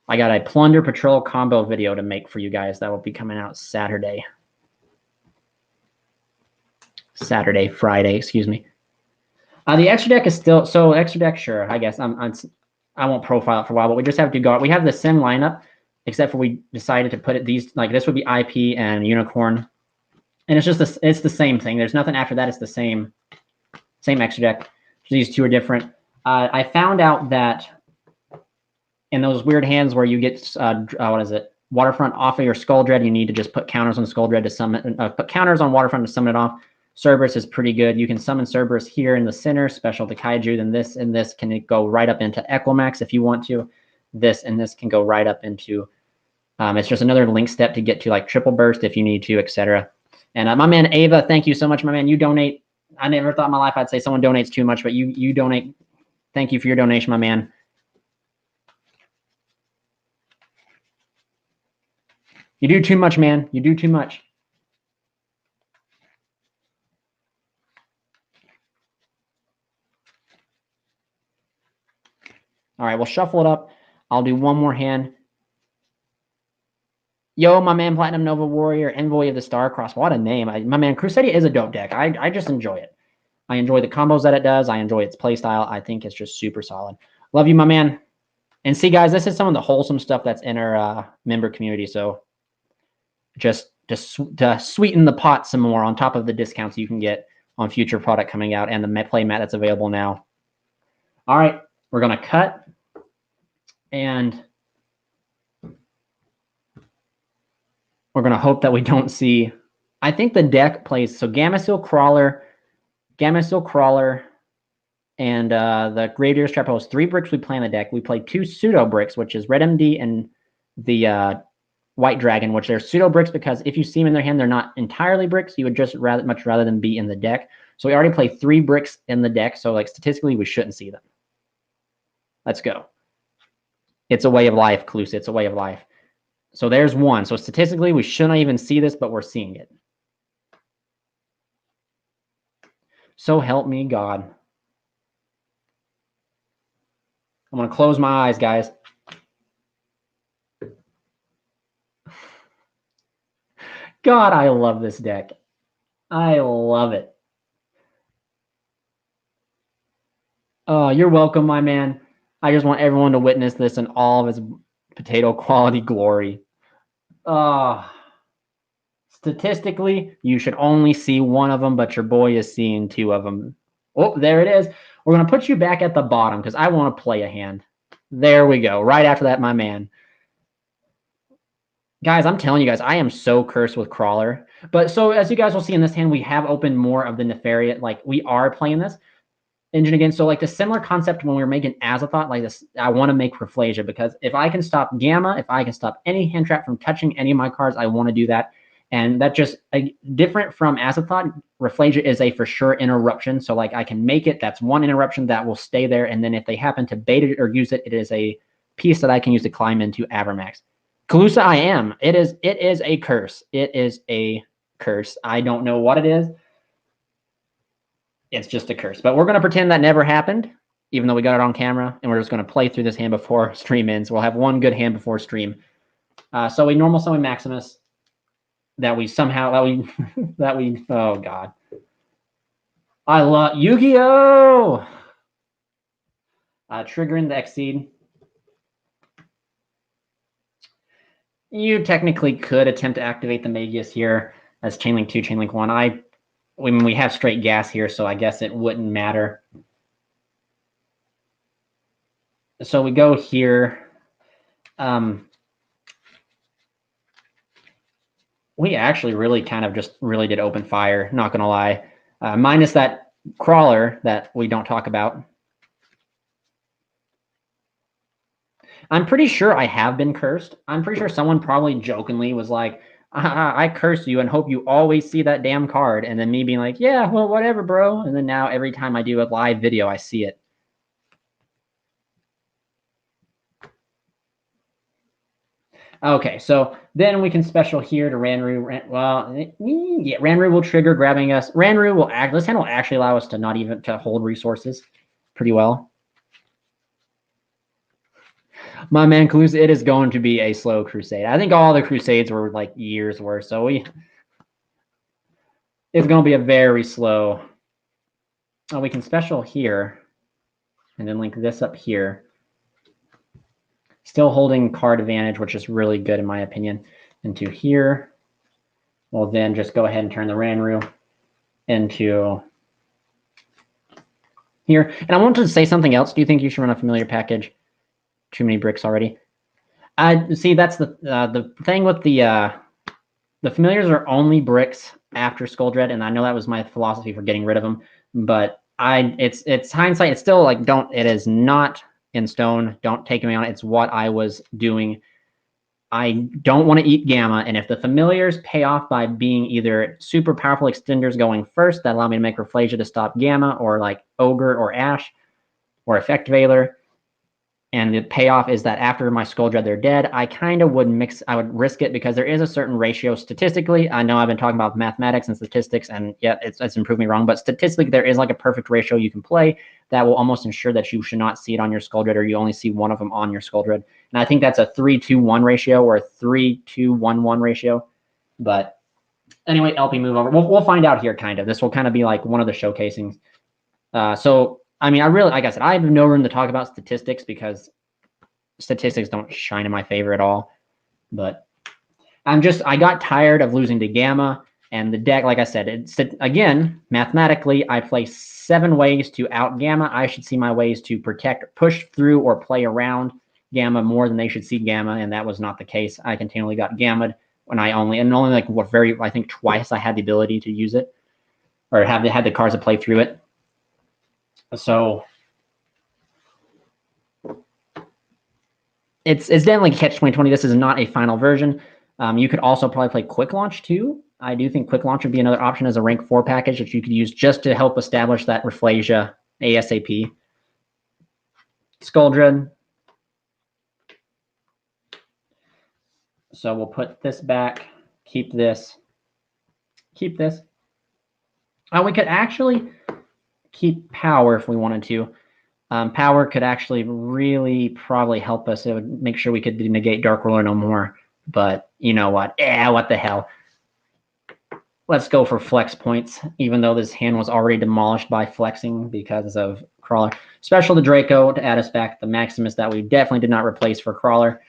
I got a Plunder Patrol combo video to make for you guys that will be coming out Friday, excuse me. The extra deck is still, so extra deck, sure, I guess. I won't profile it for a while, but we just have to go. We have the sim lineup, except for we decided to put it these, like this would be IP and Unicorn. And it's just it's the same thing. There's nothing after that. It's the same extra deck. These two are different. I found out that in those weird hands where you get Waterfront off of your Skuldred, you need to just put counters on Skuldred to summon. Put counters on Waterfront to summon it off. Cerberus is pretty good. You can summon Cerberus here in the center, special to Kaiju. Then this and this can go right up into Equimax if you want to. This and this can go right up into. It's just another link step to get to like triple burst if you need to, etc. And my man Ava, thank you so much, my man. You donate. I never thought in my life I'd say someone donates too much, but you donate. Thank you for your donation, my man. You do too much, man. You do too much. All right, we'll shuffle it up. I'll do one more hand. Yo, my man, Platinum Nova Warrior, Envoy of the Starcross. What a name. My man, Crusadia is a dope deck. I just enjoy it. I enjoy the combos that it does. I enjoy its playstyle. I think it's just super solid. Love you, my man. And see, guys, this is some of the wholesome stuff that's in our member community. So just to sweeten the pot some more on top of the discounts you can get on future product coming out and the play mat that's available now. All right, we're going to cut. And we're going to hope that we don't see. I think the deck plays, so Gamma-Seal Crawler, and the Graveyard Strap holds 3 bricks we play in the deck. We play 2 pseudo bricks, which is Red MD and the White Dragon, which they're pseudo bricks because if you see them in their hand, they're not entirely bricks. You would just much rather than be in the deck. So we already play 3 bricks in the deck. So like statistically, we shouldn't see them. Let's go. It's a way of life, Calusa. It's a way of life. So there's 1. So statistically, we shouldn't even see this, but we're seeing it. So help me God. I'm going to close my eyes, guys. God, I love this deck. I love it. Oh, you're welcome, my man. I just want everyone to witness this in all of its potato quality glory. Statistically, you should only see 1 of them, but your boy is seeing 2 of them. Oh, there it is. We're going to put you back at the bottom because I want to play a hand. There we go. Right after that, my man. Guys, I'm telling you guys, I am so cursed with Crawler. But so as you guys will see in this hand, we have opened more of the Nefarious. Like, we are playing this engine again. So like the similar concept when we were making Azathoth, like this, I want to make Rafflesia because if I can stop Gamma, if I can stop any hand trap from touching any of my cards, I want to do that. And that just different from Azathoth, Rafflesia is a for sure interruption. So like I can make it, that's 1 interruption that will stay there. And then if they happen to bait it or use it, it is a piece that I can use to climb into Avermax. Calusa, I am. It is a curse. It is a curse. I don't know what it is. It's just a curse. But we're going to pretend that never happened, even though we got it on camera. And we're just going to play through this hand before stream ends. We'll have 1 good hand before stream. So we normal summon Maximus. That we somehow, oh God. I love Yu-Gi-Oh! Triggering the Exceed. You technically could attempt to activate the Magius here as Chainlink 2, Chainlink 1. We have straight gas here, so I guess it wouldn't matter. So we go here. We actually really kind of just really did open fire, not going to lie. Minus that Crawler that we don't talk about. I'm pretty sure I have been cursed. I'm pretty sure someone probably jokingly was like, I curse you and hope you always see that damn card. And then me being like, yeah, well, whatever, bro. And then now every time I do a live video, I see it. Okay, so then we can special here to Ranru. Well, yeah, Ranru will trigger grabbing us. Ranru will act. This hand will actually allow us to not even to hold resources pretty well. My man Calusa, it is going to be a slow crusade. I think all the crusades were like years worth, so it's going to be a very slow. Oh, we can special here, and then link this up here. Still holding card advantage, which is really good in my opinion. Into here, we'll then just go ahead and turn the Ranru into here. And I wanted to say something else. Do you think you should run a familiar package? Too many bricks already. See, that's the thing with the familiars are only bricks after Skull Dread, and I know that was my philosophy for getting rid of them. But it's hindsight. It's still like it is not in stone. Don't take me on it. It's what I was doing. I don't want to eat Gamma, and if the familiars pay off by being either super powerful extenders going first that allow me to make Rafflesia to stop Gamma, or like Ogre or Ash or Effect Veiler, And the payoff is that after my Skull Dread, they're dead. I kind of would risk it because there is a certain ratio statistically. I know I've been talking about mathematics and statistics, and yeah, it's improved me wrong. But statistically, there is like a perfect ratio you can play that will almost ensure that you should not see it on your Skull Dread, or you only see one of them on your Skull Dread. And I think that's a 3-2-1 ratio or a 3-2-1-1 ratio. But anyway, LP move over. We'll find out here, kind of. This will kind of be like one of the showcasings. So, I mean, like I said, I have no room to talk about statistics because statistics don't shine in my favor at all. But I got tired of losing to Gamma, and the deck, like I said, again, mathematically, I play 7 ways to out Gamma. I should see my ways to protect, push through, or play around Gamma more than they should see Gamma, and that was not the case. I continually got Gamma'd when only like I think twice I had the ability to use it, or had the cards to play through it. So it's definitely Catch 2020. This is not a final version. You could also probably play Quick Launch too. I do think Quick Launch would be another option as a rank 4 package that you could use just to help establish that Rafflesia ASAP. Skull Dread. So we'll put this back, keep this. We could actually keep Power if we wanted to. Power could actually really probably help us. It would make sure we could negate Dark Ruler no more. But you know what? Yeah, what the hell? Let's go for flex points, even though this hand was already demolished by flexing because of Crawler. Special to Draco to add us back the Maximus that we definitely did not replace for Crawler.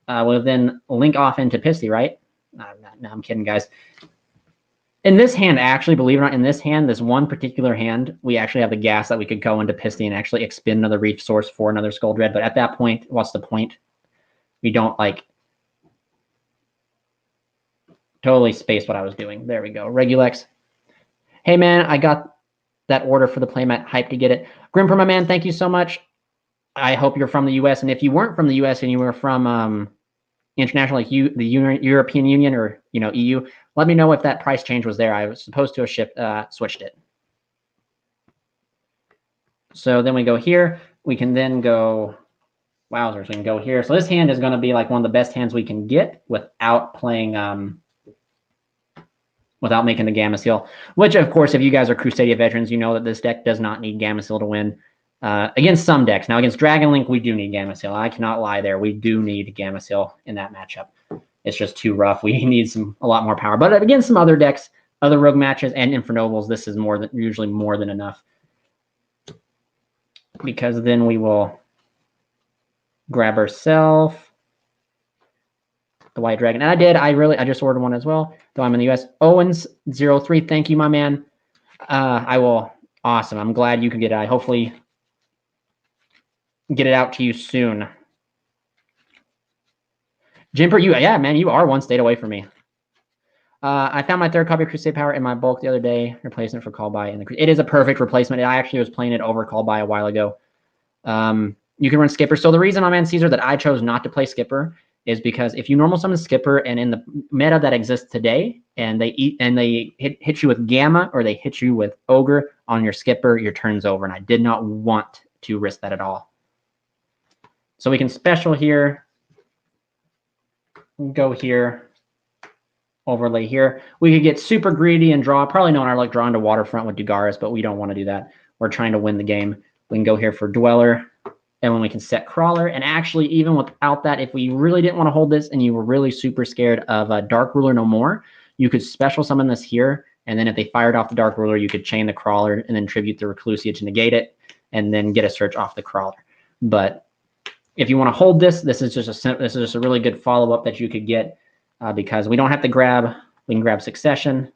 We'll then link off into Pissy, right? No, I'm kidding, guys. In this hand, actually, believe it or not, in this hand, this one particular hand, we actually have the gas that we could go into Pissy and actually expend another Reef Source for another Skull Dread. But at that point, what's the point? We don't, like, totally space what I was doing. There we go. Regulex. Hey, man, I got that order for the playmat. Hype to get it. Grimper, my man, thank you so much. I hope you're from the U.S. And if you weren't from the U.S. and you were from international, like the European Union or EU, let me know if that price change was there. I was supposed to have switched it. So then we go here. We can then go, wowzers, we can go here. So this hand is going to be like one of the best hands we can get without playing, without making the Gamma Seal. Which, of course, if you guys are Crusadia veterans, you know that this deck does not need Gamma Seal to win. Against some decks. Now, against Dragon Link, we do need Gamma Seal. I cannot lie there. We do need Gamma Seal in that matchup. It's just too rough. We need a lot more power. But against some other decks, other rogue matches, and Infernobles, this is usually more than enough. Because then we will grab ourselves the White Dragon. And I did. I just ordered one as well, though I'm in the US. Owens03, thank you, my man. I will. Awesome. I'm glad you can get it. I hopefully get it out to you soon. Jimper, yeah, man, you are one state away from me. I found my 3rd copy of Crusade Power in my bulk the other day. Replacement for Call By. It is a perfect replacement. I actually was playing it over Call By a while ago. You can run Skipper. So the reason, my man Caesar, that I chose not to play Skipper is because if you normal summon Skipper and in the meta that exists today, and they hit you with Gamma or they hit you with Ogre on your Skipper, your turn's over. And I did not want to risk that at all. So we can special here. Go here, overlay here. We could get super greedy and draw. Probably no one like draw into Waterfront with Dugaris, but we don't want to do that. We're trying to win the game. We can go here for Dweller, and when we can set Crawler. And actually, even without that, if we really didn't want to hold this and you were really super scared of Dark Ruler no more, you could special summon this here. And then if they fired off the Dark Ruler, you could chain the Crawler and then tribute the Reclusia to negate it, and then get a search off the Crawler. But if you want to hold this, this is just a really good follow-up that you could get because we don't have to grab. We can grab Succession.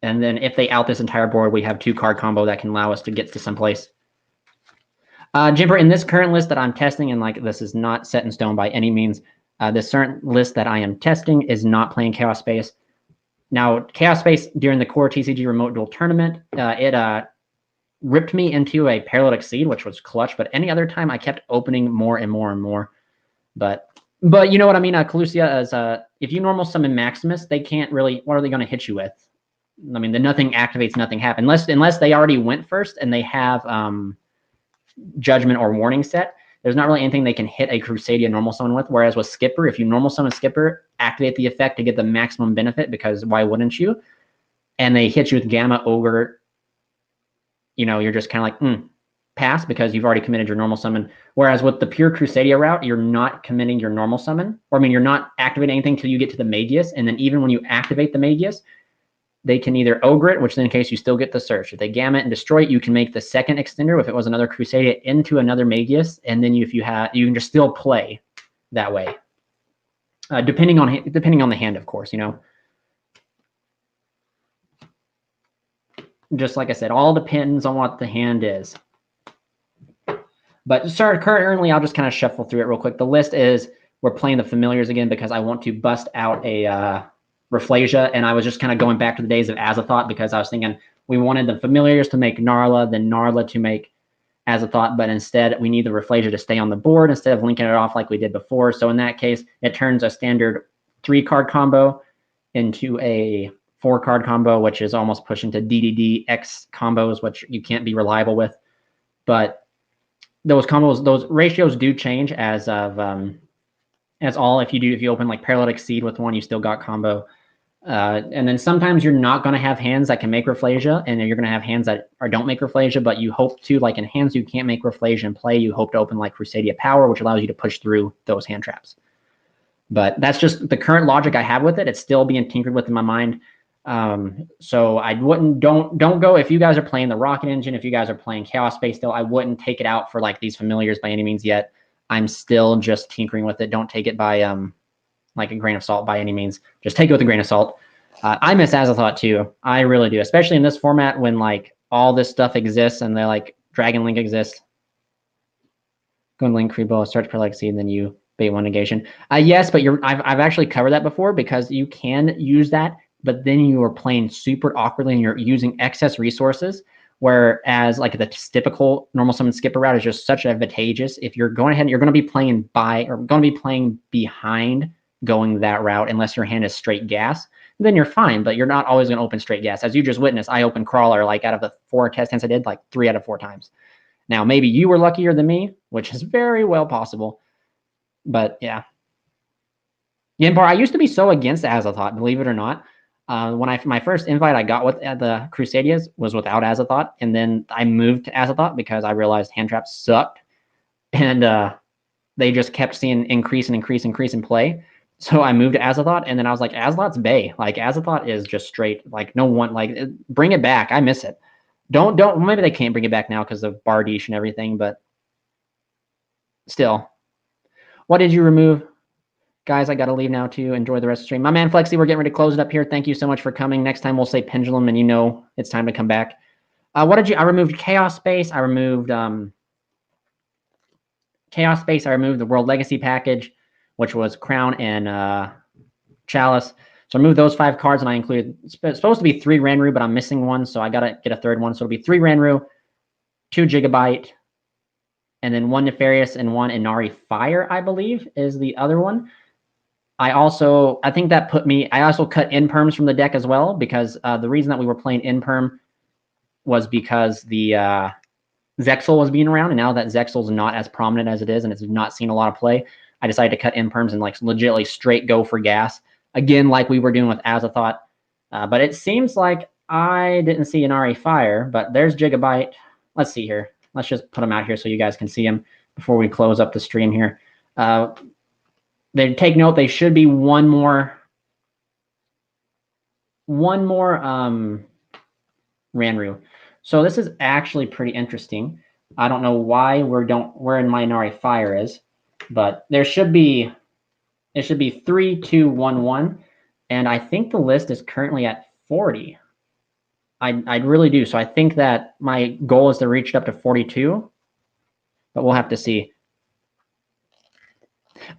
And then if they out this entire board, we have 2-card combo that can allow us to get to someplace. Jimper, in this current list that I'm testing, and like this is not set in stone by any means, this certain list that I am testing is not playing Chaos Space. Now, Chaos Space during the core TCG Remote Duel Tournament, it ripped me into a Paralytic Seed, which was clutch, but any other time I kept opening more and more and more. But you know what I mean? Calusia is, if you normal summon Maximus, they can't really, what are they going to hit you with? I mean, the nothing activates, nothing happens. Unless they already went first and they have Judgment or Warning set, there's not really anything they can hit a Crusadia normal summon with. Whereas with Skipper, if you normal summon Skipper, activate the effect to get the maximum benefit, because why wouldn't you? And they hit you with Gamma, Ogre, you know, you're just kind of like, pass, because you've already committed your normal summon. Whereas with the pure Crusadia route, you're not committing your normal summon. Or I mean, you're not activating anything until you get to the Magius. And then even when you activate the Magius, they can either Ogre it, which in case you still get the search. If they Gamma it and destroy it, you can make the second extender, if it was another Crusadia, into another Magius. And then if you have, you can just still play that way. Depending on the hand, of course, you know. Just like I said, all depends on what the hand is. But currently, I'll just kind of shuffle through it real quick. The list is, we're playing the familiars again because I want to bust out a Rafflesia, and I was just kind of going back to the days of Azathoth, because I was thinking we wanted the familiars to make Gnarla, then Gnarla to make Azathoth, but instead we need the Rafflesia to stay on the board instead of linking it off like we did before. So in that case, it turns a standard 3-card combo into a 4-card combo, which is almost pushing to DDD X combos, which you can't be reliable with. But those combos, those ratios do change as of if you open like Paralytic Seed with one, you still got combo. And then sometimes you're not going to have hands that can make Rafflesia, and you're going to have hands that don't make Rafflesia, but you hope to, like in hands you can't make Rafflesia and play, you hope to open like Crusadia Power, which allows you to push through those hand traps. But that's just the current logic I have with it. It's still being tinkered with in my mind. So I wouldn't, don't go, if you guys are playing the Rocket Engine, if you guys are playing Chaos Space still, I wouldn't take it out for like these familiars by any means yet. I'm still just tinkering with it. Don't take it by like a grain of salt by any means. Just take it with a grain of salt. I miss Azathoth too. I really do, especially in this format when like all this stuff exists and they're like Dragon Link exists. Go and Link Freebo, search for Legacy, and then you bait one negation. Yes, but I've actually covered that before, because you can use that, but then you are playing super awkwardly and you're using excess resources. Whereas like the typical normal summon Skipper route is just such advantageous. If you're going ahead, you're going to be playing behind going that route, unless your hand is straight gas, then you're fine. But you're not always going to open straight gas. As you just witnessed, I opened Crawler like out of the 4 test hands I did, like 3 out of 4 times. Now maybe you were luckier than me, which is very well possible. But yeah, Yinpar, I used to be so against Azathoth, believe it or not. When my first invite I got with the Crusadias was without Azathoth, and then I moved to Azathoth because I realized hand traps sucked, and they just kept seeing increase in play. So I moved to Azathoth, and then I was like, Azathoth's bae. Like Azathoth is just straight. Like no one, like bring it back. I miss it. Don't. Maybe they can't bring it back now because of Bardiche and everything, but still. What did you remove? Guys, I got to leave now to enjoy the rest of the stream. My man Flexi, we're getting ready to close it up here. Thank you so much for coming. Next time we'll say Pendulum, and you know it's time to come back. What did you? I removed Chaos Space. I removed Chaos Space. I removed the World Legacy package, which was Crown and Chalice. So I removed those 5 cards, and I included, it's supposed to be 3 Ranru, but I'm missing one, so I got to get a third one. So it'll be 3 Ranru, 2 Gigabyte, and then 1 Nefarious and 1 Inari Fire, I believe, is the other one. I think that put me, I also cut Imperms from the deck as well, because the reason that we were playing Imperm was because the Zexal was being around, and now that Zexal's not as prominent as it is, and it's not seen a lot of play, I decided to cut Imperms and like legitimately straight go for gas. Again, like we were doing with Azathoth. But it seems like I didn't see Inari Fire, but there's Gigabyte. Let's see here. Let's just put them out here so you guys can see them before we close up the stream here. They take note, they should be one more Ranru. So this is actually pretty interesting. I don't know why where in my Inari Fire is, but it should be 3, 2, 1, 1, and I think the list is currently at 40. I really do. So I think that my goal is to reach it up to 42, but we'll have to see.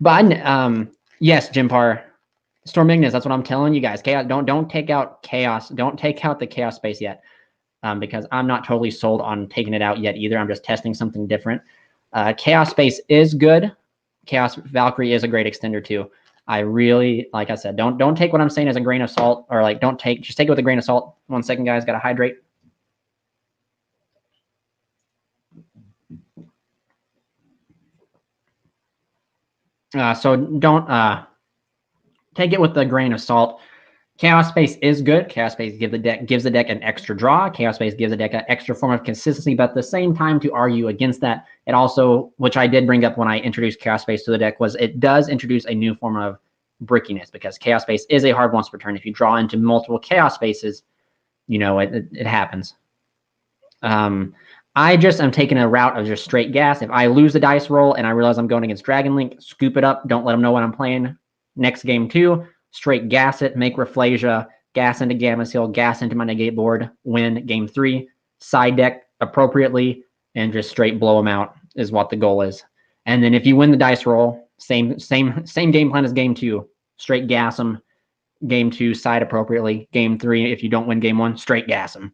But yes, Jimpar, Storm Ignis, that's what I'm telling you guys. Chaos, don't take out Chaos. Don't take out the Chaos Space yet, because I'm not totally sold on taking it out yet either. I'm just testing something different. Chaos Space is good. Chaos Valkyrie is a great extender too. I really, like I said, don't take what I'm saying as a grain of salt, or like just take it with a grain of salt. 1 second, guys, gotta hydrate. So don't take it with a grain of salt. Chaos Space is good. Chaos Space gives the deck an extra draw. Chaos Space gives the deck an extra form of consistency, but at the same time, to argue against that, it also, which I did bring up when I introduced Chaos Space to the deck, was it does introduce a new form of brickiness, because Chaos Space is a hard once per turn. If you draw into multiple Chaos Spaces, you know, it happens. I just am taking a route of just straight gas. If I lose the dice roll and I realize I'm going against Dragon Link, scoop it up. Don't let them know what I'm playing. Next game 2, straight gas it, make Rafflesia, gas into Gamma Seal, gas into my negate board, win game 3, side deck appropriately, and just straight blow them out is what the goal is. And then if you win the dice roll, same game plan as game 2, straight gas them. Game 2, side appropriately. Game 3, if you don't win game 1, straight gas them.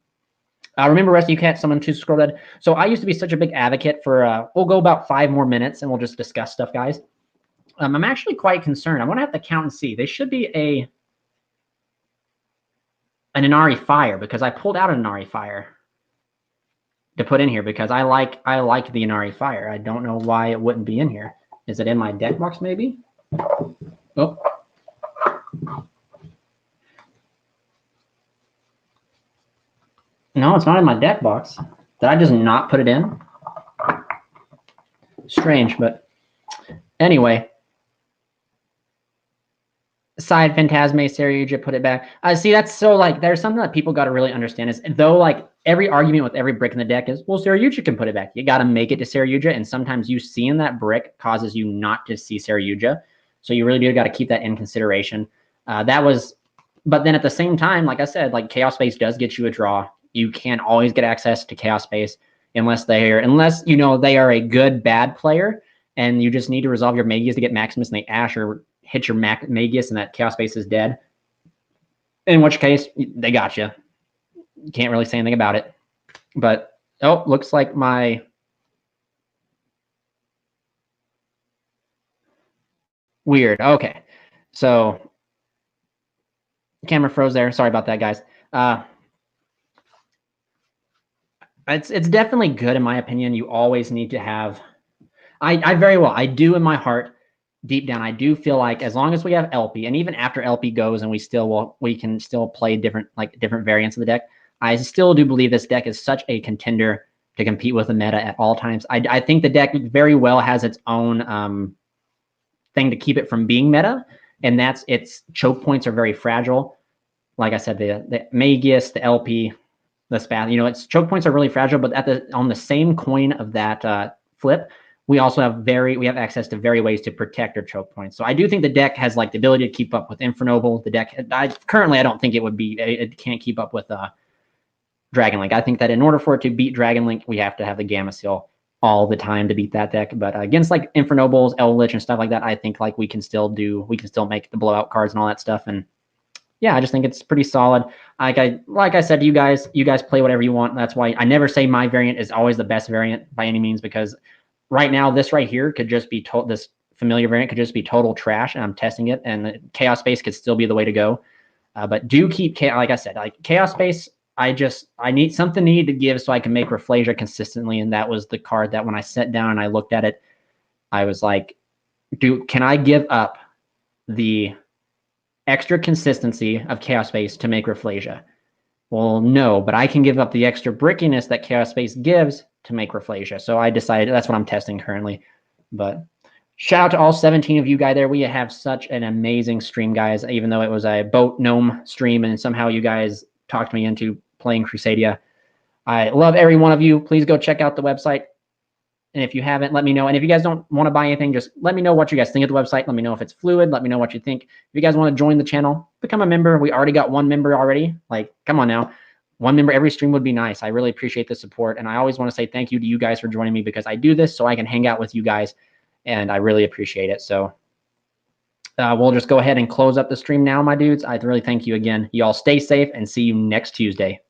Remember, Rescue Cat, someone to scroll that. So I used to be such a big advocate for, we'll go about 5 more minutes and we'll just discuss stuff, guys. I'm actually quite concerned. I'm going to have to count and see. They should be an Inari Fire, because I pulled out an Inari Fire to put in here because I liked the Inari Fire. I don't know why it wouldn't be in here. Is it in my deck box maybe? Oh. No, it's not in my deck box. Did I just not put it in? Strange, but anyway. Side Phantasme, Seryuja, put it back. See, that's so, like, there's something that people got to really understand is, though, like, every argument with every brick in the deck is, well, Seryuja can put it back. You got to make it to Seryuja, and sometimes you seeing that brick causes you not to see Seryuja. So you really do got to keep that in consideration. But then at the same time, like I said, like, Chaos Space does get you a draw. You can't always get access to Chaos Space unless you know they are a good bad player, and you just need to resolve your Magius to get Maximus and the Ash, or hit your Magius and that Chaos Space is dead. In which case, they got you. You can't really say anything about it. But, oh, looks like my... Weird. Okay. So, camera froze there. Sorry about that, guys. It's definitely good, in my opinion. You always need to have... I do in my heart, deep down, I do feel like as long as we have LP, and even after LP goes and we can still play different variants of the deck, I still do believe this deck is such a contender to compete with the meta at all times. I think the deck very well has its own thing to keep it from being meta, and that's its choke points are very fragile. Like I said, the Magius, the LP, the Spath, you know, its choke points are really fragile, but on the same coin of that flip, we also have access to ways to protect our choke points. So I do think the deck has, like, the ability to keep up with Infernoble. The deck, currently, I don't think it can't keep up with Dragon Link. I think that in order for it to beat Dragon Link, we have to have the Gamma Seal all the time to beat that deck. But against, like, Infernobles, Eldritch, and stuff like that, I think, like, we can still make the blowout cards and all that stuff. And yeah, I just think it's pretty solid. Like I said, you guys play whatever you want. That's why I never say my variant is always the best variant by any means, because right now, this right here could just be this familiar variant could just be total trash, and I'm testing it, and the Chaos Space could still be the way to go. But do keep, like I said, like, Chaos Space, I need something to give so I can make Rafflesia consistently, and that was the card that when I sat down and I looked at it, I was like, can I give up the extra consistency of Chaos Space to make Rafflesia? Well, no, but I can give up the extra brickiness that Chaos Space gives to make Rafflesia. So I decided that's what I'm testing currently. But shout out to all 17 of you guys there. We have such an amazing stream, guys, even though it was a boat gnome stream and somehow you guys talked me into playing Crusadia. I love every one of you. Please go check out the website. And if you haven't, let me know. And if you guys don't want to buy anything, just let me know what you guys think of the website. Let me know if it's fluid. Let me know what you think. If you guys want to join the channel, become a member. We already got 1 member already. Like, come on now. 1 member every stream would be nice. I really appreciate the support. And I always want to say thank you to you guys for joining me, because I do this so I can hang out with you guys. And I really appreciate it. So we'll just go ahead and close up the stream now, my dudes. I really thank you again. You all stay safe and see you next Tuesday.